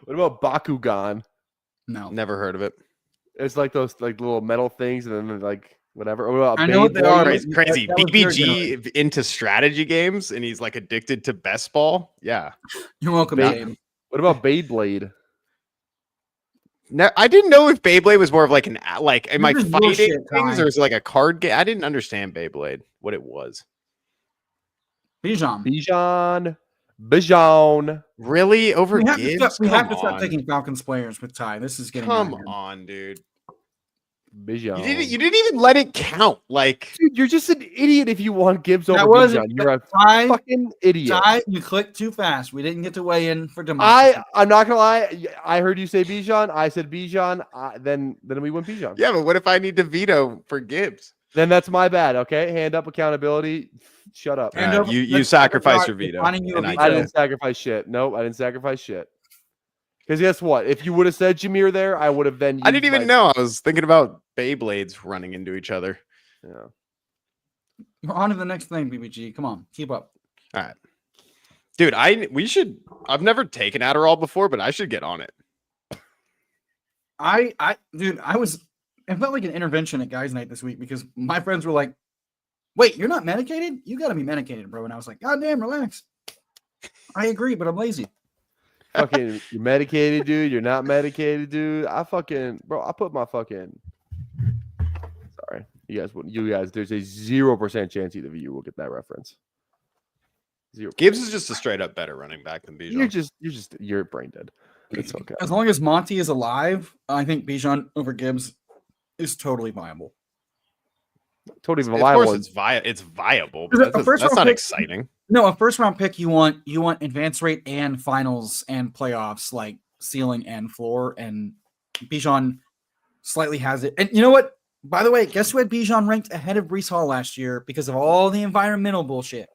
[SPEAKER 1] What about Bakugan?
[SPEAKER 3] No,
[SPEAKER 4] Never heard of it.
[SPEAKER 1] It's like those like little metal things, and then like whatever. What about
[SPEAKER 3] I know what they
[SPEAKER 1] Beyblade?
[SPEAKER 3] are,
[SPEAKER 4] Crazy,
[SPEAKER 3] but
[SPEAKER 4] crazy.
[SPEAKER 3] that was your
[SPEAKER 4] BBG into strategy games, and he's like addicted to best ball. Yeah.
[SPEAKER 3] You're welcome,
[SPEAKER 1] Ba-
[SPEAKER 3] Dave.
[SPEAKER 1] What about Beyblade?
[SPEAKER 4] No, I didn't know if Beyblade was more of like am I
[SPEAKER 3] This is
[SPEAKER 4] fighting
[SPEAKER 3] bullshit,
[SPEAKER 4] things
[SPEAKER 3] Ty.
[SPEAKER 4] or is it like a card game? I didn't understand Beyblade, what it was.
[SPEAKER 3] Bijan.
[SPEAKER 1] Bijan.
[SPEAKER 4] Really? Over
[SPEAKER 3] We have, to
[SPEAKER 4] Gibbs?
[SPEAKER 3] stop, we have to
[SPEAKER 4] Come
[SPEAKER 3] stop
[SPEAKER 4] on.
[SPEAKER 3] taking Falcons players with Ty. This is getting
[SPEAKER 4] Come
[SPEAKER 3] out of hand.
[SPEAKER 4] on, dude.
[SPEAKER 1] Bijan.
[SPEAKER 4] You didn't even let it count. Like
[SPEAKER 1] Dude, you're just an idiot if you want Gibbs over
[SPEAKER 3] That wasn't
[SPEAKER 1] Bijan. You're a
[SPEAKER 3] Ty.
[SPEAKER 1] fucking idiot.
[SPEAKER 3] Ty, you clicked too fast. We didn't get to weigh in for democracy.
[SPEAKER 1] I'm not gonna lie. I heard you say Bijan. I said Bijan. Then we went Bijan.
[SPEAKER 4] yeah, but what if I need to veto for Gibbs?
[SPEAKER 1] Then that's my bad. Okay, hand up accountability. Shut up.
[SPEAKER 3] And
[SPEAKER 4] All right, you
[SPEAKER 3] let's
[SPEAKER 4] sacrifice
[SPEAKER 3] talk
[SPEAKER 4] your
[SPEAKER 3] about
[SPEAKER 4] veto.
[SPEAKER 3] defining you a
[SPEAKER 4] and I
[SPEAKER 3] veto.
[SPEAKER 1] I
[SPEAKER 4] did.
[SPEAKER 1] didn't sacrifice shit. Nope, I didn't sacrifice shit. Because guess what? If you would have said Jameer there, I would have then.
[SPEAKER 4] I didn't
[SPEAKER 1] used
[SPEAKER 4] even
[SPEAKER 1] my-
[SPEAKER 4] know. I was thinking about Beyblades running into each other.
[SPEAKER 1] Yeah.
[SPEAKER 3] We're on to the next thing, BBG. Come on, keep up.
[SPEAKER 4] All right. Dude, I've never taken Adderall before, but I should get on it.
[SPEAKER 3] It felt like an intervention at guys' night this week because my friends were like, "Wait, you're not medicated? You got to be medicated, bro." And I was like, "God damn, relax." I agree, but I'm lazy.
[SPEAKER 1] Fucking, you're medicated, dude. You're not medicated, dude. I put my fucking. Sorry, you guys. There's a 0% chance either of you will get that reference. 0.
[SPEAKER 4] Gibbs is just a straight up better running back than Bijan.
[SPEAKER 1] You're brain dead. It's okay.
[SPEAKER 3] As long as Monty is alive, I think Bijan over Gibbs is totally viable.
[SPEAKER 1] Totally
[SPEAKER 4] Of
[SPEAKER 1] viable.
[SPEAKER 4] course, it's viable.
[SPEAKER 3] Is
[SPEAKER 4] But
[SPEAKER 3] it a
[SPEAKER 4] that's
[SPEAKER 3] first round
[SPEAKER 4] not
[SPEAKER 3] pick?
[SPEAKER 4] exciting.
[SPEAKER 3] No, a first round pick you want advance rate and finals and playoffs, like ceiling and floor, and Bijan slightly has it. And you know what? By the way, guess who had Bijan ranked ahead of Brees Hall last year because of all the environmental bullshit?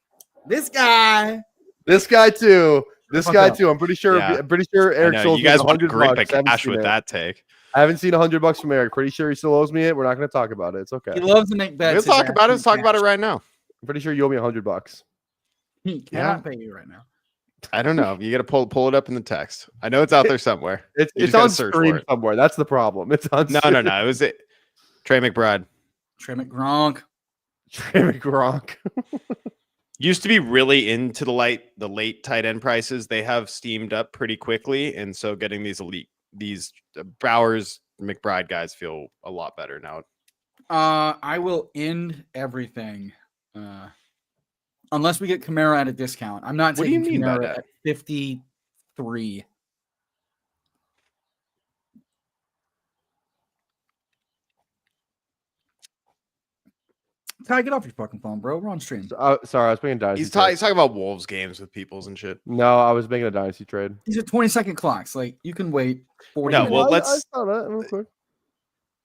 [SPEAKER 3] This guy.
[SPEAKER 1] This guy too.
[SPEAKER 3] Fuck up.
[SPEAKER 1] I'm pretty sure.
[SPEAKER 4] Yeah.
[SPEAKER 1] I'm pretty sure
[SPEAKER 4] I
[SPEAKER 1] Eric
[SPEAKER 4] know,
[SPEAKER 1] Schultz
[SPEAKER 4] you guys
[SPEAKER 1] owes
[SPEAKER 4] want to grip a
[SPEAKER 1] $100. I haven't
[SPEAKER 4] cash
[SPEAKER 1] seen
[SPEAKER 4] with
[SPEAKER 1] it.
[SPEAKER 4] that take.
[SPEAKER 1] I haven't seen $100 from Eric. Pretty sure he still owes me it. We're not going to talk about it. It's okay.
[SPEAKER 3] He loves to make bets.
[SPEAKER 4] Let's
[SPEAKER 3] his
[SPEAKER 4] talk about it.
[SPEAKER 3] ass
[SPEAKER 4] Let's talk about it
[SPEAKER 3] cash.
[SPEAKER 4] right now.
[SPEAKER 1] I'm pretty sure you owe me $100.
[SPEAKER 3] He cannot pay you right now.
[SPEAKER 4] I don't know. You got to pull it up in the text. I know it's out there somewhere. You
[SPEAKER 1] It's
[SPEAKER 4] just gotta
[SPEAKER 1] on
[SPEAKER 4] search for
[SPEAKER 1] stream
[SPEAKER 4] it.
[SPEAKER 1] somewhere. That's the problem. It's on.
[SPEAKER 4] No. It was it. Trey McBride
[SPEAKER 3] Trey McGronk.
[SPEAKER 1] Trey McGronk.
[SPEAKER 4] used to be really into the late tight end prices. They have steamed up pretty quickly, and so getting these Bowers McBride guys feel a lot better now.
[SPEAKER 3] I will end everything. Unless we get Kamara at a discount. I'm not
[SPEAKER 4] What do you
[SPEAKER 3] taking
[SPEAKER 4] mean by
[SPEAKER 3] Kamara
[SPEAKER 4] that?
[SPEAKER 3] at 53. Ty, get off your fucking phone, bro. We're on stream.
[SPEAKER 1] Sorry, I was making a dynasty.
[SPEAKER 4] He's
[SPEAKER 1] trade.
[SPEAKER 4] talking about Wolves games with peoples and shit.
[SPEAKER 1] No, I was making a dynasty trade.
[SPEAKER 3] These are 20-second clocks. Like, you can wait 40
[SPEAKER 4] No,
[SPEAKER 3] minutes.
[SPEAKER 4] well,
[SPEAKER 1] I
[SPEAKER 4] let's.
[SPEAKER 1] saw that real quick.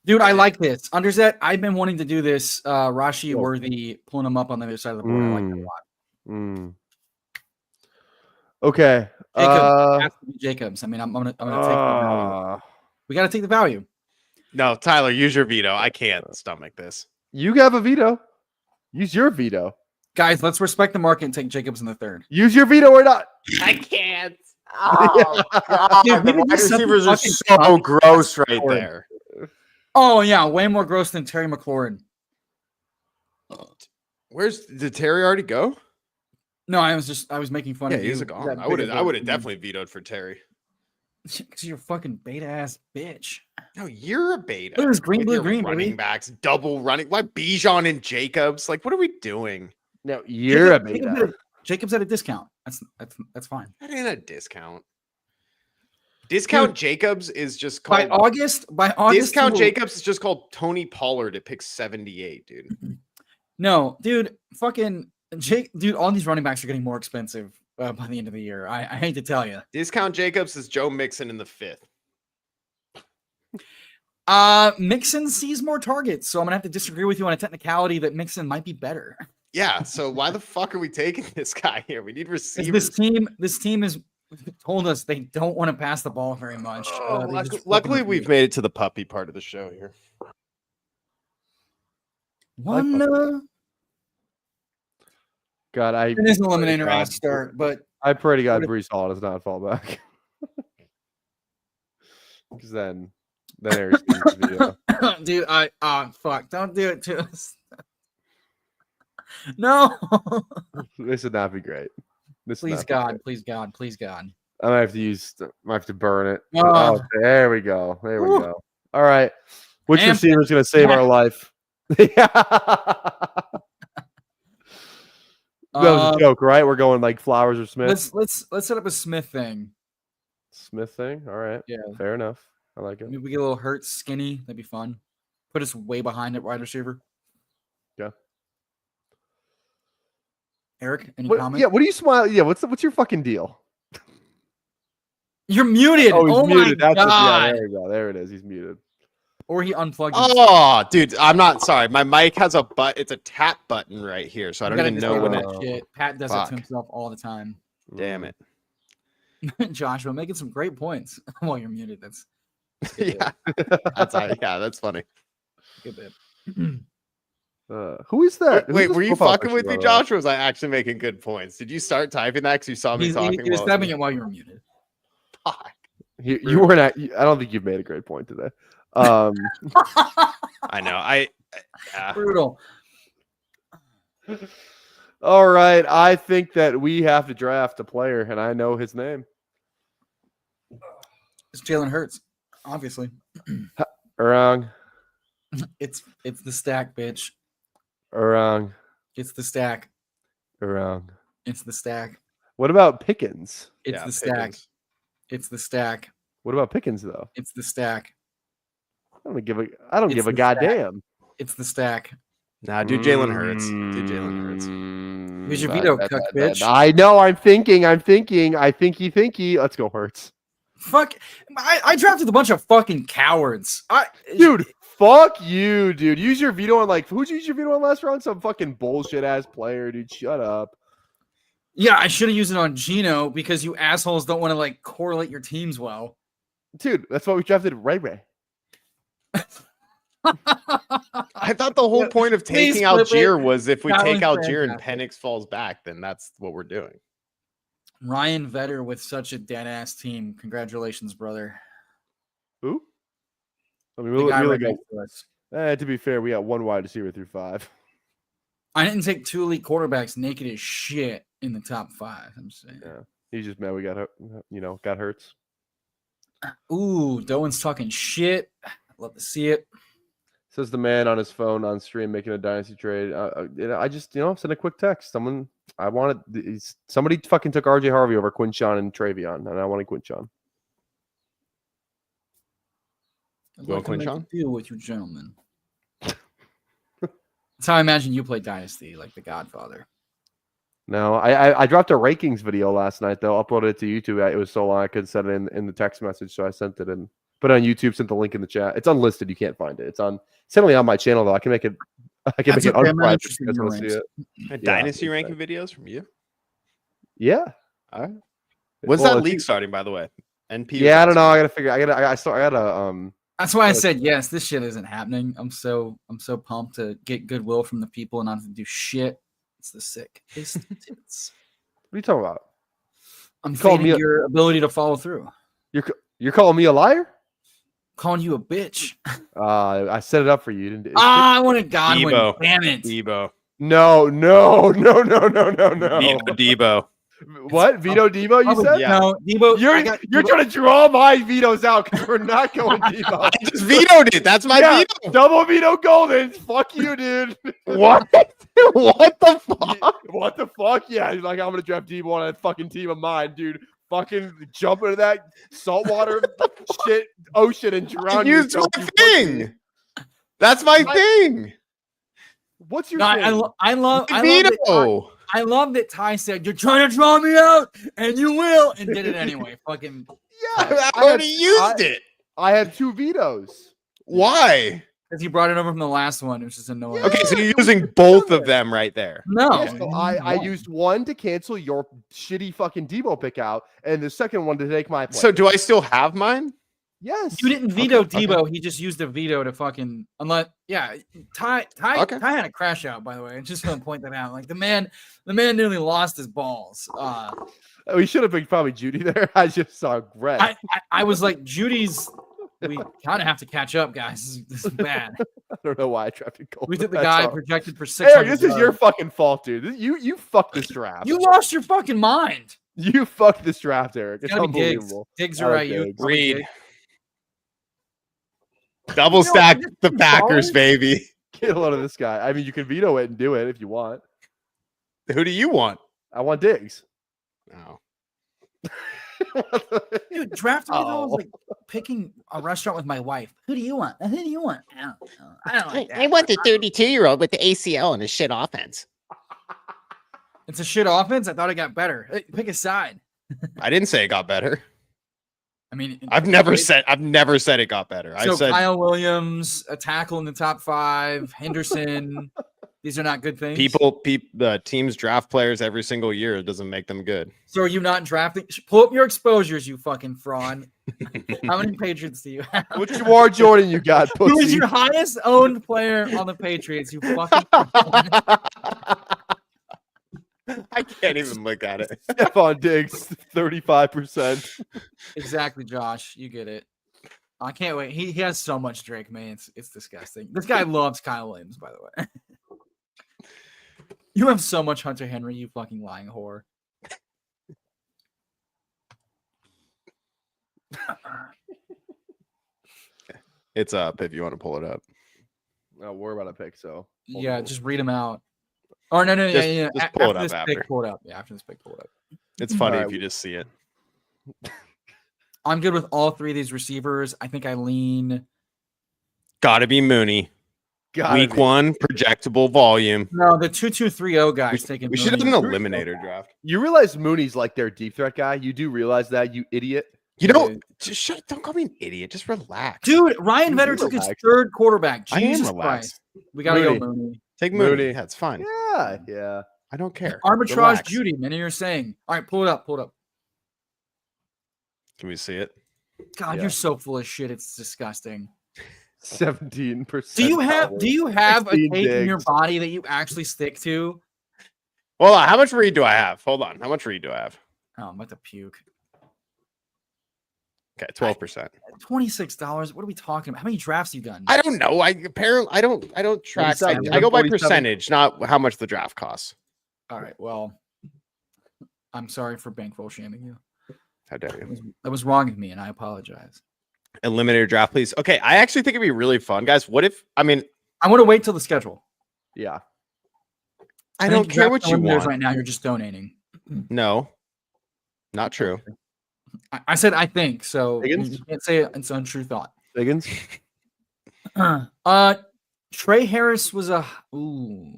[SPEAKER 3] Dude, I like this. Underset, I've been wanting to do this. Rashi
[SPEAKER 1] Yo.
[SPEAKER 3] Worthy, pulling him up on the other side of the board. I like that a lot.
[SPEAKER 1] Okay.
[SPEAKER 3] Jacobs, has to be Jacobs. I mean, I'm gonna take the value. We got to take the value.
[SPEAKER 4] No, Tyler, use your veto. I can't stomach this.
[SPEAKER 1] You have a veto. Use your veto.
[SPEAKER 3] Guys, let's respect the market and take Jacobs in the third.
[SPEAKER 1] Use your veto or not.
[SPEAKER 4] I can't.
[SPEAKER 6] Oh, God.
[SPEAKER 3] Dude,
[SPEAKER 4] The
[SPEAKER 3] maybe
[SPEAKER 4] wide
[SPEAKER 3] just something
[SPEAKER 4] receivers are
[SPEAKER 3] fucking
[SPEAKER 4] so
[SPEAKER 3] dumb.
[SPEAKER 4] gross right
[SPEAKER 3] Or-
[SPEAKER 4] there.
[SPEAKER 3] Oh yeah, way more gross than Terry McLaurin.
[SPEAKER 4] Did Terry already go?
[SPEAKER 3] No, I was making fun
[SPEAKER 4] Yeah,
[SPEAKER 3] of you.
[SPEAKER 4] he's gone. I would have definitely vetoed for Terry.
[SPEAKER 3] Because you're a fucking beta ass bitch.
[SPEAKER 4] No, you're a beta.
[SPEAKER 3] Look at this green,
[SPEAKER 4] With
[SPEAKER 3] blue,
[SPEAKER 4] your
[SPEAKER 3] green,
[SPEAKER 4] running
[SPEAKER 3] baby.
[SPEAKER 4] backs, double running. Why Bijan and Jacobs? Like, what are we doing?
[SPEAKER 1] No, you're a beta.
[SPEAKER 3] Jacobs at a discount. That's fine.
[SPEAKER 4] That ain't a discount. Discount Jacobs is just
[SPEAKER 3] By
[SPEAKER 4] called
[SPEAKER 3] August,
[SPEAKER 4] discount
[SPEAKER 3] he will-
[SPEAKER 4] Jacobs is just called Tony Pollard at pick 78, dude.
[SPEAKER 3] No, dude, fucking dude, all these running backs are getting more expensive by the end of the year. I hate to tell you.
[SPEAKER 4] Discount Jacobs is Joe Mixon in the 5th.
[SPEAKER 3] Mixon sees more targets, so I'm gonna have to disagree with you on a technicality that Mixon might be better.
[SPEAKER 4] Yeah, so why the fuck are we taking this guy here? We need receivers.
[SPEAKER 3] This team has told us they don't want to pass the ball very much. They just
[SPEAKER 4] Luckily,
[SPEAKER 3] fucking-
[SPEAKER 4] we've made it to the puppy part of the show here.
[SPEAKER 3] one.
[SPEAKER 1] God,
[SPEAKER 3] It is an eliminator last start, but
[SPEAKER 1] I pray to God
[SPEAKER 3] What
[SPEAKER 1] Brees Hall does not fall back. Because then Harry's video.
[SPEAKER 3] dude, fuck, don't do it to us. No,
[SPEAKER 1] This would not be great. This would
[SPEAKER 3] please
[SPEAKER 1] not be
[SPEAKER 3] God,
[SPEAKER 1] great.
[SPEAKER 3] please God, please God.
[SPEAKER 1] I might have to burn it.
[SPEAKER 3] Ah.
[SPEAKER 1] Oh, there we go. There we
[SPEAKER 3] Whew.
[SPEAKER 1] go. All right. Which
[SPEAKER 3] And-
[SPEAKER 1] receiver is going to save our life? That was a joke, right? We're going like Flowers or Smith.
[SPEAKER 3] Let's set up a Smith thing.
[SPEAKER 1] Smith thing. All right.
[SPEAKER 3] Yeah,
[SPEAKER 1] Fair enough. I like it.
[SPEAKER 3] maybe we get a little hurt, skinny. That'd be fun. Put us way behind at wide receiver.
[SPEAKER 1] Yeah.
[SPEAKER 3] Eric, any
[SPEAKER 1] What,
[SPEAKER 3] comment?
[SPEAKER 1] yeah. What are you smiling? Yeah. What's your fucking deal?
[SPEAKER 3] You're muted.
[SPEAKER 1] Oh, he's
[SPEAKER 3] Oh
[SPEAKER 1] muted.
[SPEAKER 3] my
[SPEAKER 1] That's what, yeah.
[SPEAKER 3] God.
[SPEAKER 1] There we go. There it is. He's muted.
[SPEAKER 3] Or he unplugged. himself.
[SPEAKER 4] Oh, dude, I'm not sorry. My mic has it's a tap button right here, so I
[SPEAKER 3] We
[SPEAKER 4] don't
[SPEAKER 3] gotta
[SPEAKER 4] even know when
[SPEAKER 3] disable
[SPEAKER 4] it.
[SPEAKER 3] that shit. Pat does it
[SPEAKER 4] Fuck.
[SPEAKER 3] to himself all the time.
[SPEAKER 4] Damn it.
[SPEAKER 3] Joshua making some great points while you're muted. That's
[SPEAKER 4] Yeah, that's funny.
[SPEAKER 3] a good bit.
[SPEAKER 1] Who is that?
[SPEAKER 4] Wait,
[SPEAKER 1] Who's
[SPEAKER 4] were
[SPEAKER 1] this
[SPEAKER 4] you
[SPEAKER 1] profile
[SPEAKER 4] fucking
[SPEAKER 1] picture,
[SPEAKER 4] with
[SPEAKER 1] by
[SPEAKER 4] me,
[SPEAKER 1] the way?
[SPEAKER 4] Josh? Or was I actually making good points? Did you start typing that because you saw me
[SPEAKER 3] He
[SPEAKER 4] talking?
[SPEAKER 3] was
[SPEAKER 4] while-
[SPEAKER 3] tapping it while you were muted.
[SPEAKER 4] Fuck.
[SPEAKER 1] You weren't at. I don't think you've made a great point today.
[SPEAKER 4] I know. Yeah.
[SPEAKER 3] Brutal.
[SPEAKER 1] All right. I think that we have to draft a player, and I know his name.
[SPEAKER 3] It's Jalen Hurts, obviously.
[SPEAKER 1] Wrong.
[SPEAKER 3] It's the stack, bitch.
[SPEAKER 1] Wrong.
[SPEAKER 3] It's the stack.
[SPEAKER 1] Wrong.
[SPEAKER 3] It's the stack.
[SPEAKER 1] What about Pickens?
[SPEAKER 3] It's
[SPEAKER 4] Yeah,
[SPEAKER 3] the stack.
[SPEAKER 4] Pickens.
[SPEAKER 3] It's the stack.
[SPEAKER 1] What about Pickens though?
[SPEAKER 3] It's the stack.
[SPEAKER 1] I don't give a
[SPEAKER 3] It's
[SPEAKER 1] give a
[SPEAKER 3] the stack.
[SPEAKER 1] goddamn.
[SPEAKER 3] It's the stack.
[SPEAKER 4] Nah, do Jalen Hurts. Do Jalen Hurts.
[SPEAKER 3] Here's your veto, cuck bitch.
[SPEAKER 1] I know. I'm thinking. I thinky. Let's go Hurts.
[SPEAKER 3] Fuck. I drafted a bunch of fucking cowards.
[SPEAKER 1] Dude, fuck you, dude. Use your veto on who'd you use your veto on last round? Some fucking bullshit ass player, dude. Shut up.
[SPEAKER 3] Yeah, I should have used it on Gino because you assholes don't want to correlate your teams well.
[SPEAKER 1] Dude, that's why we drafted Ray Ray.
[SPEAKER 4] I thought the whole point of
[SPEAKER 3] Please
[SPEAKER 4] taking
[SPEAKER 3] flip it.
[SPEAKER 4] Algier was if we
[SPEAKER 3] That
[SPEAKER 4] take
[SPEAKER 3] was
[SPEAKER 4] Algier and
[SPEAKER 3] fantastic.
[SPEAKER 4] Penix falls back, then that's what we're doing.
[SPEAKER 3] Ryan Vetter with such a dead ass team. Congratulations, brother.
[SPEAKER 1] Who? I mean,
[SPEAKER 3] The
[SPEAKER 1] we
[SPEAKER 3] guy
[SPEAKER 1] only
[SPEAKER 3] right
[SPEAKER 1] got,
[SPEAKER 3] next to us.
[SPEAKER 1] to be fair, we got one wide receiver through 5.
[SPEAKER 3] I didn't take 2 elite quarterbacks naked as shit in the top 5. I'm saying.
[SPEAKER 1] Yeah. He's just mad we got got Hurts.
[SPEAKER 3] Ooh, Doan's talking shit. Love to see it.
[SPEAKER 1] Says the man on his phone on stream making a dynasty trade. I just sent a quick text. Somebody fucking took RJ Harvey over Quinshon and Travion, and I wanted Quinshon.
[SPEAKER 3] I'd
[SPEAKER 4] Go
[SPEAKER 3] like to make a
[SPEAKER 4] Quinshon?
[SPEAKER 3] deal with you, gentlemen. That's how I imagine you play Dynasty, like the Godfather.
[SPEAKER 1] No, I dropped a rankings video last night though. Uploaded it to YouTube. It was so long I couldn't send it in the text message, so I sent it in. Put it on YouTube. Sent the link in the chat. It's unlisted. You can't find it. It's only on my channel though. I can make it. I can
[SPEAKER 3] That's
[SPEAKER 1] make it
[SPEAKER 3] okay, I'm not
[SPEAKER 1] unprivate.
[SPEAKER 3] interested
[SPEAKER 1] You
[SPEAKER 3] in
[SPEAKER 1] guys
[SPEAKER 3] your
[SPEAKER 1] want to see
[SPEAKER 3] ranks.
[SPEAKER 1] it?
[SPEAKER 4] Dynasty ranking videos from you.
[SPEAKER 1] Yeah.
[SPEAKER 4] All right. When's
[SPEAKER 1] Well,
[SPEAKER 4] that
[SPEAKER 1] if
[SPEAKER 4] league
[SPEAKER 1] you-
[SPEAKER 4] starting, by the way? NP.
[SPEAKER 1] Yeah, I don't know. I gotta figure. I gotta.
[SPEAKER 3] That's why I said yes. This shit isn't happening. I'm so pumped to get goodwill from the people and not to do shit. It's the sick. It's
[SPEAKER 1] What are you talking about?
[SPEAKER 3] I'm
[SPEAKER 1] calling
[SPEAKER 3] fading
[SPEAKER 1] me
[SPEAKER 3] your ability to follow through.
[SPEAKER 1] You're calling me a liar?
[SPEAKER 3] Calling you a bitch.
[SPEAKER 1] I set it up for you. Didn't
[SPEAKER 3] I wanted Godwin.
[SPEAKER 4] Debo.
[SPEAKER 3] Damn it.
[SPEAKER 4] Debo.
[SPEAKER 1] No.
[SPEAKER 4] Debo.
[SPEAKER 1] What? Veto Debo, you said?
[SPEAKER 4] Yeah.
[SPEAKER 3] No, Debo.
[SPEAKER 1] You're trying to draw my vetoes out because we're not going Debo.
[SPEAKER 4] I just vetoed it. That's my
[SPEAKER 1] Yeah,
[SPEAKER 4] veto.
[SPEAKER 1] double veto golden. Fuck you, dude.
[SPEAKER 4] What? What the fuck?
[SPEAKER 1] What the fuck? Yeah, he's like, I'm gonna draft Debo on a fucking team of mine, dude. Fucking jump into that saltwater shit ocean and drown
[SPEAKER 4] Use my
[SPEAKER 1] yourself. you
[SPEAKER 4] thing.
[SPEAKER 1] fucking-
[SPEAKER 4] That's my thing.
[SPEAKER 1] What's your
[SPEAKER 3] No,
[SPEAKER 1] thing?
[SPEAKER 3] I love that Ty said, "You're trying to draw me out, and you will," and did it anyway. Fucking.
[SPEAKER 1] Yeah,
[SPEAKER 4] I already used it.
[SPEAKER 1] I have 2 vetoes.
[SPEAKER 4] Why?
[SPEAKER 3] Because he brought it over from the last one, which is annoying.
[SPEAKER 4] Okay, so you're using both of them right there.
[SPEAKER 3] No.
[SPEAKER 1] Yeah, so I used one to cancel your shitty fuking Debo pick out, and the second one to take my place.
[SPEAKER 4] So do I still have mine?
[SPEAKER 1] Yes.
[SPEAKER 3] You didn't veto
[SPEAKER 4] Okay,
[SPEAKER 3] Debo. He just used a veto to fucking Ty had a crash out, by the way. I just want to point that out. Like the man nearly lost his balls.
[SPEAKER 1] We should have picked probably Judy there. I just saw Greg.
[SPEAKER 3] I was like, Judy's. We kind of have to catch up, guys. This is bad.
[SPEAKER 1] I don't know why I drafted Cole.
[SPEAKER 3] We took the
[SPEAKER 1] That's
[SPEAKER 3] guy
[SPEAKER 1] all.
[SPEAKER 3] projected for 600.
[SPEAKER 1] Eric, this is your fucking fault, dude. You fucked this draft.
[SPEAKER 3] You lost your fucking mind.
[SPEAKER 1] You fucked this draft, Eric. It's
[SPEAKER 3] Gotta be Diggs.
[SPEAKER 1] unbelievable.
[SPEAKER 3] Diggs
[SPEAKER 1] I
[SPEAKER 3] are
[SPEAKER 1] like
[SPEAKER 3] right. You
[SPEAKER 1] Diggs.
[SPEAKER 4] Reed. Double stack the Packers, baby.
[SPEAKER 1] Get a load of this guy. I mean, you can veto it and do it if you want.
[SPEAKER 4] Who do you want?
[SPEAKER 1] I want Diggs.
[SPEAKER 4] No.
[SPEAKER 3] Dude, drafting me though is like picking a restaurant with my wife. Who do you want? Who do you want? I don't like that.
[SPEAKER 7] I want the 32-year-old with the ACL and a shit offense.
[SPEAKER 3] It's a shit offense. I thought it got better. Hey, pick a side.
[SPEAKER 4] I didn't say it got better.
[SPEAKER 3] I mean,
[SPEAKER 4] I've never said it got better. I
[SPEAKER 3] So
[SPEAKER 4] said
[SPEAKER 3] Kyle Williams, a tackle in the top 5. Henderson. These are not good things.
[SPEAKER 4] the teams draft players every single year. It doesn't make them good.
[SPEAKER 3] So are you not drafting? Pull up your exposures, you fucking fraud. How many Patriots do you have?
[SPEAKER 1] Which Jamar Jordan you got, pussy?
[SPEAKER 3] Who is your highest owned player on the Patriots? You fucking.
[SPEAKER 4] I can't even look at it.
[SPEAKER 1] Stephon Diggs, 35%.
[SPEAKER 3] Exactly, Josh. You get it. I can't wait. He has so much Drake, man. It's disgusting. This guy loves Kyle Williams, by the way. You have so much Hunter Henry, you fucking lying whore.
[SPEAKER 4] It's up if you want to pull it up.
[SPEAKER 1] No, we're about to pick, so.
[SPEAKER 3] Yeah, just read them out. Or no,
[SPEAKER 4] Just pull it up
[SPEAKER 3] this
[SPEAKER 4] after.
[SPEAKER 3] pick, pull it up. Yeah, after this pick, pull it up.
[SPEAKER 4] It's funny
[SPEAKER 1] Alright.
[SPEAKER 4] if you just see it.
[SPEAKER 3] I'm good with all 3 of these receivers. I think I lean.
[SPEAKER 4] Gotta be Mooney. Week 1, projectable volume.
[SPEAKER 3] No, the 2-2-3-0 guys taking.
[SPEAKER 4] We should have done
[SPEAKER 3] Mooney.
[SPEAKER 4] an eliminator draft.
[SPEAKER 1] You realize Mooney's like their deep threat guy? You do realize that, you idiot?
[SPEAKER 4] You know, just don't call me an idiot. Just relax.
[SPEAKER 3] Dude, Ryan
[SPEAKER 1] You
[SPEAKER 3] Vedder took his
[SPEAKER 1] relax.
[SPEAKER 3] 3rd quarterback.
[SPEAKER 4] I am
[SPEAKER 3] Jesus
[SPEAKER 4] relaxed.
[SPEAKER 3] Christ. We gotta
[SPEAKER 1] Mooney.
[SPEAKER 3] go Mooney.
[SPEAKER 4] Take Mooney.
[SPEAKER 1] Mooney.
[SPEAKER 4] Yeah, it's fine.
[SPEAKER 1] Yeah.
[SPEAKER 4] I don't care.
[SPEAKER 3] Arbitrage
[SPEAKER 4] Relax.
[SPEAKER 3] Judy, many are saying. All right, pull it up.
[SPEAKER 4] Can we see it?
[SPEAKER 3] God,
[SPEAKER 1] Yeah.
[SPEAKER 3] you're so full of shit. It's disgusting.
[SPEAKER 1] 17%.
[SPEAKER 3] Do you have a
[SPEAKER 1] 16
[SPEAKER 3] take in your
[SPEAKER 1] Diggs.
[SPEAKER 3] body that you actually stick to?
[SPEAKER 4] Hold on. How much read do I have? Hold on. How much read do I have?
[SPEAKER 3] Oh, I'm about to puke.
[SPEAKER 4] Okay, 12%.
[SPEAKER 3] $26. What are we talking about? How many drafts you done?
[SPEAKER 4] I don't know. I don't track. I
[SPEAKER 1] 47.
[SPEAKER 4] go by
[SPEAKER 1] 47.
[SPEAKER 4] percentage, not how much the draft costs.
[SPEAKER 3] All right. Well, I'm sorry for bankroll shaming you.
[SPEAKER 4] How dare you?
[SPEAKER 3] That was wrong of me, and I apologize.
[SPEAKER 4] Eliminator draft, please. Okay, I actually think it'd be really fun, guys. What if? I mean,
[SPEAKER 3] I want to wait till the schedule.
[SPEAKER 1] Yeah.
[SPEAKER 4] I
[SPEAKER 3] think
[SPEAKER 4] don't care
[SPEAKER 3] draft
[SPEAKER 4] what you
[SPEAKER 3] eliminators
[SPEAKER 4] want.
[SPEAKER 3] right now. You're just donating.
[SPEAKER 4] No, not true.
[SPEAKER 3] I said I think so.
[SPEAKER 1] Higgins?
[SPEAKER 3] You can't say it. It's untrue thought.
[SPEAKER 1] Higgins?
[SPEAKER 3] Trey Harris was a ooh.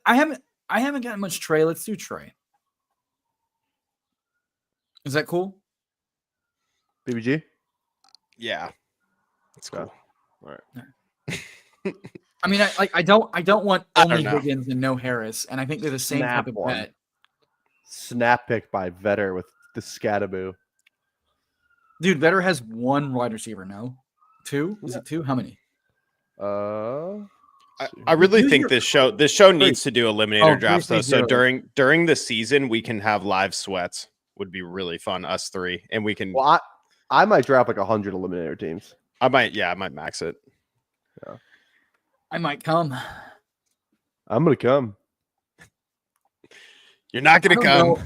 [SPEAKER 3] I haven't gotten much Trey. Let's do Trey. Is that cool?
[SPEAKER 1] BBG?
[SPEAKER 4] Yeah. That's cool.
[SPEAKER 1] All right.
[SPEAKER 3] I mean, I don't want
[SPEAKER 4] I don't
[SPEAKER 3] only
[SPEAKER 4] know.
[SPEAKER 3] Higgins and no Harris, and I think they're the same type of
[SPEAKER 1] Snap one.
[SPEAKER 3] bet.
[SPEAKER 1] Snap pick by Vetter with the Scattaboo.
[SPEAKER 3] Dude, Vetter has one wide receiver. No, two. Was it two? How many?
[SPEAKER 4] I really
[SPEAKER 3] Use
[SPEAKER 4] think
[SPEAKER 3] your-
[SPEAKER 4] this show needs to do eliminator drafts though. So
[SPEAKER 3] 3-3-0.
[SPEAKER 4] during the season, we can have live sweats. Would be really fun, us three, and we can.
[SPEAKER 1] Well, I might draft like 100 eliminator teams.
[SPEAKER 4] I might max it.
[SPEAKER 3] I might come.
[SPEAKER 1] I'm gonna come.
[SPEAKER 4] You're not
[SPEAKER 3] I
[SPEAKER 4] gonna
[SPEAKER 3] don't
[SPEAKER 4] come.
[SPEAKER 3] know.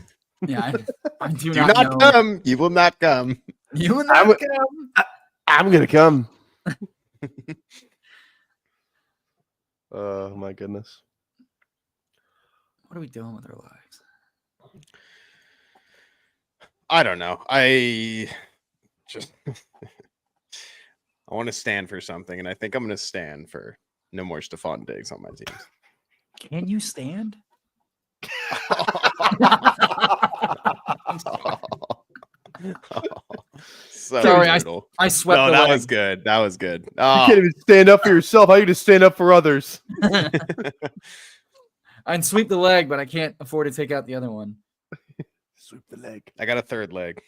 [SPEAKER 3] Yeah, I do,
[SPEAKER 4] Do
[SPEAKER 3] not
[SPEAKER 4] not
[SPEAKER 3] know.
[SPEAKER 4] come. You will not come.
[SPEAKER 3] You will not come.
[SPEAKER 1] I'm gonna come. Oh my goodness.
[SPEAKER 3] What are we doing with our lives?
[SPEAKER 4] I don't know. I just I want to stand for something, and I think I'm going to stand for no more Stephon Diggs on my teams.
[SPEAKER 3] Can you stand?
[SPEAKER 4] So
[SPEAKER 3] Sorry,
[SPEAKER 4] brutal.
[SPEAKER 3] I swept
[SPEAKER 4] No,
[SPEAKER 3] the
[SPEAKER 4] that
[SPEAKER 3] leg.
[SPEAKER 4] was good. That was good.
[SPEAKER 1] You
[SPEAKER 4] Oh,
[SPEAKER 1] can't even stand up for yourself. How you just stand up for others?
[SPEAKER 3] I can sweep the leg, but I can't afford to take out the other one.
[SPEAKER 1] Sweep the leg.
[SPEAKER 4] I got a third leg.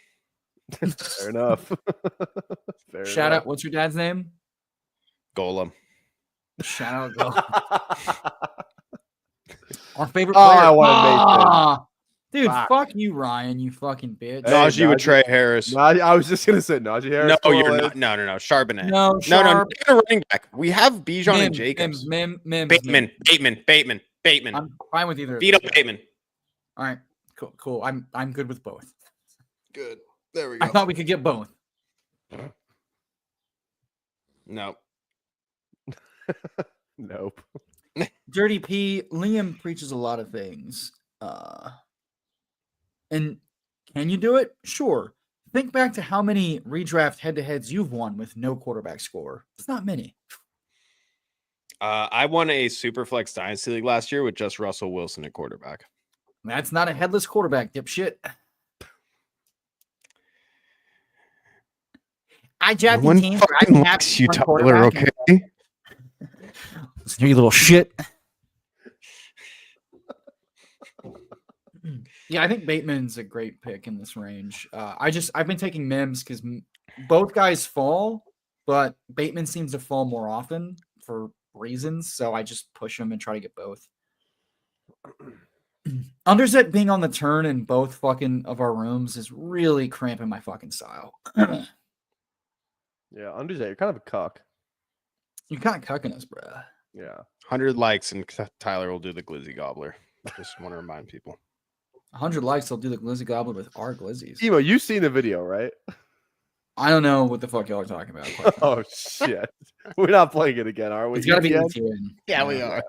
[SPEAKER 1] Fair enough. Fair
[SPEAKER 3] Shout
[SPEAKER 1] enough.
[SPEAKER 3] out. What's your dad's name?
[SPEAKER 4] Golem.
[SPEAKER 3] Shout out. Go. Our favorite
[SPEAKER 1] Oh,
[SPEAKER 3] player.
[SPEAKER 1] I wanted Mason.
[SPEAKER 3] Ah! Dude,
[SPEAKER 1] Fuck.
[SPEAKER 3] fuck you, Ryan. You fucking bitch.
[SPEAKER 1] Hey,
[SPEAKER 4] Najee with
[SPEAKER 1] Najee-
[SPEAKER 4] Trey Harris.
[SPEAKER 1] I was just gonna say Najee Harris.
[SPEAKER 4] No, you're
[SPEAKER 1] Correlates.
[SPEAKER 4] not. No. Charbonnet.
[SPEAKER 3] No,
[SPEAKER 4] No,
[SPEAKER 3] Sharp.
[SPEAKER 4] get a running back. We have Bijan and
[SPEAKER 3] Mims,
[SPEAKER 4] Jacobs.
[SPEAKER 3] Mims.
[SPEAKER 4] Bateman.
[SPEAKER 3] I'm fine with either. Of
[SPEAKER 4] Vito
[SPEAKER 3] those guys.
[SPEAKER 4] Bateman.
[SPEAKER 3] All right, cool. I'm good with both.
[SPEAKER 4] Good. There we
[SPEAKER 3] I thought we could get both.
[SPEAKER 4] No.
[SPEAKER 1] Nope.
[SPEAKER 3] Dirty P. Liam preaches a lot of things. And can you do it? Sure. Think back to how many redraft head-to-heads you've won with no quarterback score. It's not many.
[SPEAKER 4] I won a Superflex Dynasty League last year with just Russell Wilson at quarterback.
[SPEAKER 3] That's not a headless quarterback, dipshit. I drafted
[SPEAKER 4] One
[SPEAKER 3] teams where I
[SPEAKER 4] fucking
[SPEAKER 3] have
[SPEAKER 4] likes you,
[SPEAKER 3] one
[SPEAKER 4] Tyler,
[SPEAKER 3] quarterback and-
[SPEAKER 4] okay?
[SPEAKER 3] You little shit. Yeah, I think Bateman's a great pick in this range. I've been taking Mims because both guys fall, but Bateman seems to fall more often for reasons. So I just push him and try to get both. Underset being on the turn in both fucking of our rooms is really cramping my fucking style.
[SPEAKER 1] Yeah, Odunze, you're kind of a cuck.
[SPEAKER 3] You're kind of cucking us, bruh.
[SPEAKER 1] Yeah.
[SPEAKER 4] 100 likes and Tyler will do the Glizzy Gobbler. Just want to remind people.
[SPEAKER 3] 100 likes, I'll do the Glizzy Goblin with our Glizzies.
[SPEAKER 1] Emo, you've seen the video, right?
[SPEAKER 3] I don't know what the fuck y'all are talking about. quite frankly.
[SPEAKER 1] Oh shit. We're not playing it again, are we?
[SPEAKER 3] It's got to be
[SPEAKER 1] ETN?
[SPEAKER 3] ETN.
[SPEAKER 7] Yeah, we are.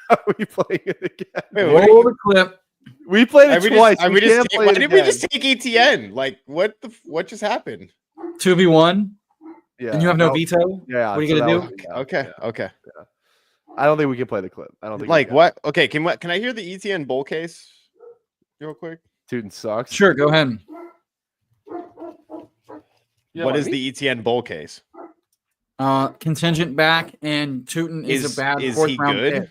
[SPEAKER 1] Are we playing it again?
[SPEAKER 4] Wait, what are
[SPEAKER 3] Roll the clip.
[SPEAKER 1] We played
[SPEAKER 4] Are
[SPEAKER 1] it
[SPEAKER 4] we
[SPEAKER 1] twice.
[SPEAKER 4] just, are
[SPEAKER 1] we
[SPEAKER 4] we just,
[SPEAKER 1] can't play
[SPEAKER 4] why
[SPEAKER 1] it
[SPEAKER 4] did we
[SPEAKER 1] again.
[SPEAKER 4] just take ETN? Like, what just happened?
[SPEAKER 3] 2v1,
[SPEAKER 1] Yeah.
[SPEAKER 3] and you have no
[SPEAKER 1] no-
[SPEAKER 3] veto?
[SPEAKER 1] Yeah.
[SPEAKER 3] What are you
[SPEAKER 1] so
[SPEAKER 3] gonna
[SPEAKER 1] that
[SPEAKER 3] do?
[SPEAKER 1] was- yeah,
[SPEAKER 4] Okay,
[SPEAKER 1] yeah.
[SPEAKER 4] okay.
[SPEAKER 1] I don't think we can play the clip. I don't think we
[SPEAKER 4] Like
[SPEAKER 1] can.
[SPEAKER 4] what? Okay, can I hear the ETN bull case real quick?
[SPEAKER 1] Tootin sucks.
[SPEAKER 3] Sure, go ahead.
[SPEAKER 4] What is the ETN bull case?
[SPEAKER 3] Contingent back, and Tootin is a bad
[SPEAKER 4] is
[SPEAKER 3] fourth
[SPEAKER 4] he
[SPEAKER 3] round
[SPEAKER 4] good?
[SPEAKER 3] pick.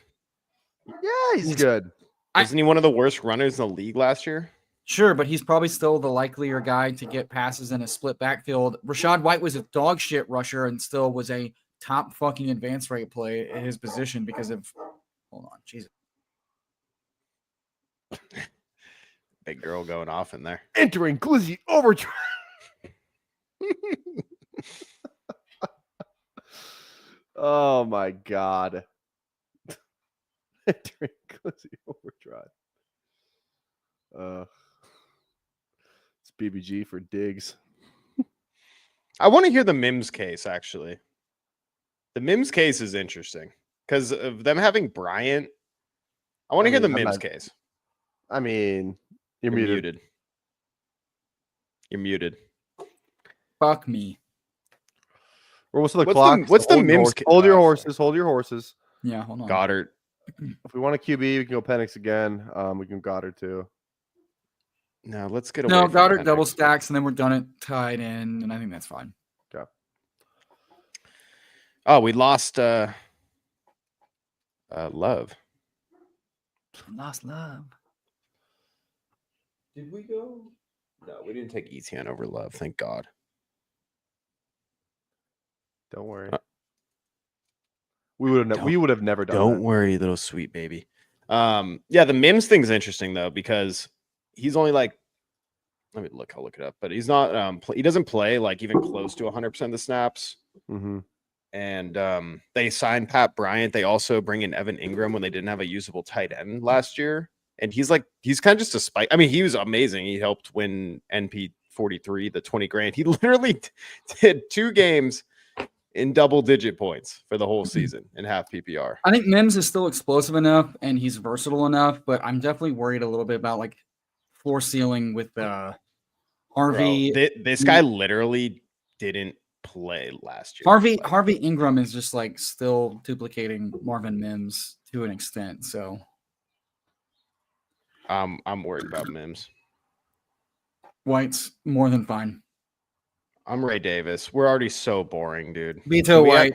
[SPEAKER 1] Yeah, he's good.
[SPEAKER 4] Isn't he one of the worst runners in the league last year?
[SPEAKER 3] Sure, but he's probably still the likelier guy to get passes in a split backfield. Rashad White was a dog shit rusher and still was a top fucking advance rate play at his position because of. Hold on, Jesus.
[SPEAKER 4] Big girl going off in there.
[SPEAKER 1] Entering Glizzy Overdrive. Oh my god. Entering Glizzy Overdrive. It's BBG for Diggs.
[SPEAKER 4] I want to hear the Mims case, actually. The Mims case is interesting because of them having Bryant. I want to hear the
[SPEAKER 1] I'm
[SPEAKER 4] Mims
[SPEAKER 1] not-
[SPEAKER 4] case.
[SPEAKER 1] I mean, you're muted.
[SPEAKER 4] You're muted.
[SPEAKER 3] Fuck me.
[SPEAKER 1] We're almost to the
[SPEAKER 4] What's
[SPEAKER 1] clock.
[SPEAKER 4] the- what's the
[SPEAKER 1] hold your
[SPEAKER 4] Mims
[SPEAKER 1] horse-
[SPEAKER 4] kid-
[SPEAKER 1] Hold your
[SPEAKER 4] oh,
[SPEAKER 1] horses. Hold your horses.
[SPEAKER 3] Yeah, hold on.
[SPEAKER 4] Goddard.
[SPEAKER 1] If we want a QB, we can go Penix again. We can Goddard too.
[SPEAKER 4] No, let's get away.
[SPEAKER 3] No,
[SPEAKER 4] from
[SPEAKER 3] Goddard
[SPEAKER 4] Penix.
[SPEAKER 3] double stacks, and then we're done at tight end, and I think that's fine.
[SPEAKER 4] Oh, we lost Love.
[SPEAKER 3] Lost Love.
[SPEAKER 4] Did we go? No, we didn't take ETN over Love. Thank God.
[SPEAKER 1] Don't worry.
[SPEAKER 4] Uh,
[SPEAKER 1] We would have.
[SPEAKER 4] don't-
[SPEAKER 1] We would have never done.
[SPEAKER 4] Don't
[SPEAKER 1] that.
[SPEAKER 4] worry, little sweet baby. Yeah, the Mims thing's interesting though because he's only like, let me look. I'll look it up. But he's not. He doesn't play like even close to 100% of the snaps.
[SPEAKER 1] Mhm.
[SPEAKER 4] And they signed Pat Bryant. They also bring in Evan Ingram when they didn't have a usable tight end last year. And he's kind of just a spike. I mean, he was amazing. He helped win NP 43, the 20 grand. He literally did 2 games in double-digit points for the whole season in half PPR.
[SPEAKER 3] I think Mims is still explosive enough, and he's versatile enough, but I'm definitely worried a little bit about like floor ceiling with Harvey.
[SPEAKER 4] Bro, this guy literally didn't play last year.
[SPEAKER 3] Harvey Ingram is just like still duplicating Marvin Mims to an extent. So
[SPEAKER 4] I'm worried about Mims.
[SPEAKER 3] White's more than fine.
[SPEAKER 4] I'm Ray Davis. We're already so boring, dude.
[SPEAKER 3] Vito
[SPEAKER 4] We have-
[SPEAKER 3] White.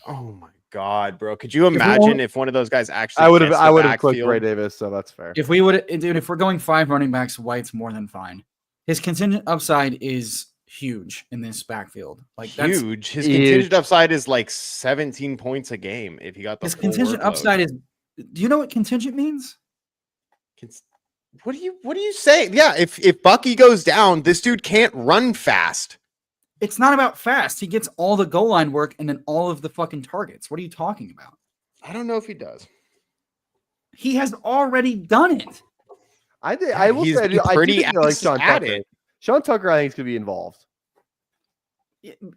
[SPEAKER 4] Oh my God, bro! Could you imagine if one of those guys actually?
[SPEAKER 1] I would have.
[SPEAKER 4] gets the
[SPEAKER 1] I would have clicked
[SPEAKER 4] backfield?
[SPEAKER 1] Ray Davis, so that's fair.
[SPEAKER 3] If we would, dude, if we're going 5 running backs, White's more than fine. His contingent upside is huge in this backfield. Like that's
[SPEAKER 4] Huge. His
[SPEAKER 1] huge.
[SPEAKER 4] contingent upside is like 17 points a game if he got the
[SPEAKER 3] his
[SPEAKER 4] full
[SPEAKER 3] contingent
[SPEAKER 4] workload.
[SPEAKER 3] upside is. Do you know what contingent means?
[SPEAKER 4] What do you say? Yeah, if Bucky goes down, this dude can't run fast.
[SPEAKER 3] It's not about fast. He gets all the goal line work and then all of the fucking targets. What are you talking about?
[SPEAKER 4] I don't know if he does.
[SPEAKER 3] He has already done it.
[SPEAKER 1] I think. I will
[SPEAKER 4] He's
[SPEAKER 1] say. I do
[SPEAKER 4] pretty
[SPEAKER 1] think I like Sean
[SPEAKER 4] at
[SPEAKER 1] Tucker.
[SPEAKER 4] it.
[SPEAKER 1] Sean Tucker, I think, is going to be involved.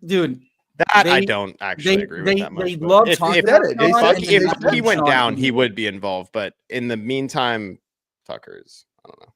[SPEAKER 3] Dude,
[SPEAKER 4] That I
[SPEAKER 3] They-
[SPEAKER 4] don't actually agree with that much.
[SPEAKER 3] they
[SPEAKER 4] but
[SPEAKER 3] love
[SPEAKER 4] if,
[SPEAKER 3] talking
[SPEAKER 4] if,
[SPEAKER 3] about
[SPEAKER 1] it.
[SPEAKER 3] Sean,
[SPEAKER 1] They said
[SPEAKER 3] and
[SPEAKER 1] it.
[SPEAKER 3] they
[SPEAKER 4] if
[SPEAKER 3] love
[SPEAKER 4] Bucky went
[SPEAKER 3] Sean.
[SPEAKER 4] down, he would be involved. But in the meantime, Tucker's I don't know.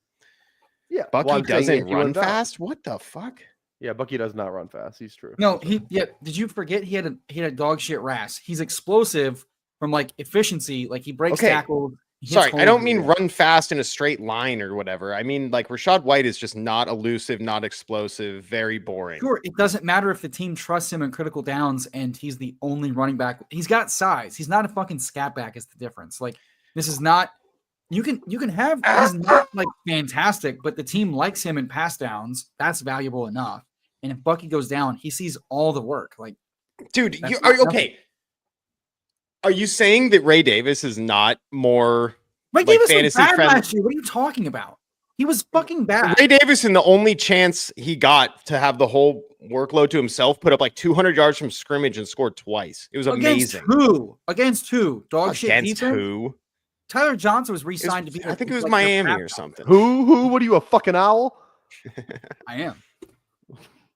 [SPEAKER 1] Yeah,
[SPEAKER 4] Bucky
[SPEAKER 1] I'm saying
[SPEAKER 4] doesn't
[SPEAKER 1] if he
[SPEAKER 4] run
[SPEAKER 1] went down.
[SPEAKER 4] fast. What the fuck?
[SPEAKER 1] Yeah, Bucky does not run fast. He's true.
[SPEAKER 3] No, did you forget he had a dog shit RAS? He's explosive from like efficiency, like he breaks
[SPEAKER 4] Okay.
[SPEAKER 3] tackles. he hits
[SPEAKER 4] Sorry, I
[SPEAKER 3] holes
[SPEAKER 4] don't
[SPEAKER 3] in
[SPEAKER 4] mean
[SPEAKER 3] the-
[SPEAKER 4] run fast in a straight line or whatever. I mean like Rashad White is just not elusive, not explosive, very boring.
[SPEAKER 3] Sure, it doesn't matter if the team trusts him in critical downs and he's the only running back. He's got size. He's not a fucking scat back is the difference. Like this is not you can have he's not like fantastic, but the team likes him in pass downs. That's valuable enough. And if Bucky goes down, he sees all the work. Like
[SPEAKER 4] Dude,
[SPEAKER 3] That's
[SPEAKER 4] you
[SPEAKER 3] not
[SPEAKER 4] are okay. Are you saying that Ray Davis is not more
[SPEAKER 3] Ray
[SPEAKER 4] like,
[SPEAKER 3] Davis was
[SPEAKER 4] fantasy
[SPEAKER 3] bad
[SPEAKER 4] friendly?
[SPEAKER 3] last year. What are you talking about? He was fucking bad.
[SPEAKER 4] Ray Davis, in the only chance he got to have the whole workload to himself, put up like 200 yards from scrimmage and scored twice. It was amazing.
[SPEAKER 3] Against who? Dog shit
[SPEAKER 4] Against
[SPEAKER 3] defense?
[SPEAKER 4] who?
[SPEAKER 3] Tyler Johnson was
[SPEAKER 4] It was-
[SPEAKER 3] re-signed to be.
[SPEAKER 4] I think it was
[SPEAKER 3] like their
[SPEAKER 4] Miami or
[SPEAKER 3] backup.
[SPEAKER 4] something.
[SPEAKER 1] Who? What are you, a fucking owl?
[SPEAKER 3] I am.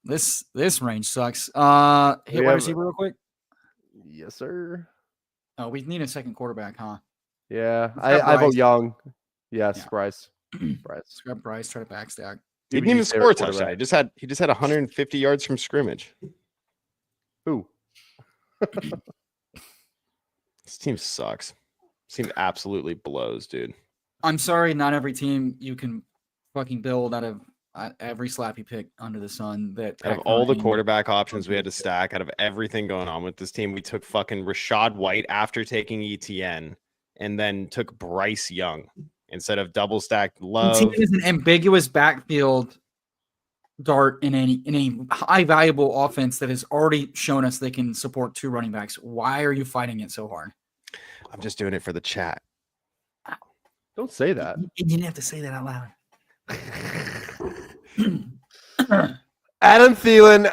[SPEAKER 3] This range sucks. Hit
[SPEAKER 1] We
[SPEAKER 3] wide
[SPEAKER 1] have-
[SPEAKER 3] receiver real quick.
[SPEAKER 1] Yes, sir.
[SPEAKER 3] Oh, we need a second quarterback, huh?
[SPEAKER 1] Yeah,
[SPEAKER 3] Let's grab
[SPEAKER 1] I vote
[SPEAKER 3] Bryce.
[SPEAKER 1] Young. Yes,
[SPEAKER 3] Yeah.
[SPEAKER 1] Bryce. Bryce.
[SPEAKER 3] Scrub Bryce, try to backstack.
[SPEAKER 4] He
[SPEAKER 1] Who
[SPEAKER 4] didn't
[SPEAKER 1] do you
[SPEAKER 4] even
[SPEAKER 1] say
[SPEAKER 4] score a
[SPEAKER 1] quarterback?
[SPEAKER 4] touchdown. He just had 150 yards from scrimmage.
[SPEAKER 1] Who?
[SPEAKER 4] This team sucks. This team absolutely blows, dude.
[SPEAKER 3] I'm sorry, not every team you can fucking build out of every slappy pick under the sun. That
[SPEAKER 4] Out of
[SPEAKER 3] Pat
[SPEAKER 4] all the
[SPEAKER 3] Conley-
[SPEAKER 4] quarterback options we had to stack, out of everything going on with this team, we took fucking Rashad White after taking ETN, and then took Bryce Young instead of double stacked Love.
[SPEAKER 3] ETN is an ambiguous backfield dart in a high valuable offense that has already shown us they can support 2 running backs. Why are you fighting it so hard?
[SPEAKER 4] I'm just doing it for the chat.
[SPEAKER 1] Don't say that.
[SPEAKER 3] You didn't have to say that out loud.
[SPEAKER 1] Adam Thielen.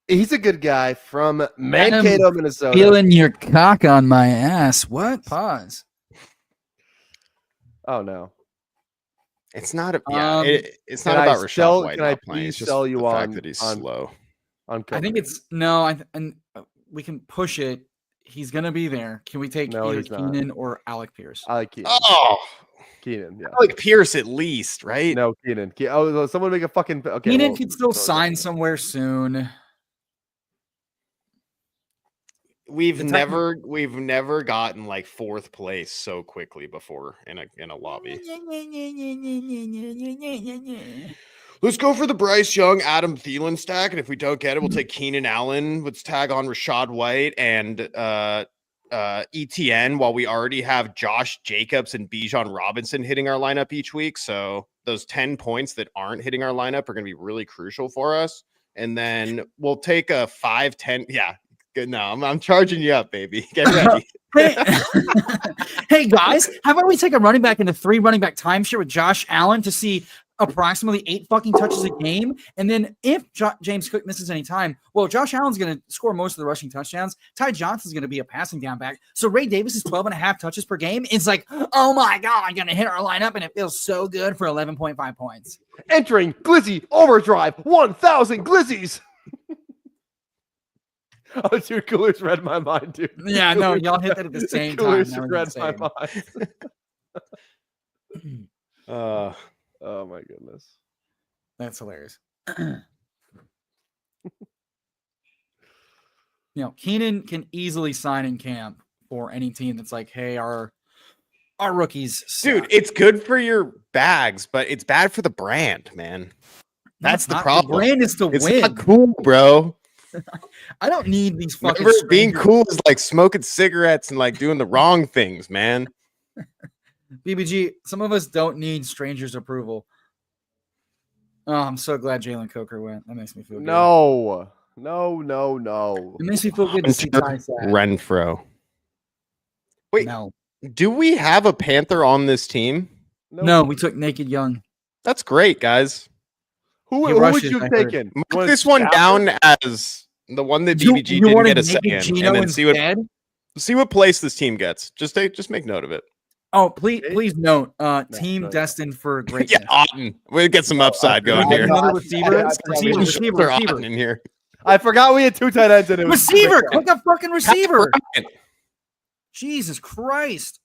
[SPEAKER 1] He's a good guy from Mankato, Minnesota.
[SPEAKER 3] Feeling your cock on my ass. What? Pause.
[SPEAKER 1] Oh no.
[SPEAKER 4] It's not. It's
[SPEAKER 1] can
[SPEAKER 4] not
[SPEAKER 1] I
[SPEAKER 4] about Rashad
[SPEAKER 1] sell-
[SPEAKER 4] White
[SPEAKER 1] can I
[SPEAKER 4] not playing. It's
[SPEAKER 1] please
[SPEAKER 4] just
[SPEAKER 1] sell
[SPEAKER 4] the
[SPEAKER 1] you
[SPEAKER 4] fact
[SPEAKER 1] on-
[SPEAKER 4] that he's
[SPEAKER 1] on-
[SPEAKER 4] slow.
[SPEAKER 1] On
[SPEAKER 3] I think it's no. And we can push it. He's gonna be there. Can we take
[SPEAKER 1] No,
[SPEAKER 3] either
[SPEAKER 1] he's not.
[SPEAKER 3] Keenan or Alec Pierce?
[SPEAKER 1] I like Keenan.
[SPEAKER 4] Oh,
[SPEAKER 1] Keenan, yeah.
[SPEAKER 4] like Pierce at least, right?
[SPEAKER 1] No, Keenan. Oh, someone make a fucking okay.
[SPEAKER 3] Keenan
[SPEAKER 1] well,
[SPEAKER 3] could still
[SPEAKER 1] so-
[SPEAKER 3] sign somewhere soon.
[SPEAKER 4] We've
[SPEAKER 3] The
[SPEAKER 4] never gotten like fourth place so quickly before in a lobby. Let's go for the Bryce Young, Adam Thielen stack, and if we don't get it, we'll take Keenan Allen. Let's tag on Rashad White and ETN while we already have Josh Jacobs and Bijan Robinson hitting our lineup each week. So those 10 points that aren't hitting our lineup are going to be really crucial for us. And then we'll take a 5-10. Yeah, good. No, I'm charging you up, baby. Get ready.
[SPEAKER 3] Hey guys, how about we take a running back into 3 running back timeshare with Josh Allen to see approximately 8 fucking touches a game, and then if James Cook misses any time, well, Josh Allen's going to score most of the rushing touchdowns. Ty Johnson's going to be a passing down back. So Ray Davis is 12.5 touches per game. It's like, oh my god, I'm going to hit our lineup, and it feels so good for 11.5 points.
[SPEAKER 1] Entering Glizzy Overdrive, 1,000 Glizzies. Oh, dude, Coolers read my mind, dude.
[SPEAKER 3] Yeah, no, y'all hit that at the same time.
[SPEAKER 1] Coolers
[SPEAKER 3] That was
[SPEAKER 1] read
[SPEAKER 3] insane.
[SPEAKER 1] my mind. Oh my goodness.
[SPEAKER 3] That's hilarious. Keenan can easily sign in camp for any team that's like, hey, our rookies suck.
[SPEAKER 4] Dude, it's good for your bags, but it's bad for the brand, man. That's the problem.
[SPEAKER 3] The brand is to
[SPEAKER 4] It's
[SPEAKER 3] win.
[SPEAKER 4] not cool, bro.
[SPEAKER 3] I don't need these fucking
[SPEAKER 4] Remember, being
[SPEAKER 3] strangers.
[SPEAKER 4] cool is like smoking cigarettes and like doing the wrong things, man.
[SPEAKER 3] BBG, some of us don't need strangers' approval. Oh, I'm so glad Jalen Coker went. That makes me feel good.
[SPEAKER 1] No.
[SPEAKER 3] It makes me feel good to see Ty sad.
[SPEAKER 4] Renfro. Wait,
[SPEAKER 3] No.
[SPEAKER 4] do we have a Panther on this team?
[SPEAKER 3] No, we took Naked Young.
[SPEAKER 4] That's great, guys.
[SPEAKER 1] Who
[SPEAKER 3] He
[SPEAKER 1] would
[SPEAKER 3] rushes,
[SPEAKER 1] you
[SPEAKER 3] I
[SPEAKER 1] have
[SPEAKER 3] heard.
[SPEAKER 1] taken?
[SPEAKER 4] Mark this one down as the one that BBG
[SPEAKER 3] You
[SPEAKER 4] didn't
[SPEAKER 3] wanted
[SPEAKER 4] get a
[SPEAKER 3] Naked
[SPEAKER 4] second,
[SPEAKER 3] Gino
[SPEAKER 4] and then
[SPEAKER 3] instead?
[SPEAKER 4] see what place this team gets. Just make note of it.
[SPEAKER 3] Oh, please note, team
[SPEAKER 1] no.
[SPEAKER 3] destined for greatness.
[SPEAKER 4] Yeah, Otten. We'll get some upside going here.
[SPEAKER 3] Another receiver,
[SPEAKER 4] They're Otten in here.
[SPEAKER 1] I forgot we had 2 tight ends and it was
[SPEAKER 3] receiver. Click a fucking receiver.
[SPEAKER 4] Bryant.
[SPEAKER 3] Jesus Christ.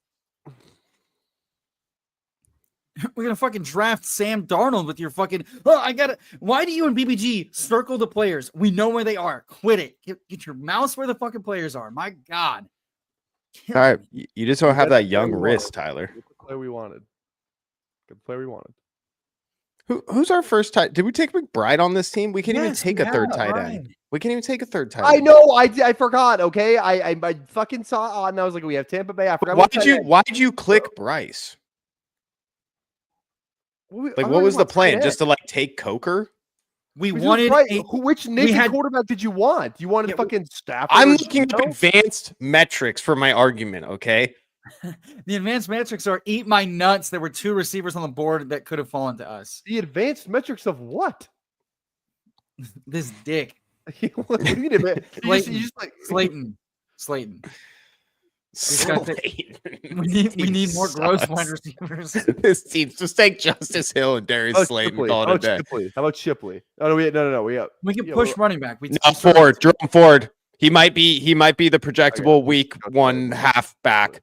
[SPEAKER 3] We're gonna fucking draft Sam Darnold with your fucking. Oh, why do you and BBG circle the players? We know where they are. Quit it. Get your mouse where the fucking players are. My God.
[SPEAKER 4] All right, you just don't have that young wrist, Tyler.
[SPEAKER 1] Get the player we wanted.
[SPEAKER 4] Who's our first tight? Did we take McBride on this team? We can't even
[SPEAKER 3] Yes,
[SPEAKER 4] take
[SPEAKER 3] we
[SPEAKER 4] a third
[SPEAKER 3] have,
[SPEAKER 4] tight
[SPEAKER 3] Ryan.
[SPEAKER 4] end. We can't even take a third tight
[SPEAKER 1] I
[SPEAKER 4] end.
[SPEAKER 1] know. I forgot. Okay. I fucking saw it and I was like, we have Tampa Bay. I forgot.
[SPEAKER 4] Why did you click Bryce? Like, what was the plan? Just to like take Coker?
[SPEAKER 3] We wanted
[SPEAKER 1] which naked quarterback did you want? You wanted fucking Stafford?
[SPEAKER 4] I'm looking at advanced metrics for my argument, okay?
[SPEAKER 3] The advanced metrics are eat my nuts. There were 2 receivers on the board that could have fallen to us.
[SPEAKER 1] The advanced metrics of what?
[SPEAKER 3] This dick.
[SPEAKER 1] What do you mean?
[SPEAKER 3] Slayton.
[SPEAKER 4] Slayton.
[SPEAKER 3] We need more gross wide receivers.
[SPEAKER 4] This team just take Justice Hill and Darius Slayton. Call it a day.
[SPEAKER 1] How about Shipley? Oh, no.
[SPEAKER 3] We can push running back.
[SPEAKER 4] Jerome Ford. He might be the projectable week 1 half back.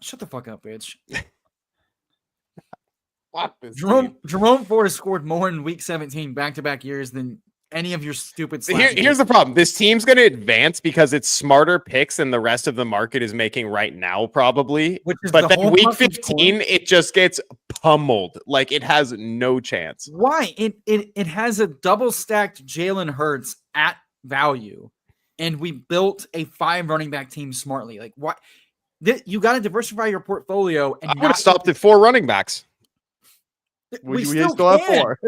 [SPEAKER 3] Shut the fuck up, bitch.
[SPEAKER 4] Fuck this
[SPEAKER 3] Jerome Ford has scored more in week 17 back-to-back years than any of your stupid.
[SPEAKER 4] Here's the problem. This team's going to advance because it's smarter picks than the rest of the market is making right now, probably. But then week 15, it just gets pummeled. Like, it has no chance.
[SPEAKER 3] Why? It has a double-stacked Jalen Hurts at value, and we built a 5 running back team smartly. Like, what? You got to diversify your portfolio. And
[SPEAKER 4] I would have stopped at 4 running backs.
[SPEAKER 3] We still have 4.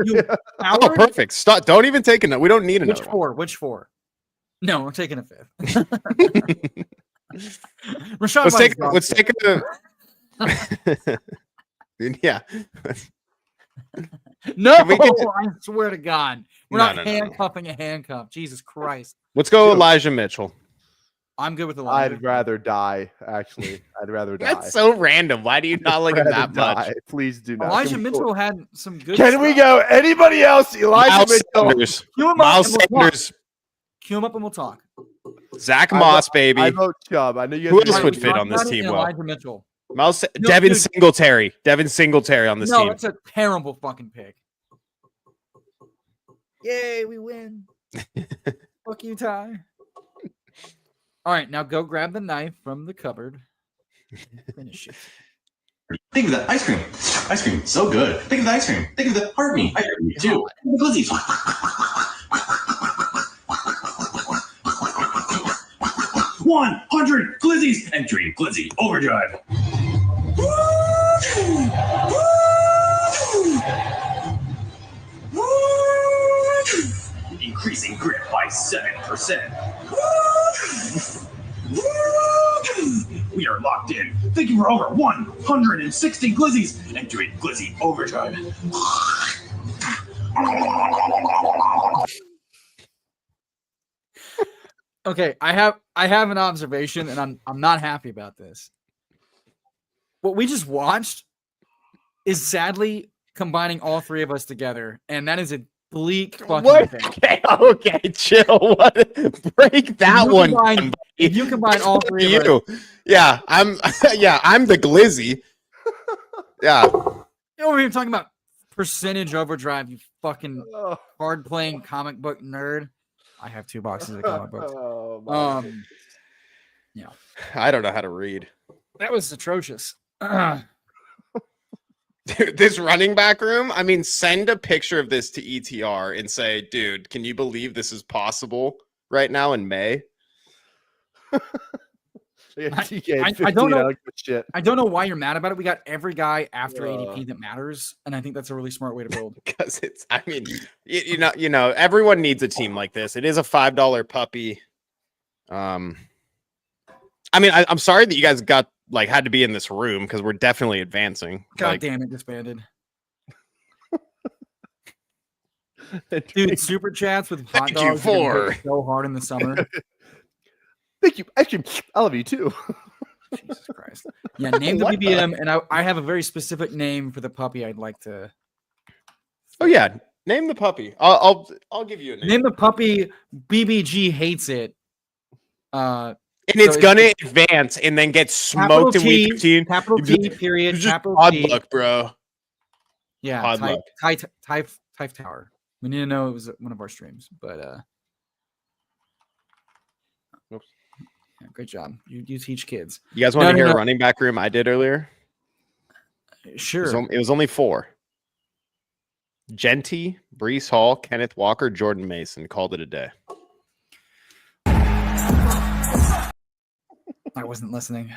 [SPEAKER 4] Oh, perfect. Stop. Don't even take a. We don't need another.
[SPEAKER 3] Which 4? No, we're taking a 5th. Rashad,
[SPEAKER 4] let's take a. Yeah.
[SPEAKER 3] No, I swear to God, we're not handcuffing a handcuff. Jesus Christ.
[SPEAKER 4] Let's go, Elijah Mitchell.
[SPEAKER 3] I'm good with Elijah.
[SPEAKER 1] I'd rather die, actually. I'd rather die.
[SPEAKER 4] That's so random. Why do you not like him that much?
[SPEAKER 1] Please do not.
[SPEAKER 3] Elijah Mitchell had some good
[SPEAKER 1] Can we go? Anybody else? Elijah Mitchell.
[SPEAKER 4] Miles Sanders.
[SPEAKER 3] Cue him up and we'll talk.
[SPEAKER 4] Zach Moss, baby.
[SPEAKER 1] I vote Chubb. I know you guys.
[SPEAKER 4] Who else would fit on this team well?
[SPEAKER 3] Elijah Mitchell.
[SPEAKER 4] Devin Singletary. Devin Singletary on this team.
[SPEAKER 3] No, that's a terrible fucking pick. Yay, we win. Fuck you, Ty. All right, now go grab the knife from the cupboard. Finish it.
[SPEAKER 8] Think of the ice cream. Ice cream, so good. Think of the ice cream. Think of the pardon me. Ice cream too. The glizzies. 100 glizzies entering glizzy overdrive. Increasing grip by 7%. We are locked in. Thank you for over 160 glizzies entering glizzy overdrive.
[SPEAKER 3] Okay, I have an observation, and I'm not happy about this. What we just watched is sadly combining all three of us together, and that is a bleak fucking
[SPEAKER 4] What?
[SPEAKER 3] thing.
[SPEAKER 4] Okay, chill. What? Break that one.
[SPEAKER 3] If you combine all three of us,
[SPEAKER 4] yeah, I'm the glizzy. Yeah.
[SPEAKER 3] we're even talking about percentage overdrive, you fucking hard playing comic book nerd. I have 2 boxes of comic books. Yeah.
[SPEAKER 4] I don't know how to read.
[SPEAKER 3] That was atrocious.
[SPEAKER 4] Dude, this running back room, I mean, send a picture of this to ETR and say, dude, can you believe this is possible right now in May?
[SPEAKER 3] I don't know. I don't know why you're mad about it. We got every guy after ADP that matters, and I think that's a really smart way to build.
[SPEAKER 4] Because it's, I mean, you know, everyone needs a team like this. It is a $5 puppy. I mean, I'm sorry that you guys had to be in this room because we're definitely advancing.
[SPEAKER 3] God damn it, disbanded. Dude, super chats with hot dogs so hard in the summer.
[SPEAKER 1] Thank you. Actually, I love you too.
[SPEAKER 3] Jesus Christ. Yeah, name the BBM, and I have a very specific name for the puppy I'd like to.
[SPEAKER 4] Oh yeah, name the puppy. I'll give you a name.
[SPEAKER 3] Name the puppy. BBG hates it.
[SPEAKER 4] And it's gonna advance and then get smoked in week 15.
[SPEAKER 3] Capital T, period. Capital
[SPEAKER 4] Odd
[SPEAKER 3] T.
[SPEAKER 4] luck, bro.
[SPEAKER 3] Yeah, Type Tower. We need to know it was one of our streams, but yeah, great job. You teach kids.
[SPEAKER 4] You guys want to hear a running back room I did earlier?
[SPEAKER 3] Sure.
[SPEAKER 4] It was only 4. Genty, Breece Hall, Kenneth Walker, Jordan Mason. Called it a day.
[SPEAKER 3] I wasn't listening.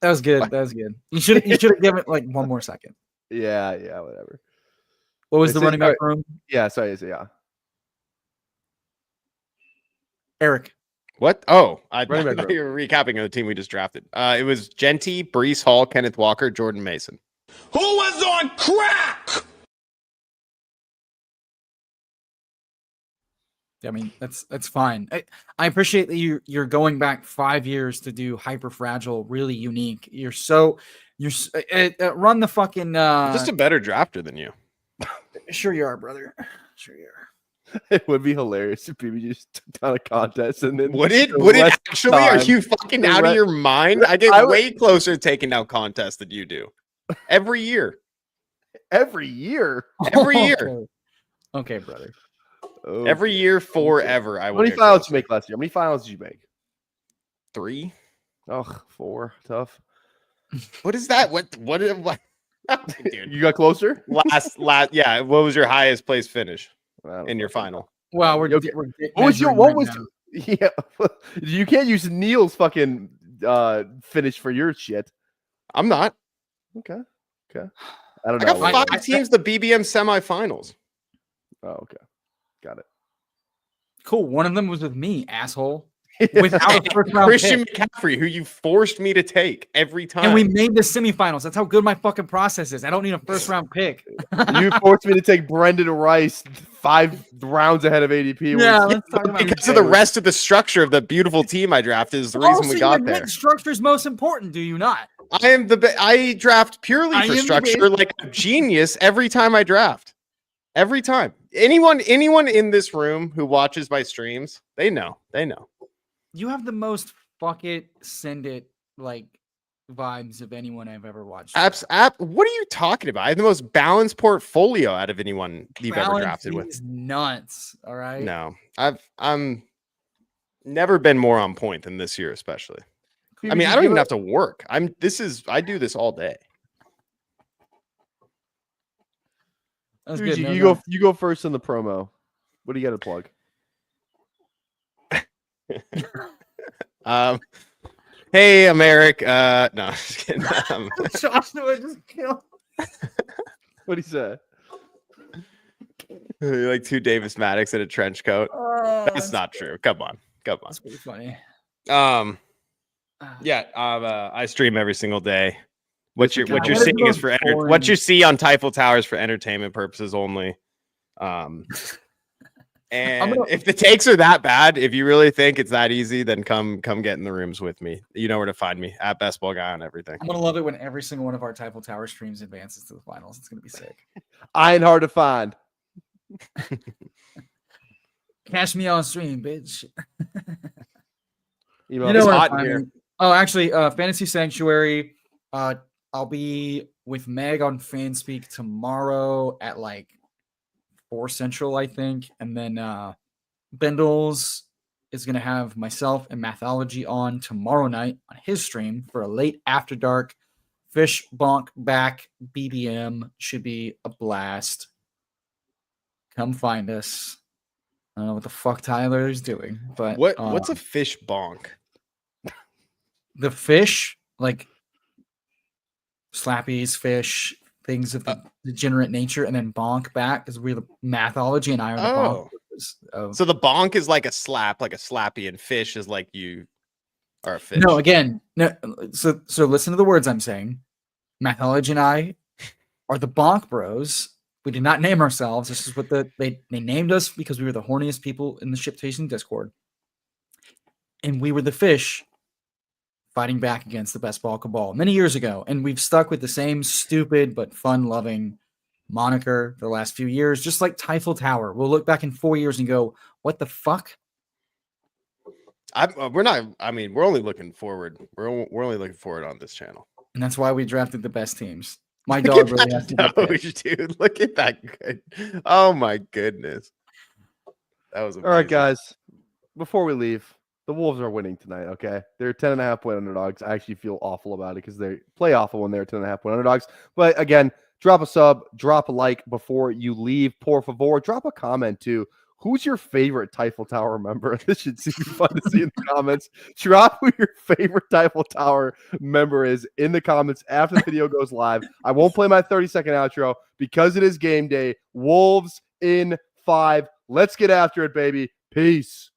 [SPEAKER 3] That was good. That was good. You should have given it like one more second.
[SPEAKER 1] Yeah, whatever.
[SPEAKER 3] What was the running back room?
[SPEAKER 1] Yeah, sorry, yeah.
[SPEAKER 3] Eric.
[SPEAKER 4] What? Oh, I thought you were recapping the team we just drafted. It was Genty, Breece Hall, Kenneth Walker, Jordan Mason.
[SPEAKER 2] Who was on crack?
[SPEAKER 3] I mean, that's fine. I appreciate that you're going back 5 years to do hyper fragile, really unique. You're run the fucking
[SPEAKER 4] Just a better drafter than you.
[SPEAKER 3] Sure you are, brother. Sure you are.
[SPEAKER 1] It would be hilarious if people just took down a contest and then
[SPEAKER 4] would it actually? Are you fucking out of your mind? I get way closer to taking down contests than you do. Every year.
[SPEAKER 1] Every year.
[SPEAKER 4] Every year.
[SPEAKER 3] Okay, brother.
[SPEAKER 4] Every year forever. I
[SPEAKER 1] How many finals did you make last year? How many finals did you make?
[SPEAKER 4] 3.
[SPEAKER 1] Oh, 4. Tough.
[SPEAKER 4] What is that? What? Dude.
[SPEAKER 1] You got closer?
[SPEAKER 4] Last yeah. What was your highest place finish in your final?
[SPEAKER 3] Well,
[SPEAKER 1] what was yeah. You can't use Neil's fucking finish for your shit.
[SPEAKER 4] I'm not.
[SPEAKER 1] Okay. I don't know.
[SPEAKER 4] I got 5 teams the BBM semifinals.
[SPEAKER 1] Oh, okay. Got it.
[SPEAKER 3] Cool. One of them was with me, asshole. Without a first round
[SPEAKER 4] Christian
[SPEAKER 3] pick.
[SPEAKER 4] McCaffrey, who you forced me to take every time.
[SPEAKER 3] And we made the semifinals. That's how good my fucking process is. I don't need a first round pick.
[SPEAKER 1] You forced me to take Brendan Rice 5 rounds ahead of ADP.
[SPEAKER 3] Yeah,
[SPEAKER 4] because of the rest of the structure of the beautiful team I drafted is the reason we got there.
[SPEAKER 3] Structure is most important, do you not?
[SPEAKER 4] I draft purely for structure like a genius every time I draft. Every time. Anyone in this room who watches my streams, they know.
[SPEAKER 3] You have the most fuck it, send it like vibes of anyone I've ever watched.
[SPEAKER 4] What are you talking about? I have the most balanced portfolio out of anyone you've ever drafted with.
[SPEAKER 3] Nuts. All right.
[SPEAKER 4] No, never been more on point than this year, especially. I mean, I don't even have to work. I do this all day.
[SPEAKER 3] That's
[SPEAKER 1] Fuji,
[SPEAKER 3] good.
[SPEAKER 1] you go first in the promo. What do you got to plug?
[SPEAKER 4] Hey, America. No, I'm just kidding.
[SPEAKER 3] Joshua just killed.
[SPEAKER 1] What do you say?
[SPEAKER 4] Like two Davis Maddox in a trench coat. That's not true. Come on.
[SPEAKER 3] That's pretty funny.
[SPEAKER 4] Yeah. I stream every single day. What you're
[SPEAKER 3] God,
[SPEAKER 4] seeing is for what you see on Tyffel Towers for entertainment purposes only. And if the takes are that bad, if you really think it's that easy, then come get in the rooms with me. You know where to find me at Best Ball Guy on everything.
[SPEAKER 3] I'm gonna love it when every single one of our Tyffel Tower streams advances to the finals. It's gonna be sick.
[SPEAKER 1] I ain't hard to find.
[SPEAKER 3] Cash me on stream, bitch.
[SPEAKER 1] You
[SPEAKER 4] know, it's
[SPEAKER 3] where to
[SPEAKER 4] hot in
[SPEAKER 3] find
[SPEAKER 4] here.
[SPEAKER 3] me. Oh, actually, Fantasy Sanctuary. I'll be with Meg on FanSpeak tomorrow at like 4 Central, I think. And then Bendels is going to have myself and Mathology on tomorrow night on his stream for a late after dark. Fish Bonk back BBM should be a blast. Come find us. I don't know what the fuck Tyler is doing, but
[SPEAKER 4] what's a fish bonk?
[SPEAKER 3] The fish, like slappies, fish, things of the degenerate nature, and then bonk back is where the Mathology and I are the bonk.
[SPEAKER 4] So the bonk is like a slap, like a slappy, and fish is like you are a fish.
[SPEAKER 3] No, again, no. So listen to the words I'm saying. Mathology and I are the bonk bros. We did not name ourselves. This is what they named us because we were the horniest people in the Ship Station Discord, and we were the fish fighting back against the Best Ball Cabal many years ago. And we've stuck with the same stupid but fun-loving moniker for the last few years, just like Tyffel Tower. We'll look back in 4 years and go, what the fuck?
[SPEAKER 4] We're not. I mean, we're only looking forward. We're only looking forward on this channel.
[SPEAKER 3] And that's why we drafted the best teams. My dog really has to get picked.
[SPEAKER 4] Dude. Look at that. Good. Oh my goodness. That was amazing.
[SPEAKER 1] All right, guys. Before we leave, the Wolves are winning tonight, okay? They're 10.5 point underdogs. I actually feel awful about it because they play awful when they're 10.5 point underdogs. But again, drop a sub, drop a like before you leave. Por favor, drop a comment too. Who's your favorite Tyffel Tower member? This should be fun to see in the comments. Drop who your favorite Tyffel Tower member is in the comments after the video goes live. I won't play my 30-second outro because it is game day. Wolves in 5. Let's get after it, baby. Peace.